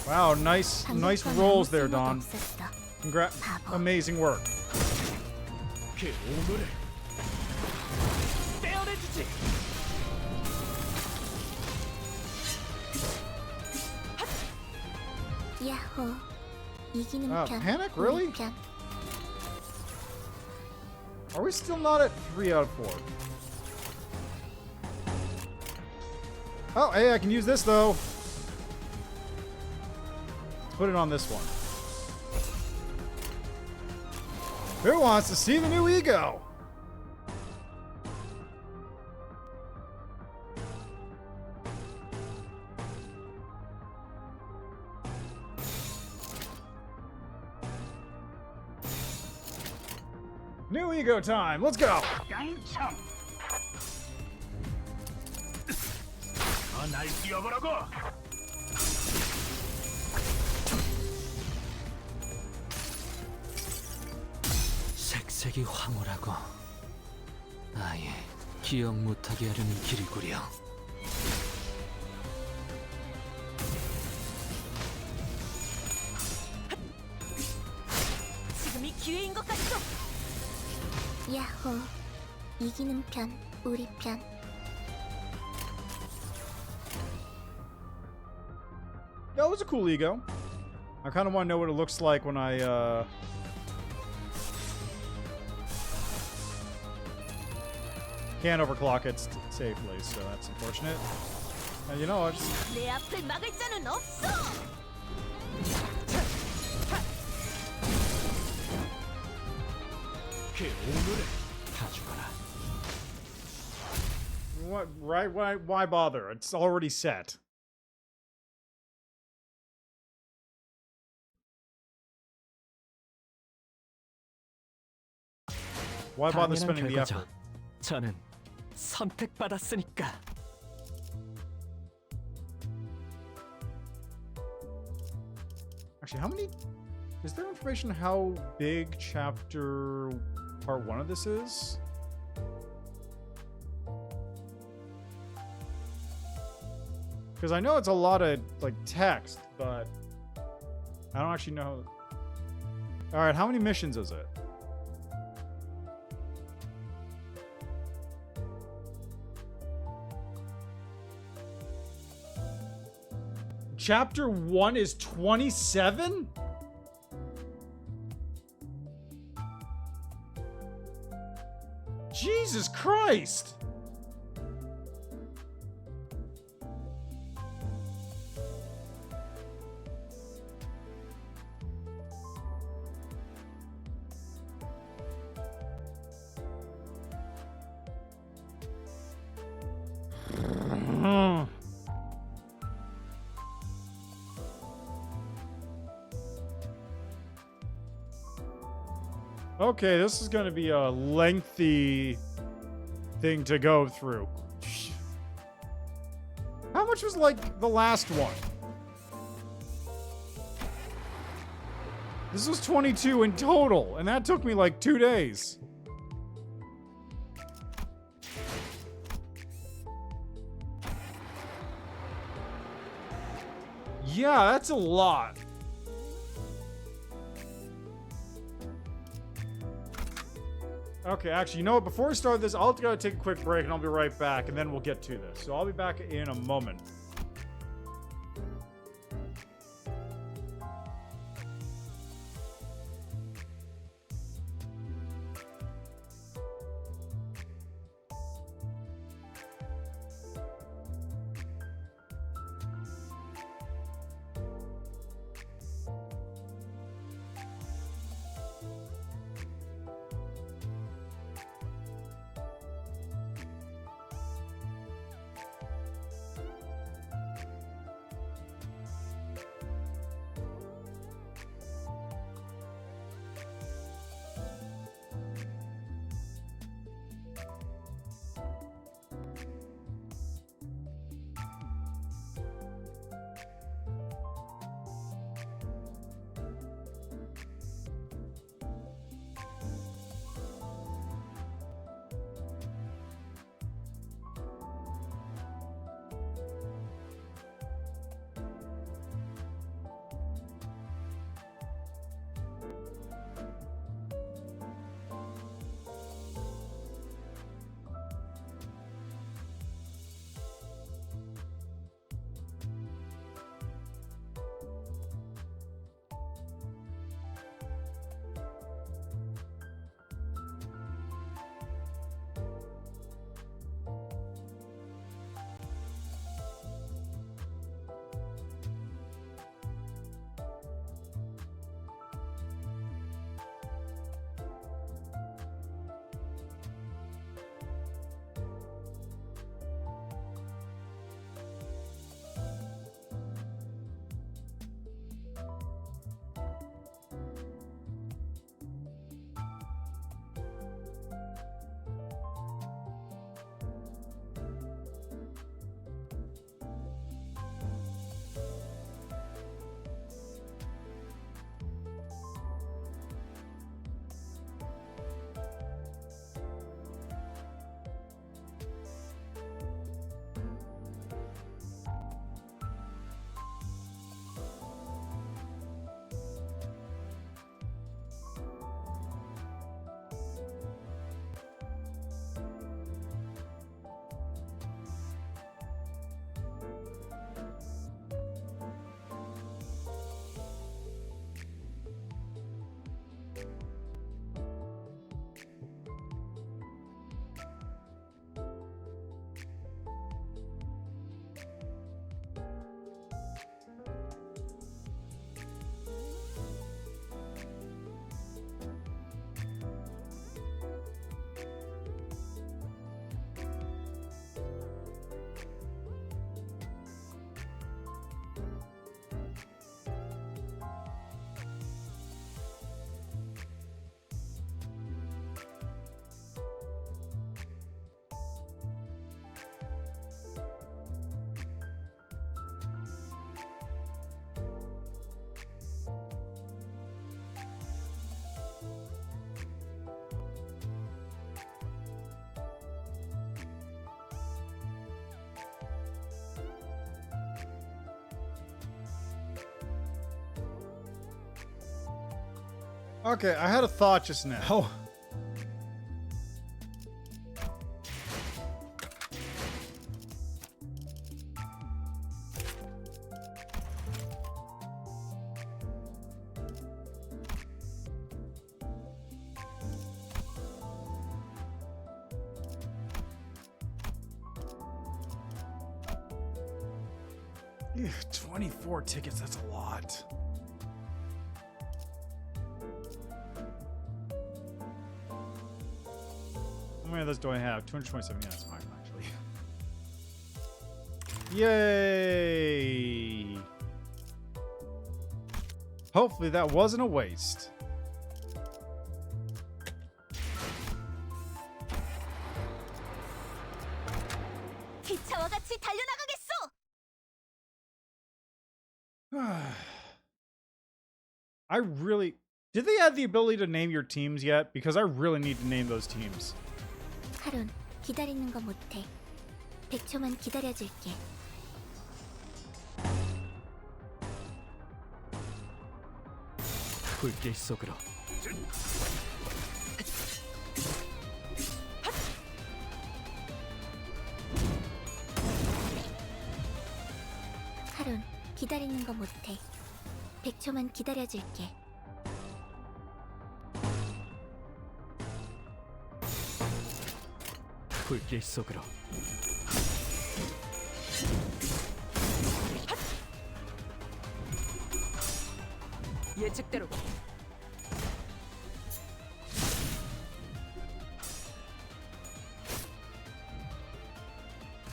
Wow, nice rolls there, Don. 없었어. Amazing work. 그 오물을 떼어내주지. 야호. 이기는 편. Panic? Really? 우리 편. Are we still not at 3 out of 4? Oh, hey, I can use this though. Let's put it on this one. Who wants to see the new ego? New ego time. Let's go. 날 뛰어보라고. 색색이 황홀하고 아예 기억 못하게 하려는 길이구려. 지금이 기회인 것 같소. 야호. 이기는 편. 우리 편. That was a cool ego. I kind of want to know what it looks like when I, can't overclock it safely, so that's unfortunate. And you know what? 내 앞을 막을 자는 없어. 그 오물을 다 죽어라. What? Right? Why bother? It's already set. Why bother spending the effort? 저는 선택받았으니까. Actually, how many? Is there information how big chapter part 1 of this is? Because I know it's a lot of like text, but I don't actually know. All right, how many missions is it? Chapter 1 is 27? Jesus Christ! Okay, this is going to be a lengthy thing to go through. How much was like the last one? This was 22 in total, and that took me like 2 days. Yeah, that's a lot. Okay, actually, you know what? Before we start this, I'll gotta take a quick break and I'll be right back, and then we'll get to this. So I'll be back in a moment. Okay, I had a thought just now. Yeah, 24 tickets, that's a lot. How many of those do I have? 227. Yeah, that's fine, actually. Yay! Hopefully that wasn't a waste. 기차와 같이 달려나가겠어. I really... Did they add the ability to name your teams yet? Because I really need to name those teams. 하론, 기다리는 거 못해. 100초만 기다려줄게. 불길 속으로. 하론, 기다리는 거 못해. 100초만 기다려줄게. 불길 속으로. 예측대로.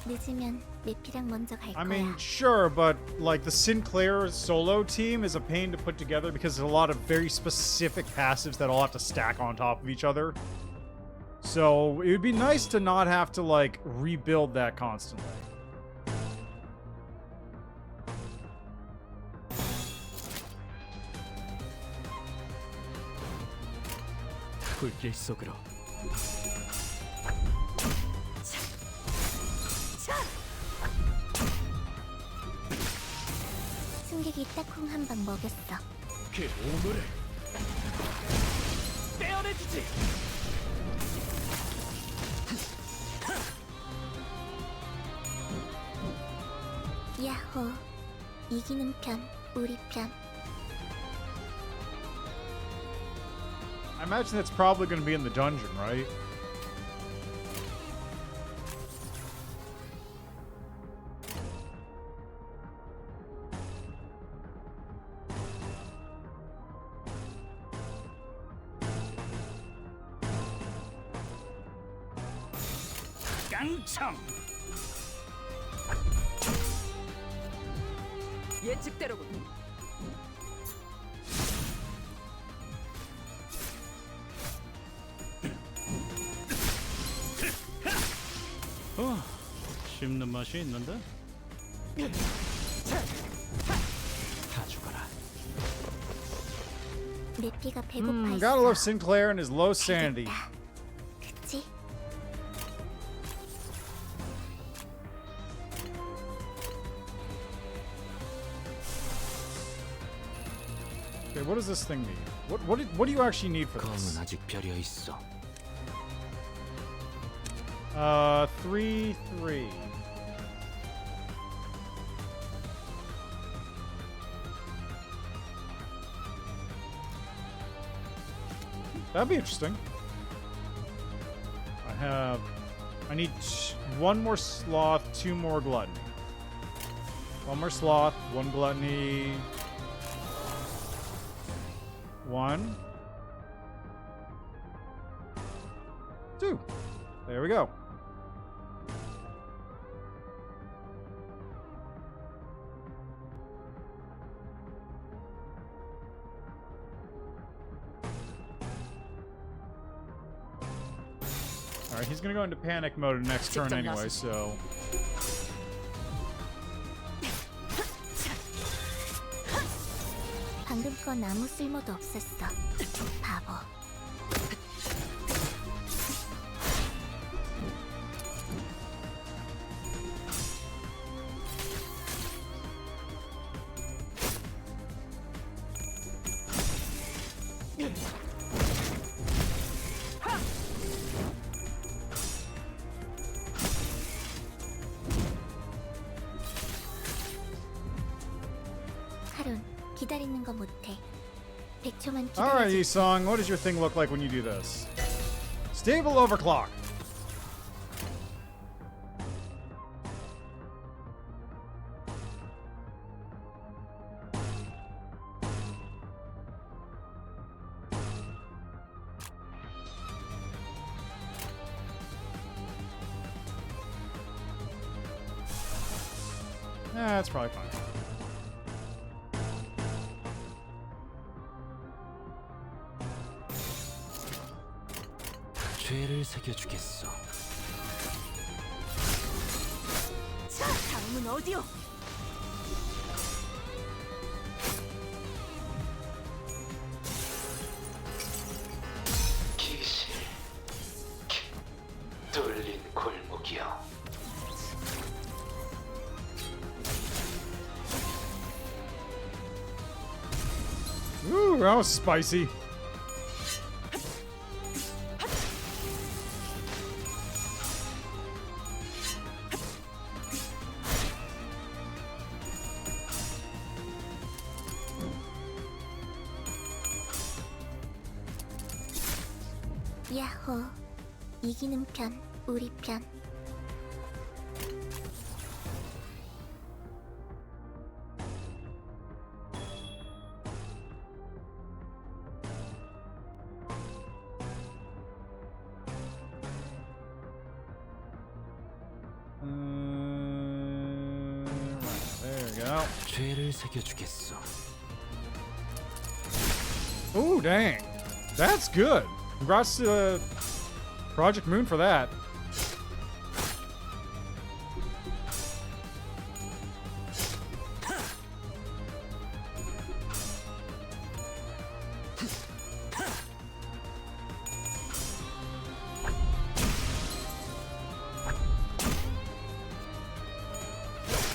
늦으면 매피랑 먼저 갈 I 거야. mean, sure, but like the Sinclair solo team is a pain to put together because there's a lot of very specific passives that all have to stack on top of each other. So it would be nice to not have to like rebuild that constantly. 불길 속으로. 승객이 딱콩 한 방 먹였어. 그 오물을 떼어내주지. 야호, 이기는 편, 우리 편. I imagine that's probably going to be in the dungeon, right? 깡총. 예측대로군. 씹는 맛이 있는데? 다 죽어라. 매피가 배고파 있어. Gotta love Sinclair and his low sanity. 그치? Okay, what does this thing need? What do you actually need for 검은 this? 아직 벼려 있어. 3, 3. That'd be interesting. I need one more sloth, 2 more gluttony. One more sloth, 1 gluttony. 1, 2. There we go. Alright, he's gonna go into panic mode next turn anyway, so... 방금 건 아무 쓸모도 없었어. 바보. 기다리는 거 못해. 100초만 Alright, 기다려줘. Yisong, what does your thing look like when you do this? Stable overclock. That's probably fine. 죄를 새겨주겠어. 자, 다음은 어디요? 기실 뚫린 골목이여. Ooh, that was spicy. 야호. 이기는 편, 우리 편. There we go. 죄를 새겨주겠어. Ooh, dang. That's good. Congrats to Project Moon for that.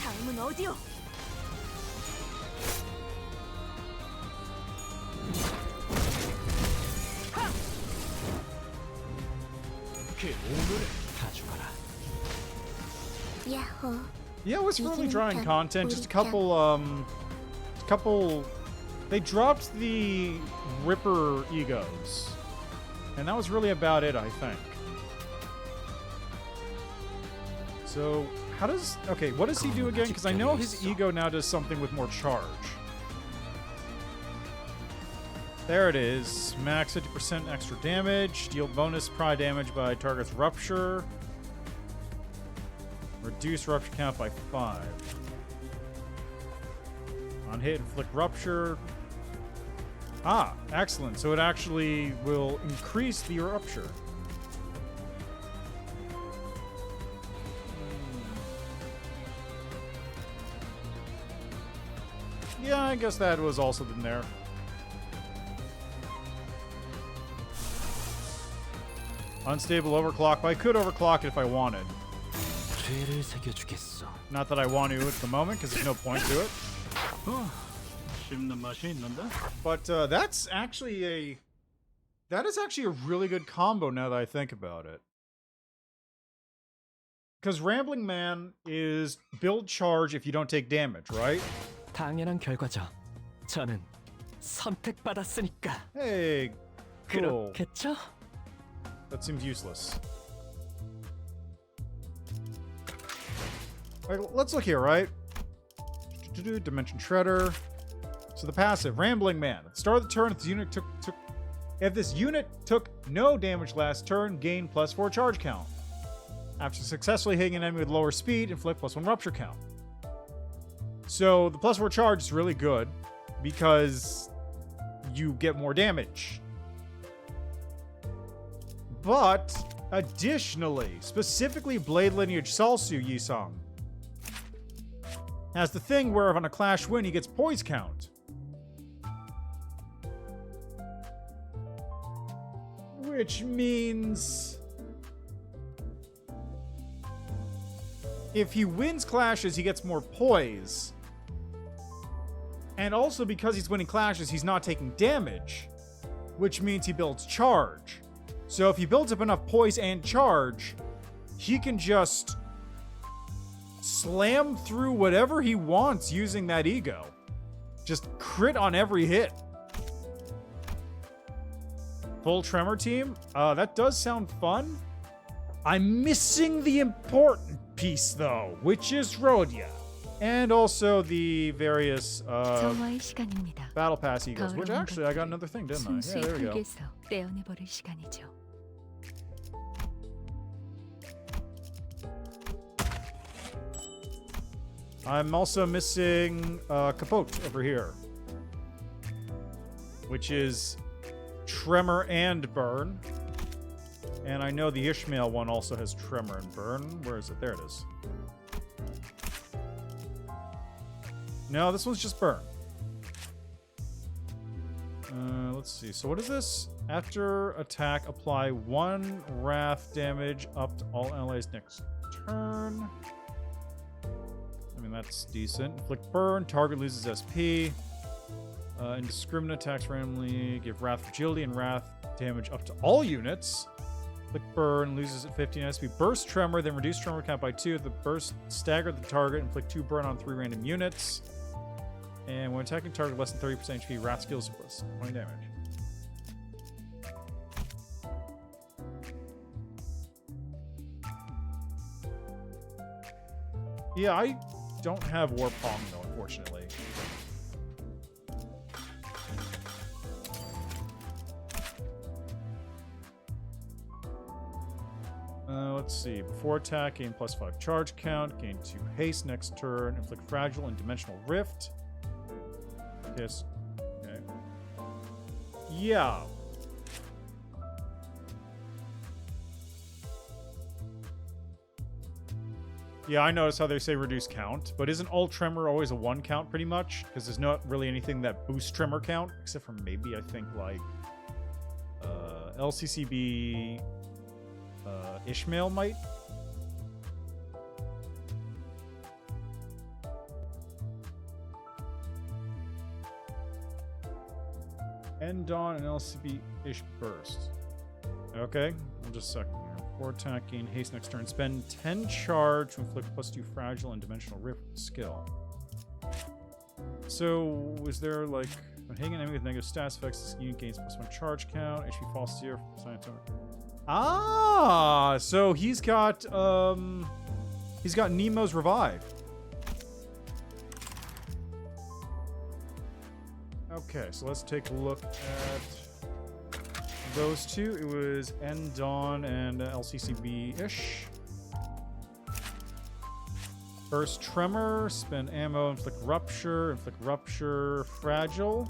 다음은 어디요? 그 오물을 가져가라. 야호. Yeah, it was really 이기는 drawing 편, content. Just 우리 a couple. They dropped the Ripper egos, and that was really about it, I think. So, how does... Okay, what does he do again? Because I know his ego now does something with more charge. There it is. Max 50% extra damage. Deal bonus pry damage by target's rupture. Reduce rupture count by 5. On hit, inflict rupture. Ah, excellent. So it actually will increase the rupture. Yeah, I guess that was also in there. Unstable overclock. But I could overclock it if I wanted. 죄를 새겨주겠어. Not that I want to at the moment, because there's no point to it. 씹는 맛이 있는데? But that's actually a... That is actually a really good combo now that I think about it. Because Rambling Man is build charge if you don't take damage, right? 당연한 결과죠. 저는 선택받았으니까. Hey, cool. 그렇겠죠? That seems useless. Alright, let's look here, right? Dimension Shredder. So the passive, Rambling Man. At the start of the turn, if this unit took no damage last turn, gain +4 charge count. After successfully hitting an enemy with lower speed, inflict +1 rupture count. So the +4 charge is really good because you get more damage. But additionally, specifically Blade Lineage Salsu Yisong has the thing where on a clash win he gets poise count. Which means if he wins clashes, he gets more poise. And also because he's winning clashes, he's not taking damage, which means he builds charge. So if he builds up enough poise and charge, he can just slam through whatever he wants using that ego. Just crit on every hit. Full tremor team? That does sound fun. I'm missing the important piece, though, which is Rhodia. And also the various 정화의 시간입니다. battle pass eagles, which 더러운 actually I got another thing, didn't I? Yeah, 순수의 there we go. 흙에서 떼어내버릴 시간이죠. I'm also missing Capote over here, which is Tremor and Burn. And I know the Ishmael one also has Tremor and Burn. Where is it? There it is. No, this one's just Burn. Let's see. So what is this? After attack, apply 1 Wrath damage up to all allies next turn. I mean, that's decent. Inflict Burn. Target loses SP. Indiscriminate attacks randomly. Give Wrath Fragility and Wrath damage up to all units. Inflict Burn. Loses at 15 SP. Burst Tremor. Then reduce Tremor count by 2. The burst stagger the target. Inflict 2 Burn on 3 random units. And when attacking target less than 30% HP, Wrath skills plus 20 damage. Yeah, I don't have War Pong, though, unfortunately. Let's see. Before attack, gain +5 charge count, gain 2 haste next turn, inflict fragile and dimensional rift. Yes. Okay. Yeah. Yeah, I noticed how they say reduce count, but isn't all tremor always a 1 count pretty much? Because there's not really anything that boosts tremor count, except for maybe, I think, like, LCCB, Ishmael might? End Dawn and LCB Ish Burst. Okay, we'll just second here. Before attack, gain haste next turn. Spend 10 charge to inflict +2 fragile and dimensional rift skill. So, is there like when hitting an enemy with negative stats effects, this unit gains +1 charge count. HP falls to 0 for scientific. Ah, so he's got Nemo's revive. Okay, so let's take a look at those two. It was End Dawn and LCCB-ish. Burst Tremor, spend ammo, inflict Rupture, Fragile.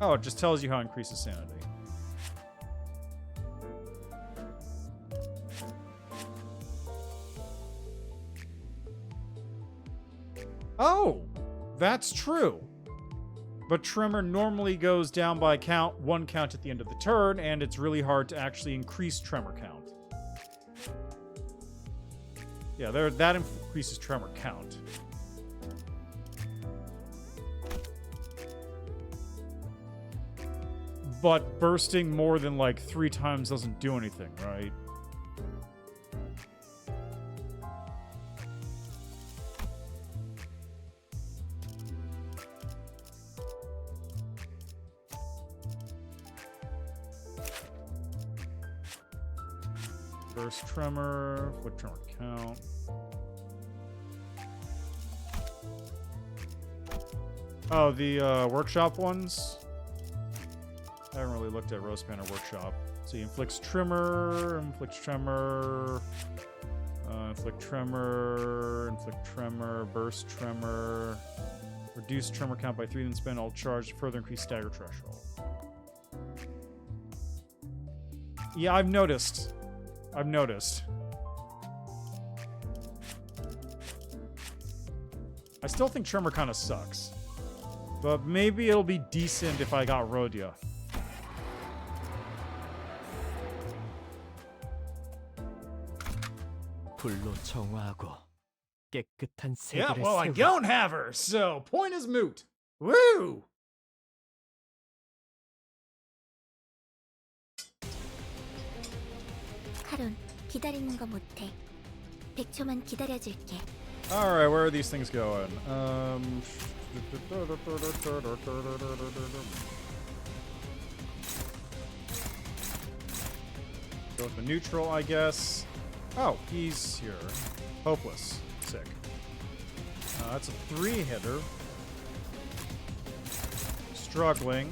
Oh, it just tells you how it increases sanity. Oh, that's true. But Tremor normally goes down by count, 1 count at the end of the turn, and it's really hard to actually increase Tremor count. Yeah, that increases Tremor count. But bursting more than like 3 times doesn't do anything, right? Burst Tremor, Foot Tremor count. Oh, the workshop ones? I haven't really looked at Rose Banner Workshop. So he inflicts Tremor, inflict Tremor, Burst Tremor, reduce Tremor count by 3, then spend all charge to further increase stagger threshold. Yeah, I've noticed. I still think Tremor kind of sucks. But maybe it'll be decent if I got Rhodia. 불로 정화하고 깨끗한 Yeah, 세계를 well, I 세우라. don't have her, so point is moot. Woo! 하론, 기다리는 거 못해. 100초만 기다려줄게. Alright, where are these things going? Go with the neutral, I guess. Oh, he's here. Hopeless. Sick. That's a 3-hitter. Struggling.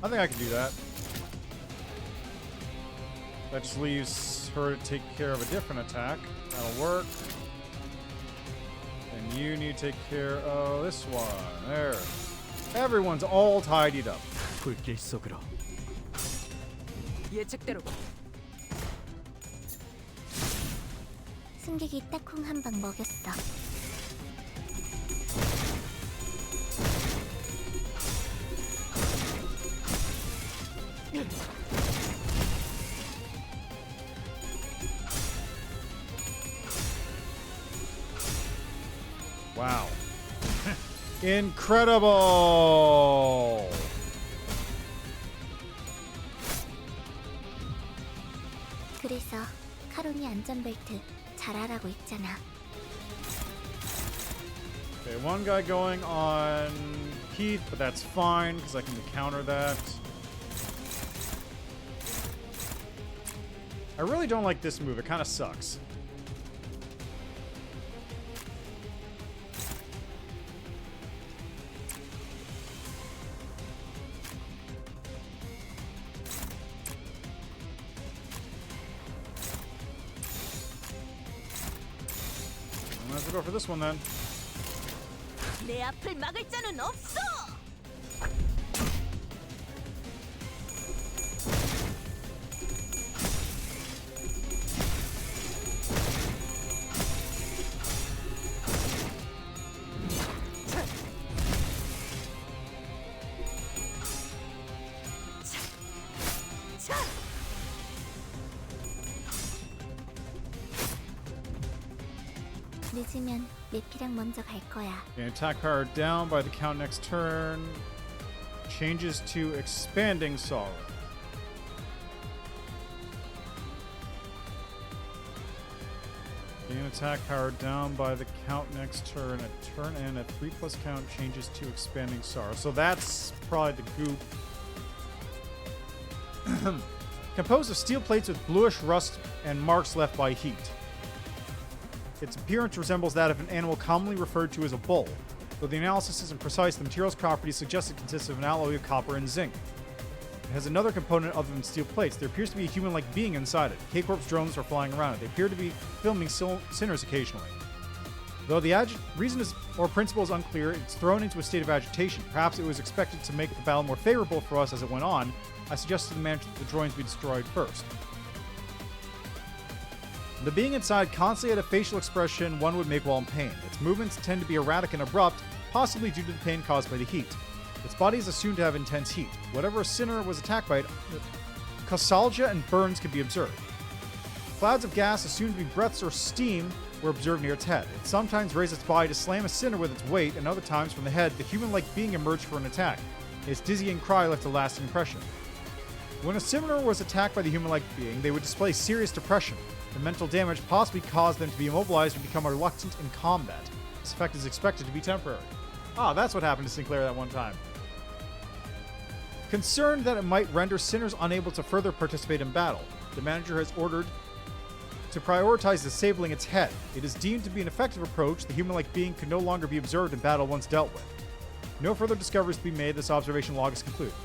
I think I can do that. That just leaves her to take care of a different attack. That'll work. And you need to take care of this one. There. Everyone's all tidied up. 불길 속으로. 예측대로. 승객이 딱콩 한 방 먹였어. Wow. Incredible! 그래서 카론이 안전벨트 잘 하라고 했잖아. Okay, one guy going on Keith, but that's fine because I can counter that. I really don't like this move. It kind of sucks. Let's go for this one then. 내 앞을 막을 자는 없어. 늦으면 내피랑 먼저 갈 거야. Okay, attack power down by the count next turn. Changes to expanding sorrow. Gain attack power down by the count next turn. At turn end, at 3+ count changes to expanding sorrow. So that's probably the goop. Composed of steel plates with bluish rust and marks left by heat. Its appearance resembles that of an animal commonly referred to as a bull. Though the analysis isn't precise, the material's properties suggest it consists of an alloy of copper and zinc. It has another component other than steel plates. There appears to be a human-like being inside it. K-Corp's drones are flying around it. They appear to be filming sinners occasionally. Though the reason or principle is unclear, it's thrown into a state of agitation. Perhaps it was expected to make the battle more favorable for us as it went on. I suggested to the manager that the drones be destroyed first. The being inside constantly had a facial expression one would make while in pain. Its movements tend to be erratic and abrupt, possibly due to the pain caused by the heat. Its body is assumed to have intense heat. Whatever sinner was attacked by it, causalgia and burns could be observed. Clouds of gas assumed to be breaths or steam were observed near its head. It sometimes raised its body to slam a sinner with its weight, and other times from the head, the human-like being emerged for an attack. Its dizzying cry left a lasting impression. When a sinner was attacked by the human-like being, they would display serious depression. The mental damage possibly caused them to be immobilized and become reluctant in combat. This effect is expected to be temporary. Ah, that's what happened to Sinclair that one time. Concerned that it might render sinners unable to further participate in battle, the manager has ordered to prioritize disabling its head. It is deemed to be an effective approach. The human-like being could no longer be observed in battle once dealt with. No further discoveries to be made. This observation log is concluded.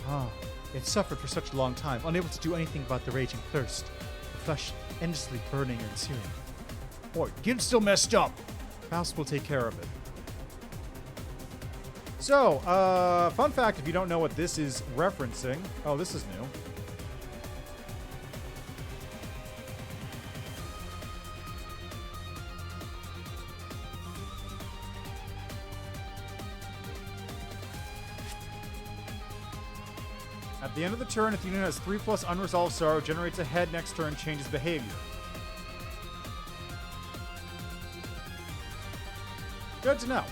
Ah, it suffered for such a long time, unable to do anything about the raging thirst. The flesh endlessly burning and consuming. Boy, Gim's still messed up. Faust will take care of it. So, fun fact, if you don't know what this is referencing. Oh, this is new. At the end of the turn, if the unit has 3+ unresolved sorrow, generates a head next turn, changes behavior. Good to know.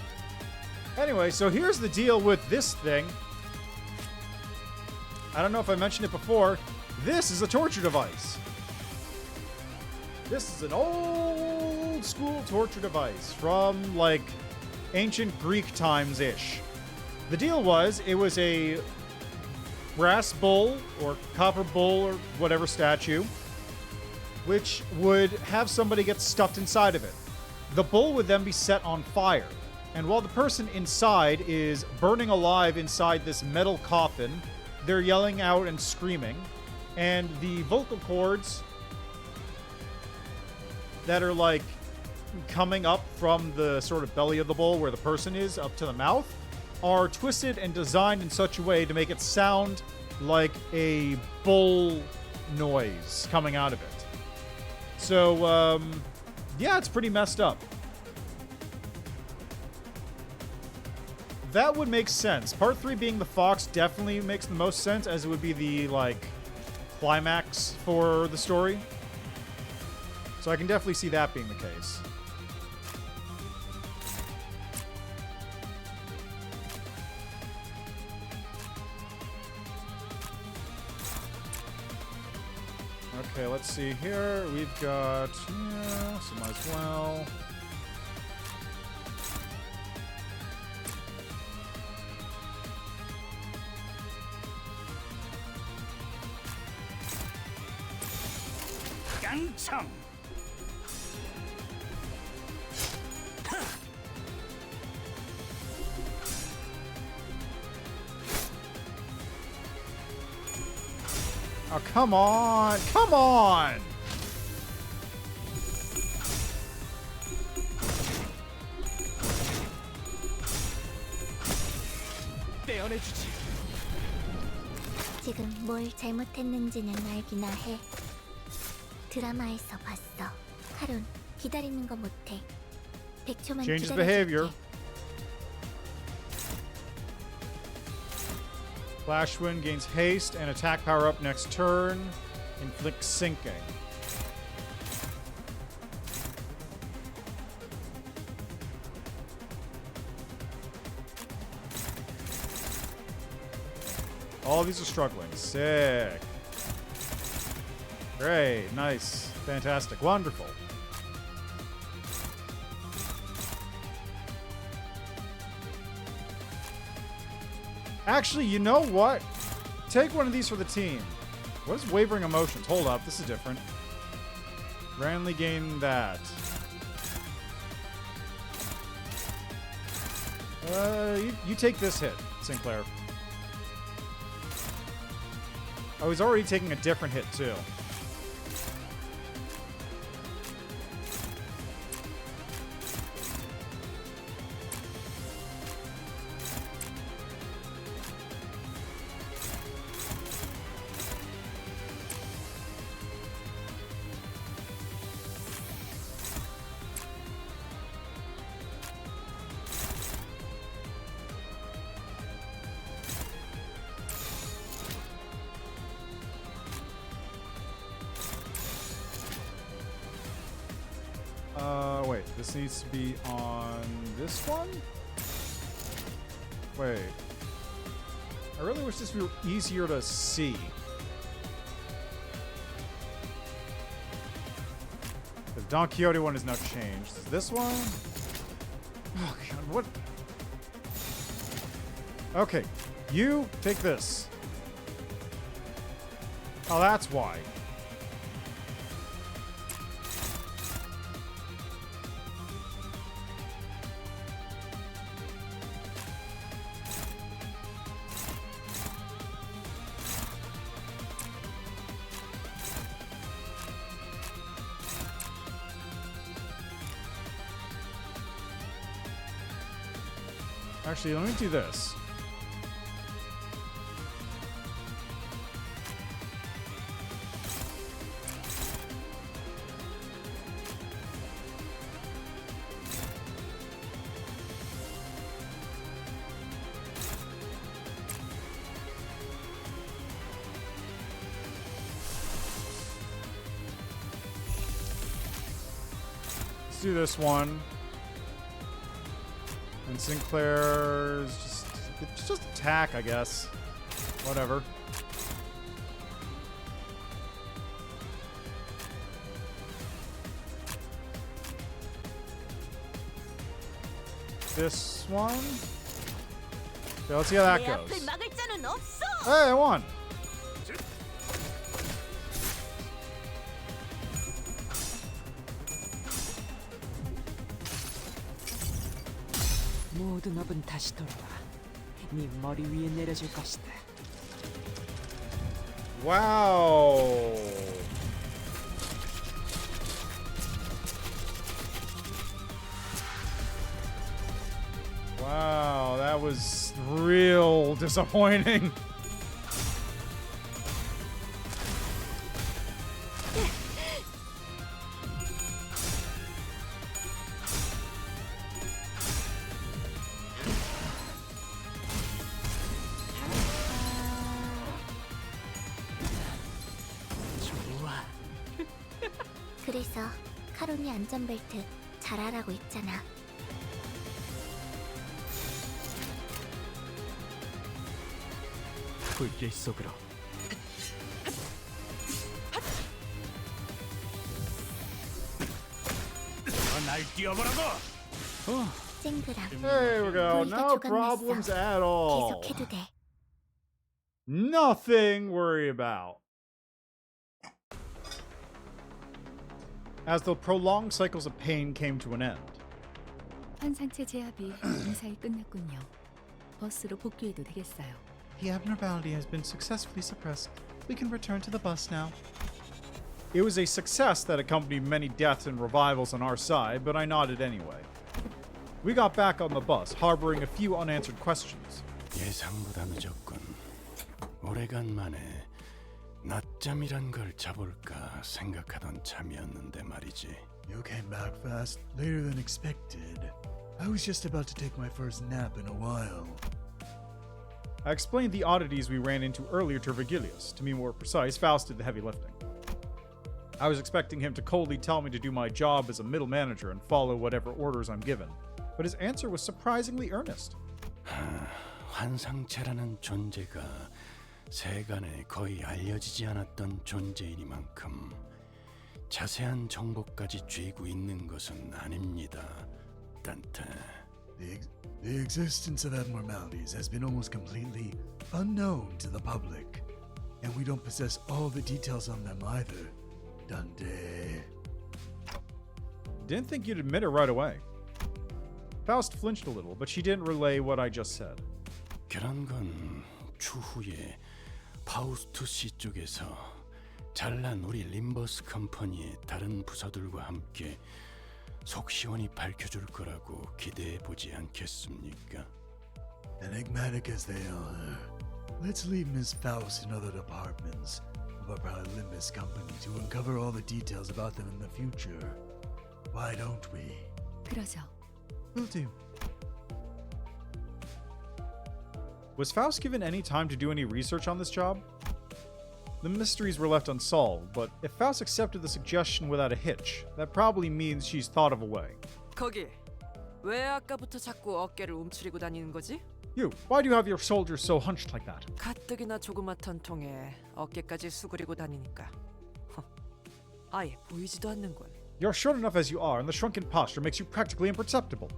Anyway, so here's the deal with this thing. I don't know if I mentioned it before. This is a torture device. This is an old school torture device from, like, ancient Greek times-ish. The deal was, it was a brass bull, or copper bull, or whatever statue, which would have somebody get stuffed inside of it. The bull would then be set on fire. And while the person inside is burning alive inside this metal coffin, they're yelling out and screaming. And the vocal cords that are, like, coming up from the sort of belly of the bull where the person is up to the mouth are twisted and designed in such a way to make it sound like a bull noise coming out of it. So, yeah, it's pretty messed up. That would make sense. Part 3 being the fox definitely makes the most sense, as it would be the, like, climax for the story. So I can definitely see that being the case. Okay, let's see here. We've got, yeah, so might as well. 깡총. Oh, come on! Come on! 떼어내주지. 지금 뭘 잘못했는지는 알기나 해. 드라마에서 봤어. 하룬, 기다리는 거 못해. 100초만 Changes 기다려줄게. behavior. Flash Wind gains haste and attack power up next turn. Inflicts sinking. All of these are struggling. Sick. Great. Nice. Fantastic. Wonderful. Actually, you know what? Take one of these for the team. What is wavering emotions? Hold up. This is different. Randomly gain that. You take this hit, Sinclair. Oh, he's already taking a different hit, too. Wait, this needs to be on this one? Wait. I really wish this were easier to see. The Don Quixote one is now changed. Is this one? Oh god, what? Okay, you take this. Oh, that's why. Actually, let me do this. Let's do this one. And Sinclair's just attack, I guess. Whatever. this one. Okay, let's see how that 내 goes. 앞을 막을 자는 없어. Hey, I won. 모든 업은 다시 돌아와. 네 머리 위에 내려질 것이다. Wow. Wow, that was real disappointing. 그래서 카론이 안전벨트 잘하라고 했잖아. 불길 속으로. 날 뛰어보라고. 쨍그랑. There we go. 우리가 No 조각 problems 냈어. at all. 계속해도 돼. Nothing worry about. As the prolonged cycles of pain came to an end, 환상체 제압이 무사히 끝났군요. 버스로 복귀해도 되겠어요. the abnormality has been successfully suppressed. We can return to the bus now. It was a success that accompanied many deaths and revivals on our side, but I nodded anyway. We got back on the bus, harboring a few unanswered questions. 예상보다 늦었군. 오래간만에 낮잠이란 걸 자볼까 생각하던 참이었는데 말이지. You came back fast, later than expected. I was just about to take my first nap in a while. I explained the oddities we ran into earlier to Virgilius. To be more precise, Faust did the heavy lifting. I was expecting him to coldly tell me to do my job as a middle manager and follow whatever orders I'm given, but his answer was surprisingly earnest. 환상체라는 존재가 세간에 거의 알려지지 않았던 존재이니만큼 자세한 정보까지 쥐고 있는 것은 아닙니다, 단테. The existence of abnormalities has been almost completely unknown to the public, and we don't possess all the details on them either, Dante. Didn't think you'd admit it right away. Faust flinched a little, but she didn't relay what I just said. 그런 건 추후에 파우스투 씨 쪽에서 잘난 우리 림버스 컴퍼니의 다른 부서들과 함께 속 시원히 밝혀줄 거라고 기대해 보지 않겠습니까? Enigmatic as they are, let's leave Miss Faust and other departments of our Limbus company to uncover all the details about them in the future. Why don't we? 그러죠. Will do. Was Faust given any time to do any research on this job? The mysteries were left unsolved, but if Faust accepted the suggestion without a hitch, that probably means she's thought of a way. 거기 왜 아까부터 자꾸 어깨를 움츠리고 다니는 거지? You, why do you have your shoulders so hunched like that? 가뜩이나 조그맣던 통에 어깨까지 수그리고 다니니까 아예 보이지도 않는군. You're short enough as you are, and the shrunken posture makes you practically imperceptible.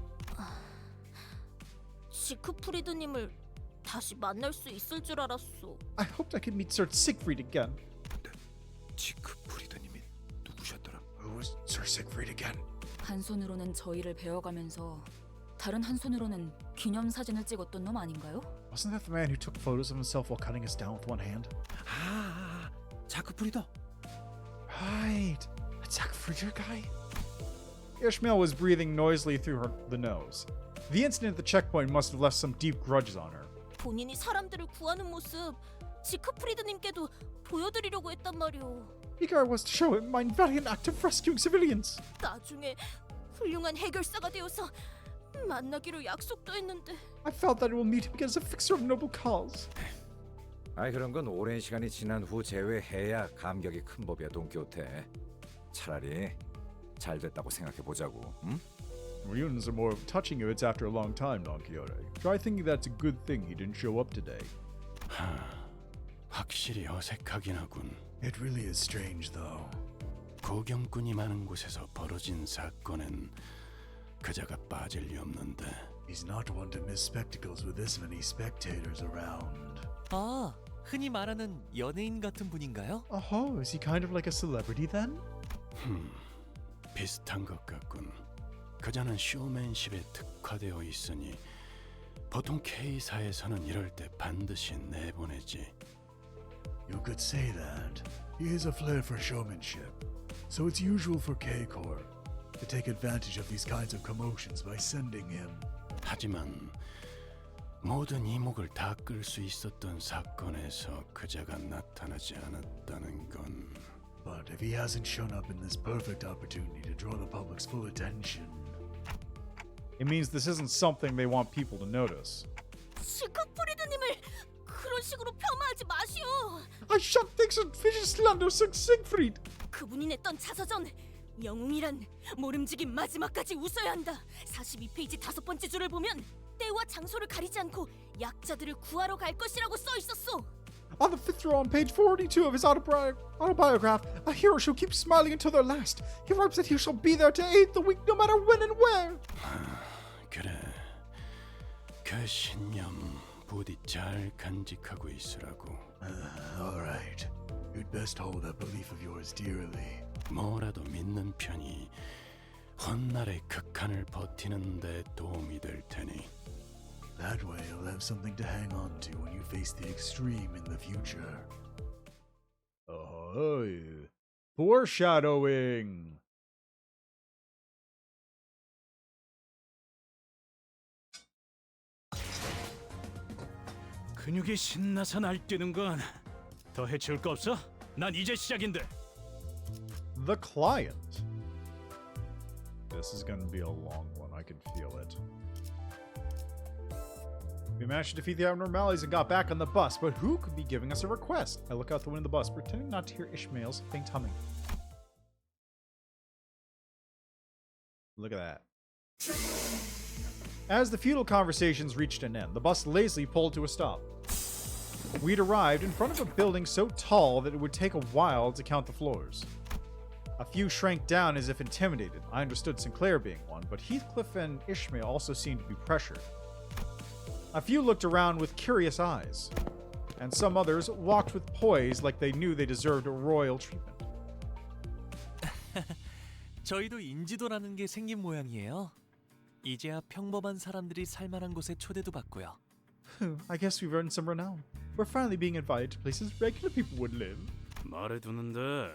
시크프리드님을 다시 만날 수 있을 줄 알았어. I hoped I could meet Sir Siegfried again. 지크프리드님이 누구셨더라? Who was Sir Siegfried again? 한 손으로는 저희를 배워가면서 다른 한 손으로는 기념 사진을 찍었던 놈 아닌가요? Wasn't that the man who took photos of himself while cutting us down with one hand? 자크프리더. Right. That Siegfried guy? Ishmael was breathing noisily through the nose. The incident at the checkpoint must have left some deep grudges on her. 본인이 사람들을 구하는 모습 지크프리드님께도 보여드리려고 했단 말이오. Eager I was to show him my valiant act of rescuing civilians. 나중에 훌륭한 해결사가 되어서 만나기로 약속도 했는데. I felt that I will meet him again as a fixer of noble cause. 아이 그런 건 오랜 시간이 지난 후 제외해야 감격이 큰 법이야, 돈키호테. 차라리 잘 됐다고 생각해 보자고. 응? Reunions are more touching if it's after a long time, Don Quixote. Try thinking that's a good thing he didn't show up today. 확실히 어색하긴 하군. It really is strange, though. 고경꾼이 많은 곳에서 벌어진 사건엔 그자가 빠질 리 없는데. He's He's not one to miss spectacles with this many spectators around. 아, 흔히 말하는 연예인 같은 분인가요? Oh, is he kind of like a celebrity then? 비슷한 것 같군. 그자는 쇼맨십에 특화되어 있으니 보통 K사에서는 이럴 때 반드시 내보내지. You could say that. He has a flair for showmanship, so it's usual for K-Corp to take advantage of these kinds of commotions by sending him. 하지만 모든 이목을 다 끌 수 있었던 사건에서 그자가 나타나지 않았다는 건. But if he hasn't shown up in this perfect opportunity to draw the public's full attention, it means this isn't something they want people to notice. 시크프리드님을 그런 식으로 폄하하지 마시오. I shot things and fishes slander Siegfried. 그분이 냈던 자서전 영웅이란 모름지기 마지막까지 웃어야 한다. 42페이지 5번째 줄을 보면 때와 장소를 가리지 않고 약자들을 구하러 갈 것이라고 써 있었어. On the fifth row on page 42 of his autobiograph, a hero shall keep smiling until their last. He writes that he shall be there to aid the weak no matter when and where. 그래, 그 신념 부디 잘 간직하고 있으라고. All right. You'd best hold that belief of yours dearly. 뭐라도 믿는 편이 훗날의 극한을 버티는 데 도움이 될 테니. That way you'll have something to hang on to when you face the extreme in the future. Oh, foreshadowing. 근육이 신나서 날뛰는 건 더 해치울 거 없어? 난 이제 시작인데. The client. This is going to be a long one. I can feel it. We managed to defeat the abnormalities and got back on the bus, but who could be giving us a request? I look out the window of the bus, pretending not to hear Ishmael's faint humming. Look at that. As the futile conversations reached an end, the bus lazily pulled to a stop. We'd arrived in front of a building so tall that it would take a while to count the floors. A few shrank down as if intimidated. I understood Sinclair being one, but Heathcliff and Ishmael also seemed to be pressured. A few looked around with curious eyes, and some others walked with poise like they knew they deserved royal treatment. 저희도 인지도라는 게 생긴 모양이에요. 이제야 평범한 사람들이 살만한 곳에 초대도 받고요. I guess we've earned some renown. We're finally being invited to places regular people would live. 말해두는데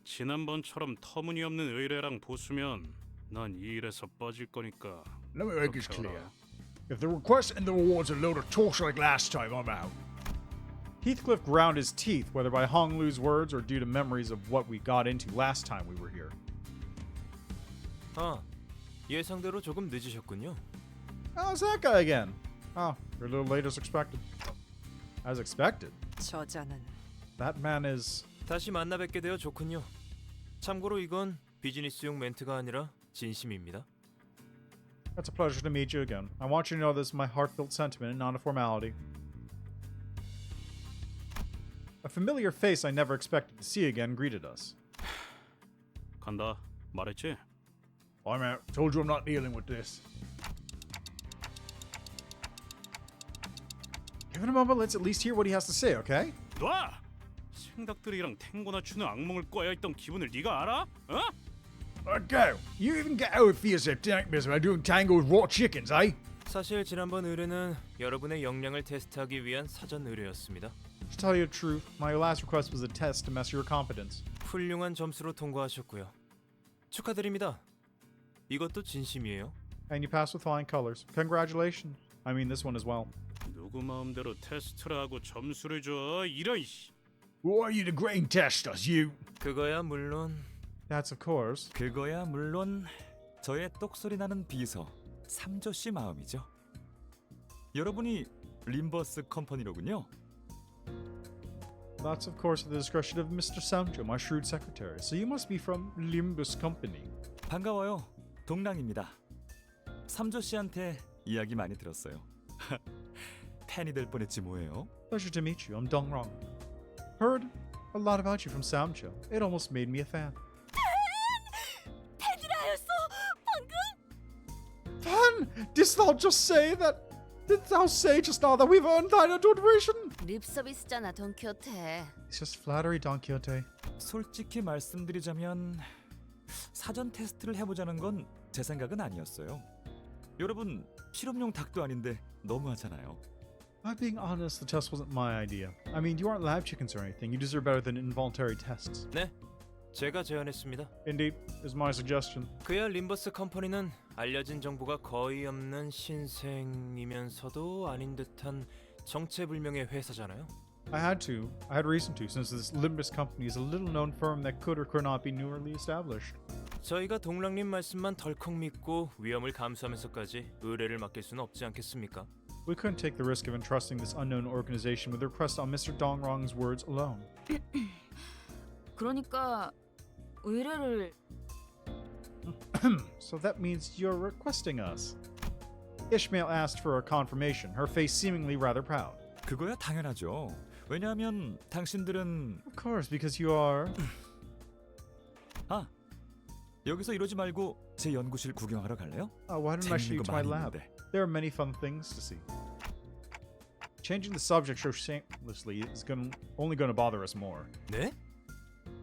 지난번처럼 터무니없는 의뢰랑 보수면 난 이 일에서 빠질 거니까. Let me make this clear. If the request and the rewards are a load of talk like last time, I'm out. Heathcliff ground his teeth, whether by Hong Lu's words or due to memories of what we got into last time we were here. 아, 예상대로 조금 늦으셨군요. How's that guy again? Oh, you're a little late as expected. As expected? 저자는 That man is... 다시 만나 뵙게 되어 좋군요. 참고로 이건 비즈니스용 멘트가 아니라 진심입니다. It's a pleasure to meet you again. I want you to know this is my heartfelt sentiment and not a formality. A familiar face I never expected to see again greeted us. 간다. 말했지? I'm out. Told you I'm not dealing with this. Give it a moment, let's at least hear what he has to say, okay? 놔! 생닭들이랑 탱고나 추는 악몽을 꿔야했던 기분을 네가 알아? 어? Go. You even get out of yourself nightmares about doing tango with raw chickens, eh? 사실 지난번 의뢰는 여러분의 역량을 테스트하기 위한 사전 의뢰였습니다. To tell you the truth, my last request was a test to measure your competence. 훌륭한 점수로 통과하셨고요. 축하드립니다. 이것도 진심이에요. And you passed with flying colors. Congratulations. I mean this one as well. 누구 마음대로 테스트를 하고 점수를 줘. 이런 씨. Why are you the grain testers, you? 그거야 물론. That's of course. 그거야 물론 저의 똑소리 나는 비서 삼조 씨 마음이죠. 여러분이 림버스 컴퍼니로군요. That's of course at the discretion of Mr. Samjo, my shrewd secretary. So you must be from Limbus Company. 반가워요. 동랑입니다. 삼조 씨한테 이야기 많이 들었어요. 팬이 될 뻔했지 뭐예요. Pleasure to meet you. I'm Dongrong. Heard a lot about you from Samjo. It almost made me a fan. 팬이라였어 방금? Fan! Didst thou just say that? Did thou say just now that we've earned thine adoration? 립 서비스잖아, 돈키호테. It's just flattery, Don Quixote. 솔직히 말씀드리자면 사전 테스트를 해보자는 건 제 생각은 아니었어요. 여러분 실험용 닭도 아닌데 너무하잖아요. I'm being honest, the test wasn't my idea. I mean, you aren't lab chickens or anything. You deserve better than involuntary tests. 네, 제가 제안했습니다. Indeed, is my suggestion. 그야 림버스 컴퍼니는 알려진 정보가 거의 없는 신생이면서도 아닌 듯한 정체불명의 회사잖아요. I had reason to, since this Limbus company is a little-known firm that could or could not be newly established. 저희가 동랑님 말씀만 덜컥 믿고 위험을 감수하면서까지 의뢰를 맡길 수는 없지 않겠습니까? We couldn't take the risk of entrusting this unknown organization with a request on Mr. Dongrong's words alone. 그러니까 의뢰를 So that means you're requesting us. Ishmael asked for a confirmation, her face seemingly rather proud. 그거야 당연하죠. 왜냐하면 당신들은 Of course, because you are... 아, 여기서 이러지 말고 제 연구실 구경하러 갈래요? Why don't I show you to my lab? There are many fun things to see. Changing the subject so shamelessly is only going to bother us more. 네?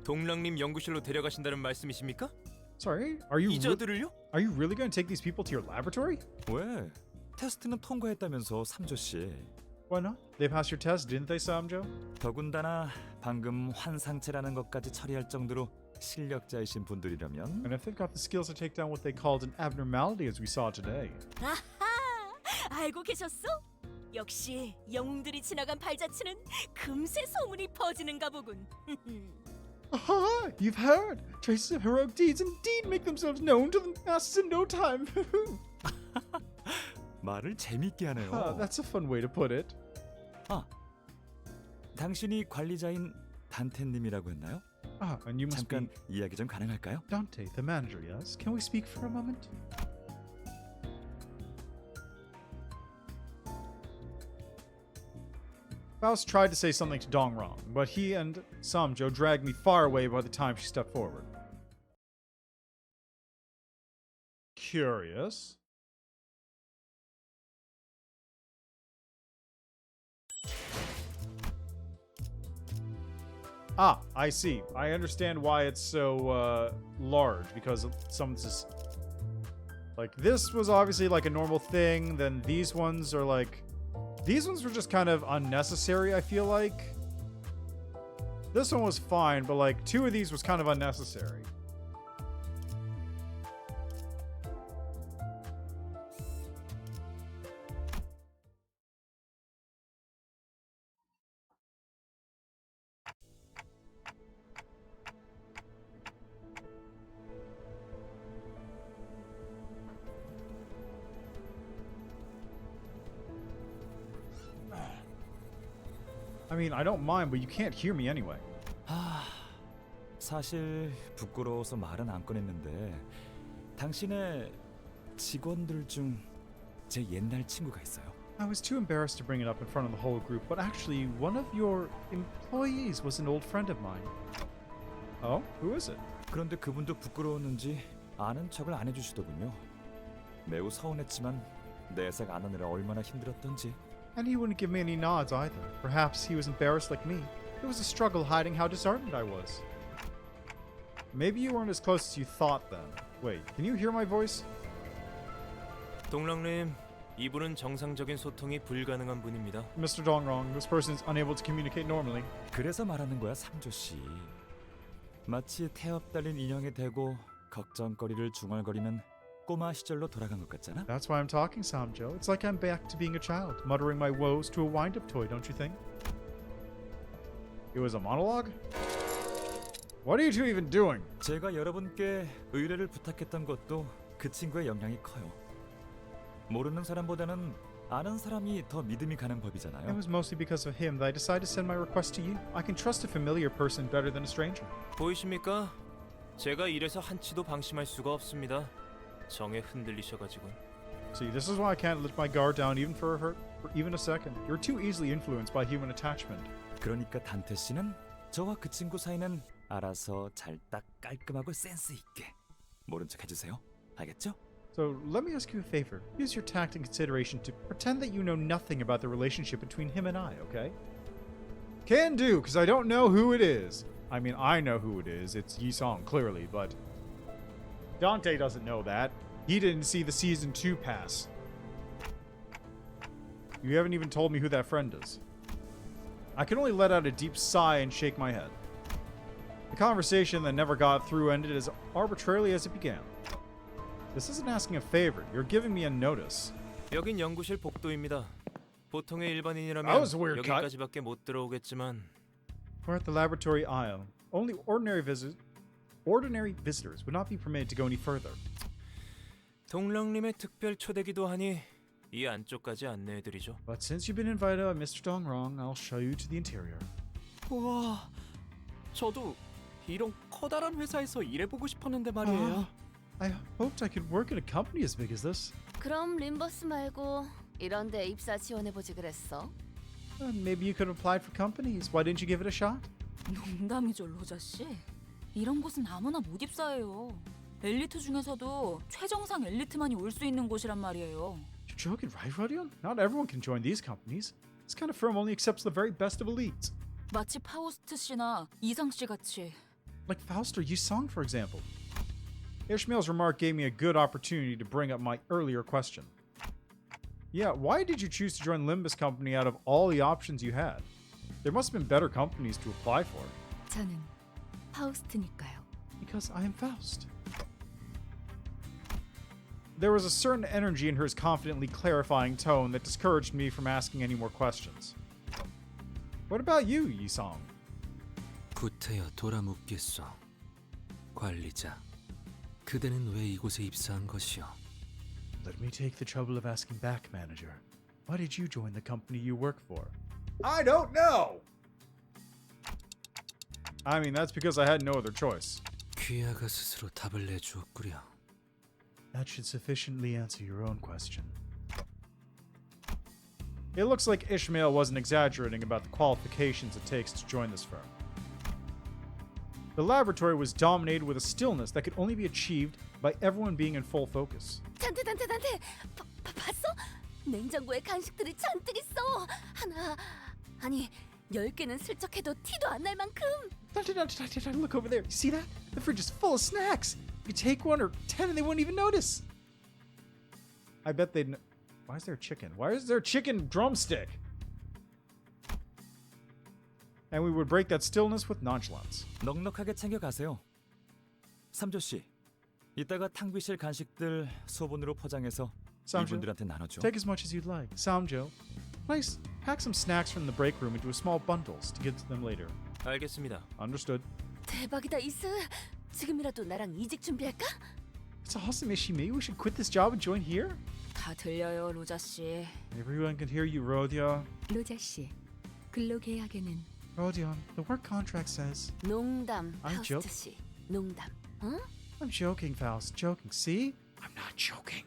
동랑님 연구실로 데려가신다는 말씀이십니까? Sorry, are you 이자들을요? Are you really going to take these people to your laboratory? 왜? 테스트는 통과했다면서 삼조 씨. Why not? They passed your test, didn't they, Samjo? 더군다나 방금 환상체라는 것까지 처리할 정도로 실력자이신 분들이라면. And if they've got the skills to take down what they called an abnormality as we saw today. 아하! 알고 계셨어? 역시 영웅들이 지나간 발자취는 금세 소문이 퍼지는가 보군. Aha! You've heard! Traces of heroic deeds indeed make themselves known to the masses in no time. 말을 재밌게 하네요. That's a fun way to put it. 아, 당신이 관리자인 단테님이라고 했나요? And you must 잠깐 이야기 좀 가능할까요? Dante, the manager, yes. Can we speak for a moment? Faust tried to say something to Dongrong, but he and Samjo dragged me far away by the time she stepped forward. Curious. I see. I understand why it's so large, because of some of this. Like, this was obviously like a normal thing, then these ones are like... These ones were just kind of unnecessary, I feel like. This one was fine, but like 2 of these was kind of unnecessary. I mean, I don't mind, but you can't hear me anyway. 사실 부끄러워서 말은 안 꺼냈는데 당신의 직원들 중 제 옛날 친구가 있어요. I was too embarrassed to bring it up in front of the whole group, but actually, one of your employees was an old friend of mine. Oh? Who is it? 그런데 그분도 부끄러웠는지 아는 척을 안 해주시더군요. 매우 서운했지만 내색 안 하느라 얼마나 힘들었던지. And he wouldn't give me any nods either. Perhaps he was embarrassed like me. It was a struggle hiding how disheartened I was. Maybe you weren't as close as you thought then. Wait, can you hear my voice? 동랑님, 이분은 정상적인 소통이 불가능한 분입니다. Mr. Dongrong, this person is unable to communicate normally. 그래서 말하는 거야, 삼조 씨. 마치 태엽 달린 인형이 되고 걱정거리를 중얼거리는 꼬마 시절로 돌아간 것 같잖아. That's why I'm talking, Samjo. It's like I'm back to being a child, muttering my woes to a wind-up toy, don't you think? It was a monologue? What are you two even doing? 제가 여러분께 의뢰를 부탁했던 것도 그 친구의 영향이 커요. 모르는 사람보다는 아는 사람이 더 믿음이 가는 법이잖아요. It was mostly because of him that I decided to send my request to you. I can trust a familiar person better than a stranger. 보이십니까? 제가 이래서 한치도 방심할 수가 없습니다. 정에 흔들리셔가지고. See, this is why I can't let my guard down even for even a second. You're too easily influenced by human attachment. 그러니까 단테 씨는 저와 그 친구 사이는 알아서 잘 딱 깔끔하고 센스 있게 모른 척 해주세요. 알겠죠? So let me ask you a favor. Use your tact and consideration to pretend that you know nothing about the relationship between him and I, okay? Can do, because I don't know who it is. I mean, I know who it is. It's Yi-song, clearly, but Dante doesn't know that. He didn't see the Season 2 pass. You haven't even told me who that friend is. I can only let out a deep sigh and shake my head. The conversation that never got through ended as arbitrarily as it began. This isn't asking a favor. You're giving me a notice. 여긴 연구실 복도입니다. 보통의 That 일반인이라면 was a weird cut. 여기까지밖에 못 들어오겠지만 We're at the laboratory aisle. Only ordinary visitors would not be permitted to go any further. 동랑님의 특별 초대기도 하니 이 안쪽까지 안내해드리죠. But since you've been invited by Mr. Dongrong, I'll show you to the interior. 우와, 저도 이런 커다란 회사에서 일해보고 싶었는데 말이에요. I hoped I could work at a company as big as this. 그럼 림버스 말고 이런 데 입사 지원해보지 그랬어? Maybe you could have applied for companies. Why didn't you give it a shot? 농담이죠, 로자 씨. 이런 곳은 아무나 못 입사해요. 엘리트 중에서도 최정상 엘리트만이 올 수 있는 곳이란 말이에요. You're joking, right, Rodion? Not everyone can join these companies. This kind of firm only accepts the very best of elites. 마치 파우스트 씨나 이상 씨 같이. Like Faust or Yi-song, for example. Ishmael's remark gave me a good opportunity to bring up my earlier question. Yeah, why did you choose to join Limbus Company out of all the options you had? There must have been better companies to apply for. 저는 파우스트니까요. Because I am Faust. There was a certain energy in her confidently clarifying tone that discouraged me from asking any more questions. What about you, Yi-song? 구태여 돌아묻겠소. 관리자, 그대는 왜 이곳에 입사한 것이오? Let me take the trouble of asking back, manager. Why did you join the company you work for? I don't know! I mean, that's because I had no other choice. 귀하가 스스로 답을 내주었구려. That should sufficiently answer your own question. It looks like Ishmael wasn't exaggerating about the qualifications it takes to join this firm. The laboratory was dominated with a stillness that could only be achieved by everyone being in full focus. 단테 봤어? 냉장고에 간식들이 잔뜩 있어. 하나, 아니 10개는 슬쩍 해도 티도 안 날 만큼. Look over there. You see that? The fridge is full of snacks. You could take one or 10 and they wouldn't even notice. I bet they'd... Why is there chicken? Why is there chicken drumstick? And we would break that stillness with nonchalance. 넉넉하게 챙겨 가세요. 삼조 씨, 이따가 탕비실 간식들 소분으로 포장해서 Samjo, 이분들한테 나눠줘. take as much as you'd like. Samjo, please pack some snacks from the break room into small bundles to give to them later. 알겠습니다. Understood. 대박이다 이스. 지금이라도 나랑 이직 준비할까? It's awesome, Ishi. Maybe we should quit this job and join here? 다 들려요, 로자 씨. Everyone can hear you, Rodion. 로자 씨, 근로계약에는 Rodion, the work contract says... 농담, I'm 파우스트 씨. 농담. 응? I'm joking, Faust. Joking. See? I'm not joking.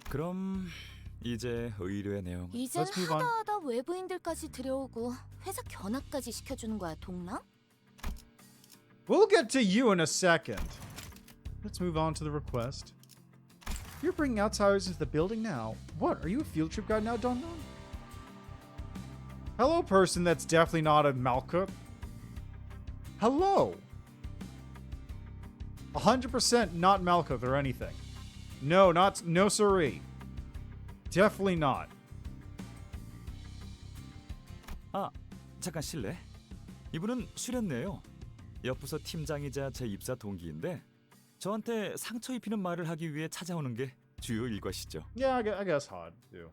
그럼 이제 의뢰 내용. 이젠 Let's move on. 하다하다 외부인들까지 들여오고 회사 견학까지 시켜주는 거야, 동랑? We'll get to you in a second. Let's move on to the request. You're bringing outsiders into the building now. What? Are you a field trip guide now, Don Don? Hello, person that's definitely not a Malkuth. Hello. 100% not Malkuth or anything. No, no siree. Definitely not. 아, 잠깐 실례. 이분은 수련내요. 옆부서 팀장이자 제 입사 동기인데 저한테 상처 입히는 말을 하기 위해 찾아오는 게 주요 일과시죠. Yeah, I guess Hod do.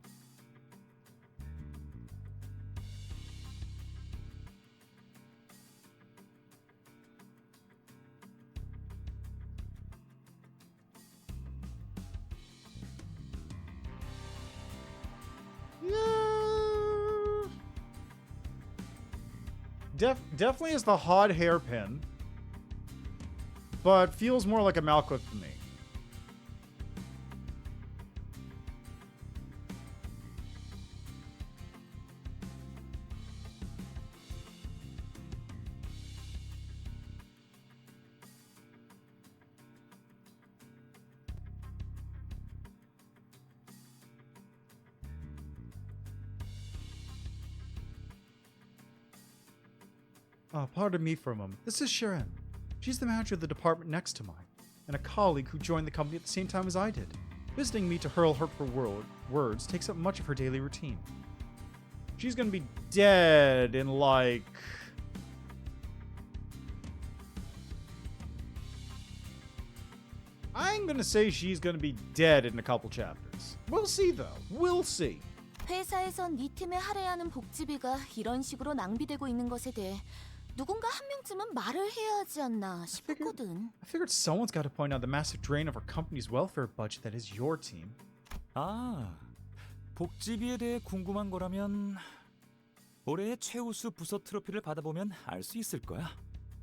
Definitely is the Hod hairpin, but feels more like a Malkuth to me. Pardon me for a moment. This is Sharon. She's the manager of the department next to mine, and a colleague who joined the company at the same time as I did. Visiting me to hurl hurtful words takes up much of her daily routine. She's gonna be dead in like... I'm gonna say she's gonna be dead in a couple chapters. We'll see though. We'll see. 회사에선 네 팀에 할애하는 복지비가 이런 식으로 낭비되고 있는 것에 대해 누군가 한 명쯤은 말을 해야 하지 않나 싶었거든. I figured someone's got to point out the massive drain of our company's welfare budget that is your team. 아, 복지비에 대해 궁금한 거라면 올해의 최우수 부서 트로피를 받아보면 알 수 있을 거야.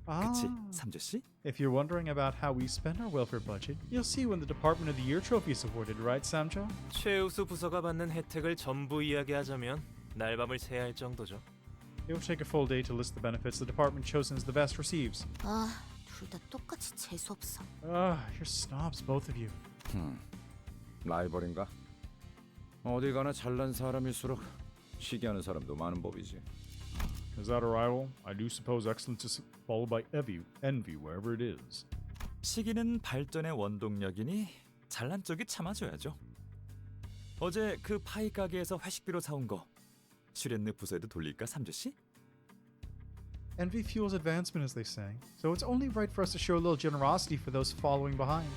그치, 삼조 씨? If you're wondering about how we spend our welfare budget, you'll see when the Department of the Year trophy is awarded, right, Samjo? 최우수 부서가 받는 혜택을 전부 이야기하자면 날밤을 새야 할 정도죠. It will take a full day to list the benefits the department chosen as the best receives. 둘 다 똑같이 재수 없어. You're snobs, both of you. 라이벌인가? 어디 가나 잘난 사람일수록 시기하는 사람도 많은 법이지. Is that a rival? I do suppose excellence is followed by envy wherever it is. 시기는 발전의 원동력이니 잘난 쪽이 참아줘야죠. 어제 그 파이 가게에서 회식비로 사온 거 슈렌느 부서에도 돌릴까, 삼조 씨? Envy fuels advancement, as they say, so it's only right for us to show a little generosity for those following behind.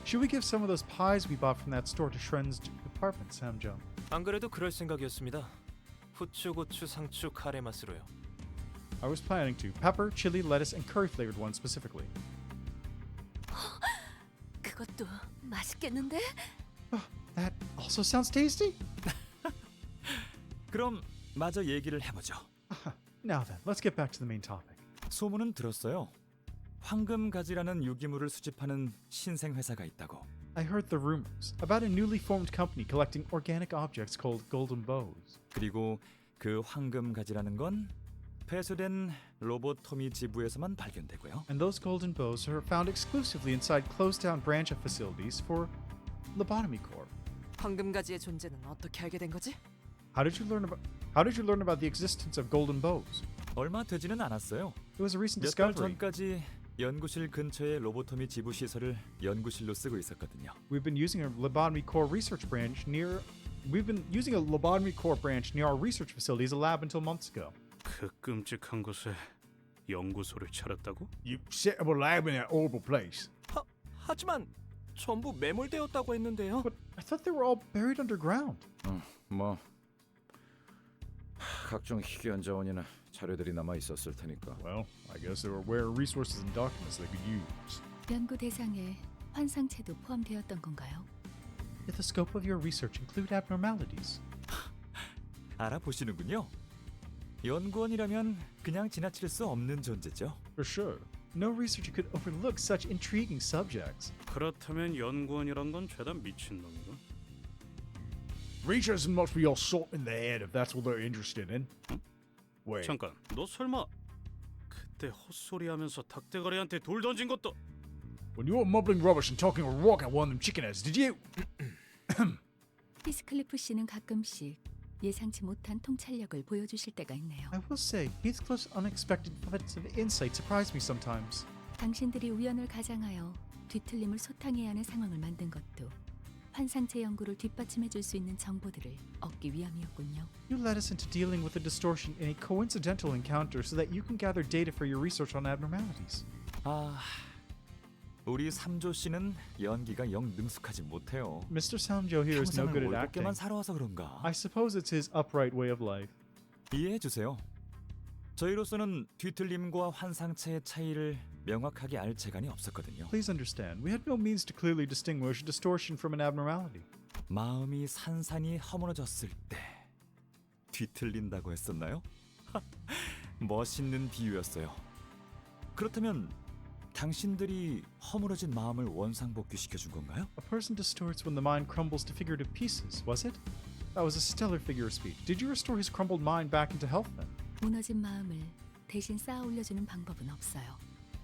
Should we give some of those pies we bought from that store to Shren's department, Samjo? 안 그래도 그럴 생각이었습니다. 후추, 고추, 상추, 카레 맛으로요. I was planning to. Pepper, chili, lettuce, and curry flavored ones specifically. 그것도 맛있겠는데? That also sounds tasty. 그럼 마저 얘기를 해보죠. Now then, let's get back to the main topic. 소문은 들었어요. 황금가지라는 유기물을 수집하는 신생 회사가 있다고. I heard the rumors about a newly formed company collecting organic objects called golden bows. 그리고 그 황금가지라는 건 폐쇄된 로보토미 지부에서만 발견되고요. And those golden bows are found exclusively inside closed-down branch facilities for Lobotomy Corp. 황금가지의 존재는 어떻게 알게 된 거지? How did you learn about the existence of golden bows? 얼마 되지는 않았어요. It was a recent 몇 달 discovery. 전까지 연구실 근처의 로보토미 지부 시설을 연구실로 쓰고 있었거든요. We've been using a Lobotomy Corp branch near our research facility as a lab until months ago. 그 끔찍한 곳에 연구소를 차렸다고? You set up a lab in that horrible place. 하지만 전부 매몰되었다고 했는데요. But I thought they were all buried underground. 뭐 각종 희귀한 자원이나 자료들이 남아 있었을 테니까. Well, I guess there were rare resources and documents they could use. 연구 대상에 환상체도 포함되었던 건가요? Did the scope of your research include abnormalities? 알아보시는군요. 연구원이라면 그냥 지나칠 수 없는 존재죠. For sure. No researcher could overlook such intriguing subjects. 그렇다면 연구원이란 건 죄다 미친놈인가? Researchers must be all salt in the head if that's what they're interested in. Wait. 잠깐, 너 설마 그때 헛소리하면서 닭대가리한테 돌 던진 것도? When you were mumbling rubbish and talking a rock at one of them chicken heads, did you? 히스클리프 씨는 가끔씩 예상치 못한 통찰력을 보여주실 때가 있네요. I will say, Heathcliff's unexpected fits of insight surprise me sometimes. 당신들이 우연을 가장하여 뒤틀림을 소탕해야 하는 상황을 만든 것도 환상체 연구를 뒷받침해줄 수 있는 정보들을 얻기 위함이었군요. You led us into dealing with a distortion in a coincidental encounter so that you can gather data for your research on abnormalities. 우리 삼조 씨는 연기가 영 능숙하지 못해요. Mr. Samjo here is no good at acting. 올곧게만 살아와서 그런가. I suppose it's his upright way of life. 이해해 주세요. 저희로서는 뒤틀림과 환상체의 차이를 명확하게 알 재간이 없었거든요. Please understand, we had no means to clearly distinguish a distortion from an abnormality. 마음이 산산이 허물어졌을 때 뒤틀린다고 했었나요? 멋있는 비유였어요. 그렇다면 당신들이 허물어진 마음을 원상복귀시켜준 건가요? A person distorts when the mind crumbles to figurative pieces, was it? That was a stellar figure of speech. Did you restore his crumbled mind back into health then? 무너진 마음을 대신 쌓아 올려주는 방법은 없어요.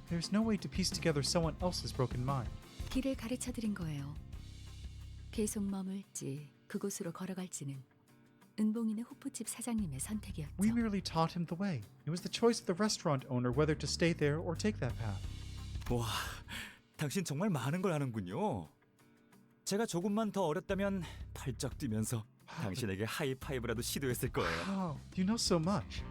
There's no way to piece together someone else's broken mind. 길을 가르쳐드린 거예요. 계속 머물지 그곳으로 걸어갈지는 은봉이네 호프집 사장님의 선택이었죠. We merely taught him the way. It was the choice of the restaurant owner whether to stay there or take that path. 와, 당신 정말 많은 걸 아는군요. 제가 조금만 더 어렸다면 펄쩍 뛰면서 당신에게 하이파이브라도 시도했을 거예요. Wow, you know so much.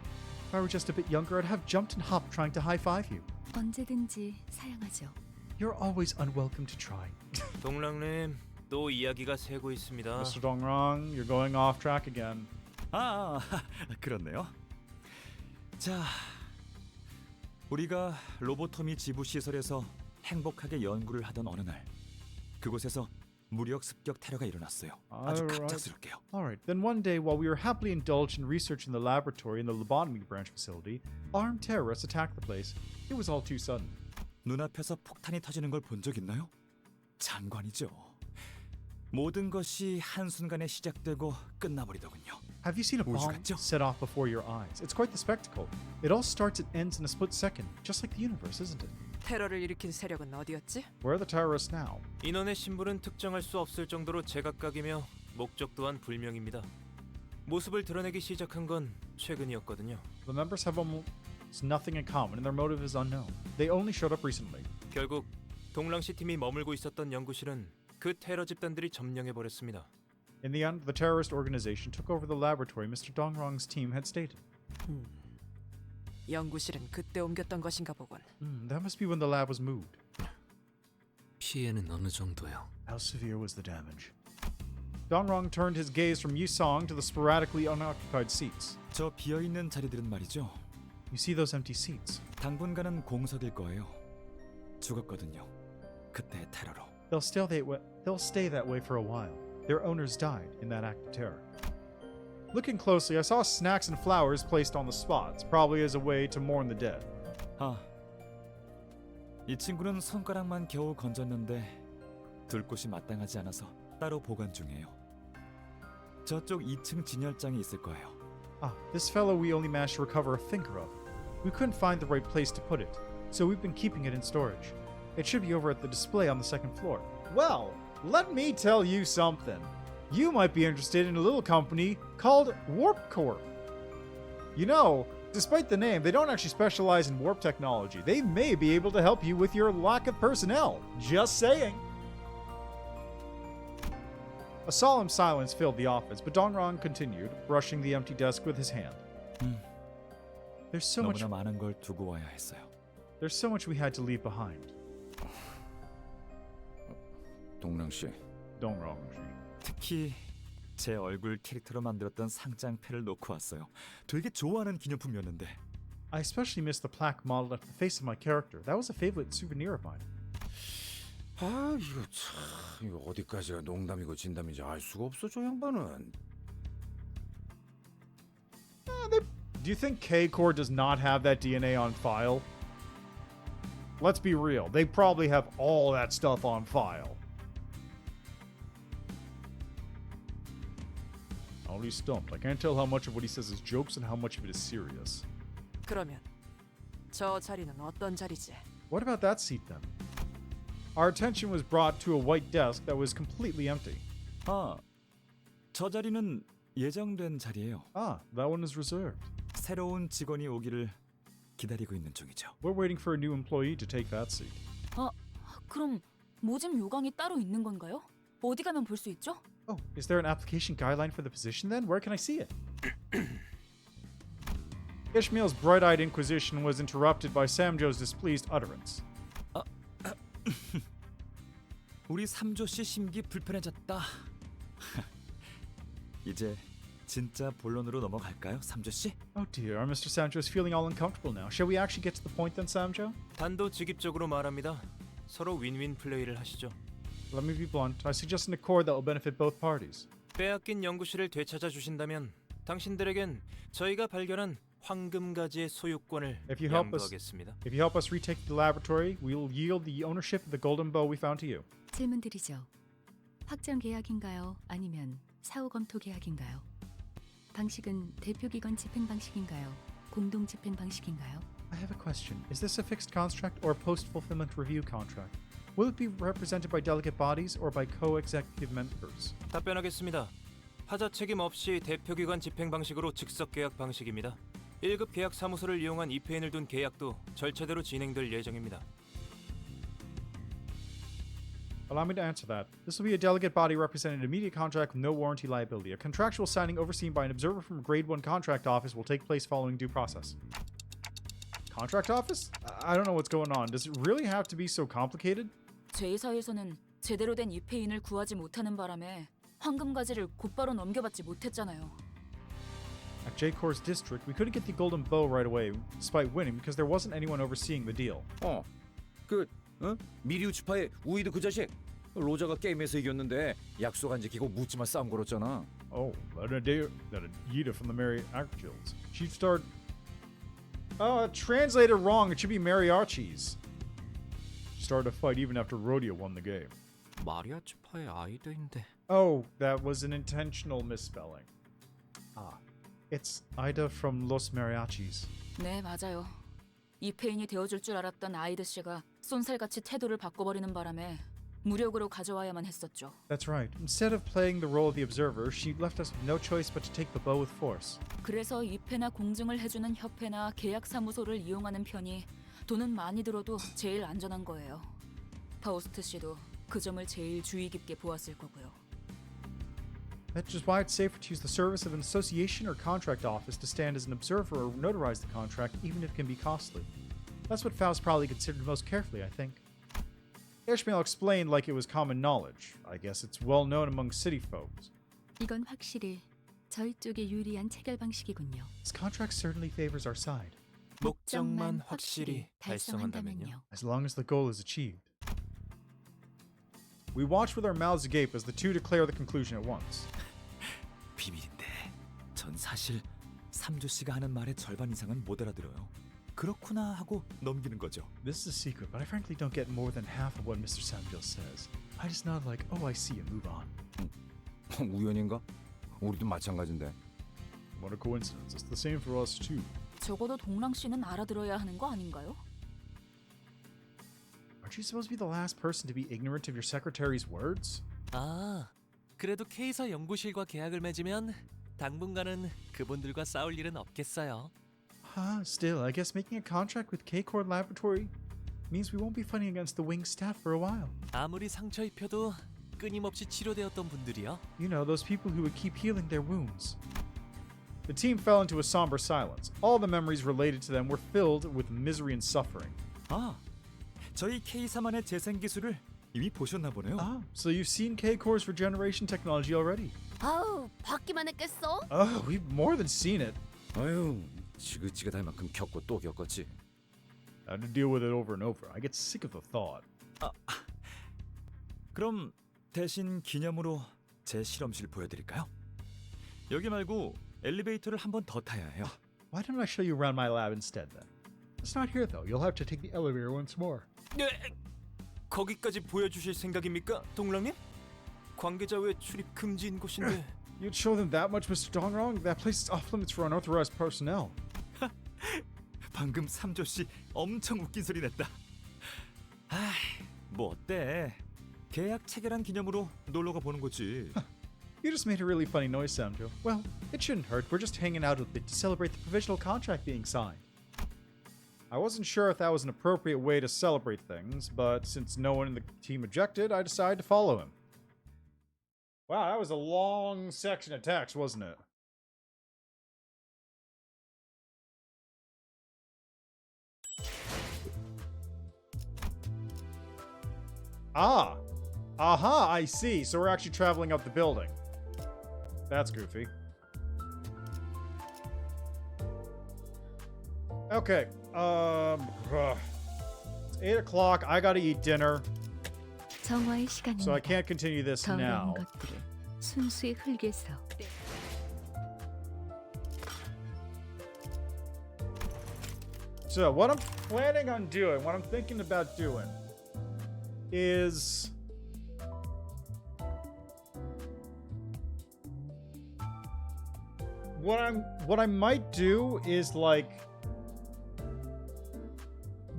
If I were just a bit younger, I'd have jumped and hopped trying to high-five you. 언제든지 사양하죠. You're always unwelcome to try. 동랑님, 또 이야기가 새고 있습니다. Mr. Dongrong, you're going off track again. 그렇네요. 자, 우리가 로보토미 지부 시설에서 행복하게 연구를 하던 어느 날, 그곳에서 무력 습격 테러가 일어났어요. 아주 갑작스럽게요. Alright, then one day while we were happily indulged in research in the laboratory in the lobotomy branch facility, armed terrorists attacked the place. It was all too sudden. 눈앞에서 폭탄이 터지는 걸 본 적 있나요? 장관이죠. 모든 것이 한순간에 시작되고 끝나버리더군요. Have you seen a bomb set off before your eyes? It's quite the spectacle. It all starts and ends in a split second, just like the universe, isn't it? 테러를 일으킨 세력은 어디였지? Where are the terrorists now? 인원의 신분은 특정할 수 없을 정도로 제각각이며 목적 또한 불명입니다. 모습을 드러내기 시작한 건 최근이었거든요. The members have almost nothing in common and their motive is unknown. They only showed up recently. 결국 동랑시 팀이 머물고 있었던 연구실은 그 테러 집단들이 점령해 버렸습니다. In the end, the terrorist organization took over the laboratory Mr. Dongrong's team had stated. 연구실은 그때 옮겼던 것인가 보군. That must be when the lab was moved. 피해는 어느 정도요? How severe was the damage? Dongrong turned his gaze from Yusong to the sporadically unoccupied seats. 저 비어있는 자리들은 말이죠. You see those empty seats? 당분간은 공석일 거예요. 죽었거든요. 그때의 테러로. They'll stay that way for a while. Their owners died in that act of terror. Looking closely, I saw snacks and flowers placed on the spots, probably as a way to mourn the dead. 이 친구는 손가락만 겨우 건졌는데 둘 곳이 마땅하지 않아서 따로 보관 중이에요. 저쪽 2층 진열장에 있을 거예요. This fellow we only managed to recover a finger of. We couldn't find the right place to put it, so we've been keeping it in storage. It should be over at the display on the second floor. Well, let me tell you something. You might be interested in a little company called Warp Corp. You know, despite the name, they don't actually specialize in warp technology. They may be able to help you with your lack of personnel. Just saying. A solemn silence filled the office, but Dongrong continued, brushing the empty desk with his hand. There's so much. 너무나 많은 걸 두고 와야 했어요. There's so much we had to leave behind. 동랑 씨. Dongrong. 특히 제 얼굴 캐릭터로 만들었던 상장패를 놓고 왔어요. 되게 좋아하는 기념품이었는데. I especially miss the plaque modeled after the face of my character. That was a favorite souvenir of mine. 이거 참 이거 어디까지가 농담이고 진담인지 알 수가 없어 저 양반은. Do you think K-Core does not have that DNA on file? Let's be real. They probably have all that stuff on file. Oh, he's stumped. I can't tell how much of what he says is jokes and how much of it is serious. 그러면 저 자리는 어떤 자리지? What about that seat then? Our attention was brought to a white desk that was completely empty. 저 자리는 예정된 자리예요. That one is reserved. 새로운 직원이 오기를 기다리고 있는 중이죠. We're waiting for a new employee to take that seat. 그럼 모집 요강이 따로 있는 건가요? 어디 가면 볼 수 있죠? Oh, is there an application guideline for the position then? Where can I see it? Ishmael's bright-eyed inquisition was interrupted by Samjo's displeased utterance. 우리 삼조 씨 심기 불편해졌다. 이제 진짜 본론으로 넘어갈까요, 삼조 씨? Oh dear, our Mr. Samjo is feeling all uncomfortable now. Shall we actually get to the point then, Samjo? 단도직입적으로 말합니다. 서로 윈윈 플레이를 하시죠. Let me be blunt. I suggest an accord that will benefit both parties. 빼앗긴 연구실을 되찾아 주신다면 당신들에겐 저희가 발견한 황금가지의 소유권을 양도하겠습니다. If you help us retake the laboratory, we will yield the ownership of the golden bow we found to you. 질문드리죠. 확정 계약인가요? 아니면 사후 검토 계약인가요? 방식은 대표기관 집행 방식인가요? 공동 집행 방식인가요? I have a question. Is this a fixed contract or a post-fulfillment review contract? Will it be represented by delegate bodies or by co-executive members? 답변하겠습니다. 하자 책임 없이 대표기관 집행 방식으로 즉석 계약 방식입니다. 1급 계약 사무소를 이용한 EPN을 둔 계약도 절차대로 진행될 예정입니다. Allow me to answer that. This will be a delegate body representing an immediate contract with no warranty liability. A contractual signing overseen by an observer from a Grade 1 contract office will take place following due process. Contract office? I don't know what's going on. Does it really have to be so complicated? 제2사에서는 제대로 된 EP인을 구하지 못하는 바람에 황금가지를 곧바로 넘겨받지 못했잖아요. At J-Corp's district, we couldn't get the golden bow right away, despite winning, because there wasn't anyone overseeing the deal. 미리우 주파의 우이드 그 자식. 로저가 게임에서 이겼는데 약속 안 지키고 묻지마 싸움 걸었잖아. Oh, that Yida from the Mary Archils. She starred... translated wrong. It should be mariachis. She started a fight even after Rodeo won the game. 마리아츠파의 아이드인데. Oh, that was an intentional misspelling. It's Ida from Los Mariachis. 네, 맞아요. EP인이 되어줄 줄 알았던 아이드 씨가 쏜살같이 태도를 바꿔버리는 바람에 무력으로 가져와야만 했었죠. That's right. Instead of playing the role of the observer, she left us with no choice but to take the bow with force. 그래서 EP나 공증을 해주는 협회나 계약 사무소를 이용하는 편이 돈은 많이 들어도 제일 안전한 거예요. 파우스트 씨도 그 점을 제일 주의 깊게 보았을 거고요. That's just why it's safer to use the service of an association or contract office to stand as an observer or notarize the contract, even if it can be costly. That's what Faust probably considered most carefully, I think. Ishmael explained like it was common knowledge. I guess it's well known among city folks. 이건 확실히 저희 쪽에 유리한 체결 방식이군요. This contract certainly favors our side. 목적만 확실히 달성한다면요. As long as the goal is achieved. We watch with our mouths agape as the two declare the conclusion at once. 비밀인데 전 사실 삼조 씨가 하는 말의 절반 이상은 못 알아들어요. 그렇구나 하고 넘기는 거죠. This is a secret, but I frankly don't get more than half of what Mr. Samgil says. I just nod like, oh, I see, and move on. 우연인가? 우리도 마찬가지인데. What a coincidence. It's the same for us too. 적어도 동랑 씨는 알아들어야 하는 거 아닌가요? Aren't you supposed to be the last person to be ignorant of your secretary's words? 그래도 K사 연구실과 계약을 맺으면 당분간은 그분들과 싸울 일은 없겠어요. Still, I guess making a contract with K-Corp Laboratory means we won't be fighting against the Wing staff for a while. 아무리 상처 입혀도 끊임없이 치료되었던 분들이요. You know, those people who would keep healing their wounds. The team fell into a somber silence. All the memories related to them were filled with misery and suffering. 저희 K4만의 재생 기술을 이미 보셨나 보네요. So you've seen K-Corp's regeneration technology already. 아우, 받기만 했겠어? We've more than seen it. 아유, 지긋지긋할 만큼 겪고 또 겪었지. I had to deal with it over and over. I get sick of the thought. 그럼 대신 기념으로 제 실험실 보여드릴까요? 여기 말고 엘리베이터를 한 번 더 타야 해요. Why don't I show you around my lab instead then? It's not here though. You'll have to take the elevator once more. 거기까지 보여주실 생각입니까, 동랑님? 관계자 외 출입 금지인 곳인데. You'd show them that much, Mr. Dongrong? That place is off limits for unauthorized personnel. 방금 삼조 씨 엄청 웃긴 소리 냈다. 뭐 어때? 계약 체결한 기념으로 놀러가 보는 거지. You just made a really funny noise, Samjo. Well, it shouldn't hurt. We're just hanging out a bit to celebrate the provisional contract being signed. I wasn't sure if that was an appropriate way to celebrate things, but since no one in the team objected, I decided to follow him. Wow, that was a long section of text, wasn't it? I see. So we're actually traveling up the building. That's goofy. Okay. It's 8 o'clock. I gotta eat dinner. 정화의 시간입니다. So I can't continue this now. 더러운 것들을 순수의 흙에서 So what I'm planning on doing, what I'm thinking about doing, is what I might do is like,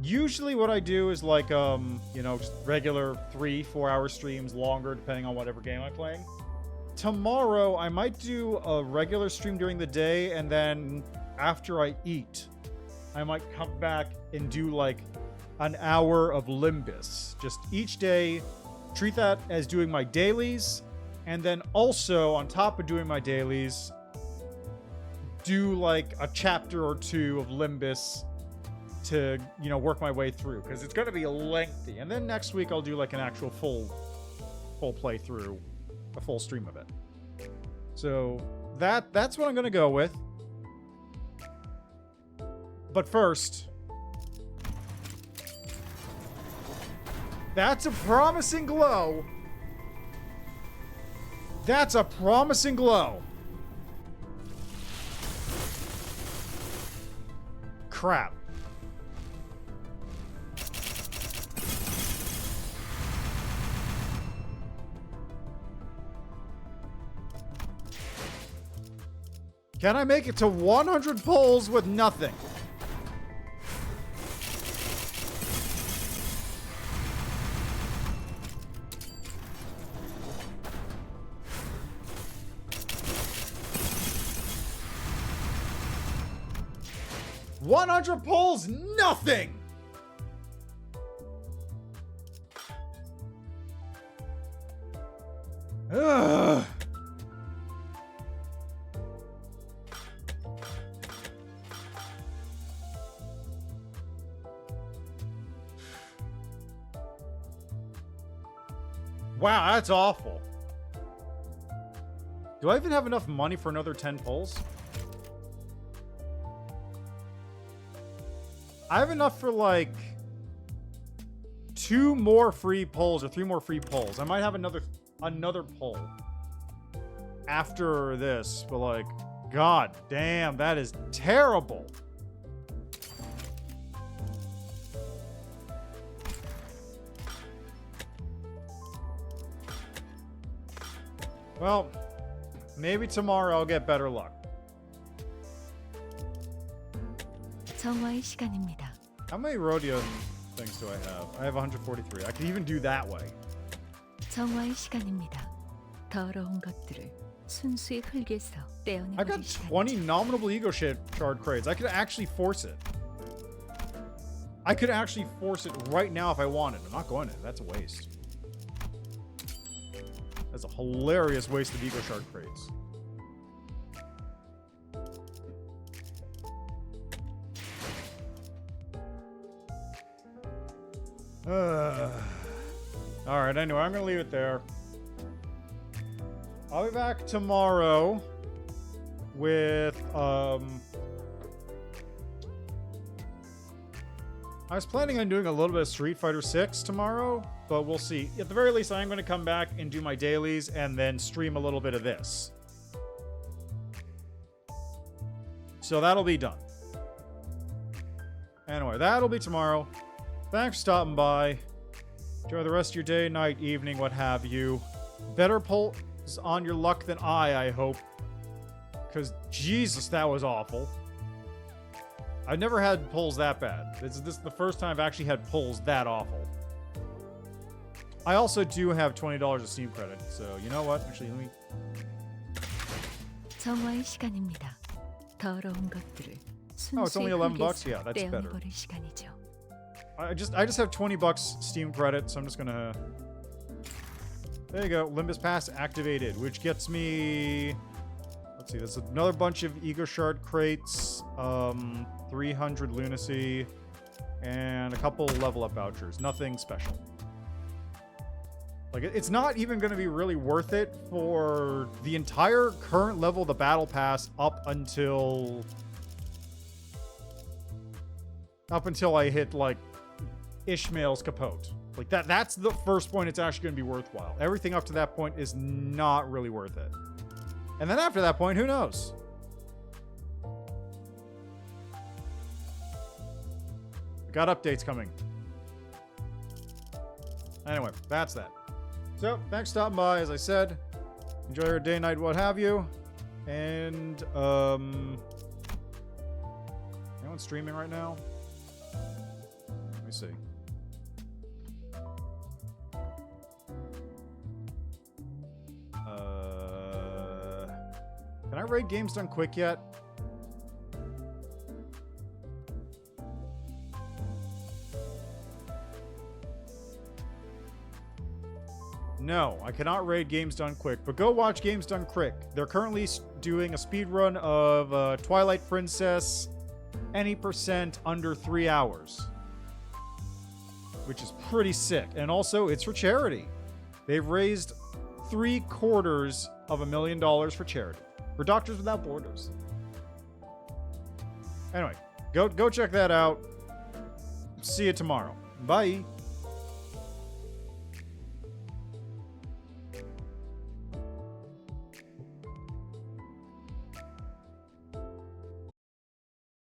usually what I do is like you know, just regular 3-4 hour streams, longer depending on whatever game I'm playing. tomorrow I might do a regular stream during the day, and then after I eat, I might come back and do like an hour of Limbus. Just each day, treat that as doing my dailies, and then also on top of doing my dailies, do like a chapter or two of Limbus to, you know, work my way through, because it's going to be lengthy. And then next week I'll do like an actual full playthrough, a full stream of it. So that's what I'm going to go with. But first, that's a promising glow. That's a promising glow. Crap. Can I make it to 100 pulls with nothing? $100 pulls, nothing! Ugh. Wow, that's awful. Do I even have enough money for another 10 pulls? I have enough for like 2 more free pulls or 3 more free pulls. I might have another pull after this, but like, god damn, that is terrible. Well, maybe tomorrow I'll get better luck. 정화의 시간입니다. How many rodeo things do I have? I have 143. I could even do that way. 정화의 시간입니다. 더러운 것들을 순수의 흙에서 I 떼어내버릴 got 시간. 20 nominable ego shard crates. I could actually force it. I could actually force it right now if I wanted. I'm not going to. That's a waste. That's a hilarious waste of ego shard crates. Alright, anyway, I'm going to leave it there. I'll be back tomorrow with, I was planning on doing a little bit of Street Fighter 6 tomorrow, but we'll see. At the very least, I'm going to come back and do my dailies and then stream a little bit of this. So that'll be done. Anyway, that'll be tomorrow. Thanks for stopping by. Enjoy the rest of your day, night, evening, what have you. Better pulls on your luck than I hope. Because, Jesus, that was awful. I've never had pulls that bad. This is the first time I've actually had pulls that awful. I also do have $20 of Steam credit, so you know what? Actually, let me... 정화의 시간입니다. 더러운 것들을 Oh, it's only 순수의 $11? Yeah, 흙에서 that's better. 떼어내버릴 시간이죠. I just have $20 Steam credit, so I'm just gonna... There you go. Limbus Pass activated, which gets me... Let's see, there's another bunch of Ego Shard crates, 300 Lunacy, and a couple level up vouchers. Nothing special. Like, it's not even going to be really worth it for the entire current level of the Battle Pass up until I hit, like, Ishmael's Capote. Like, that's the first point it's actually going to be worthwhile. Everything up to that point is not really worth it. And then after that point, who knows? We got updates coming. Anyway, that's that. So, thanks for stopping by, as I said. Enjoy your day, night, what have you. And, anyone streaming right now? Let me see. Can I raid Games Done Quick yet? No, I cannot raid Games Done Quick, but go watch Games Done Quick. They're currently doing a speed run of Twilight Princess, any percent under 3 hours, which is pretty sick. And also, it's for charity. They've raised $750,000 for charity, for Doctors Without Borders. Anyway, go check that out. See you tomorrow. Bye.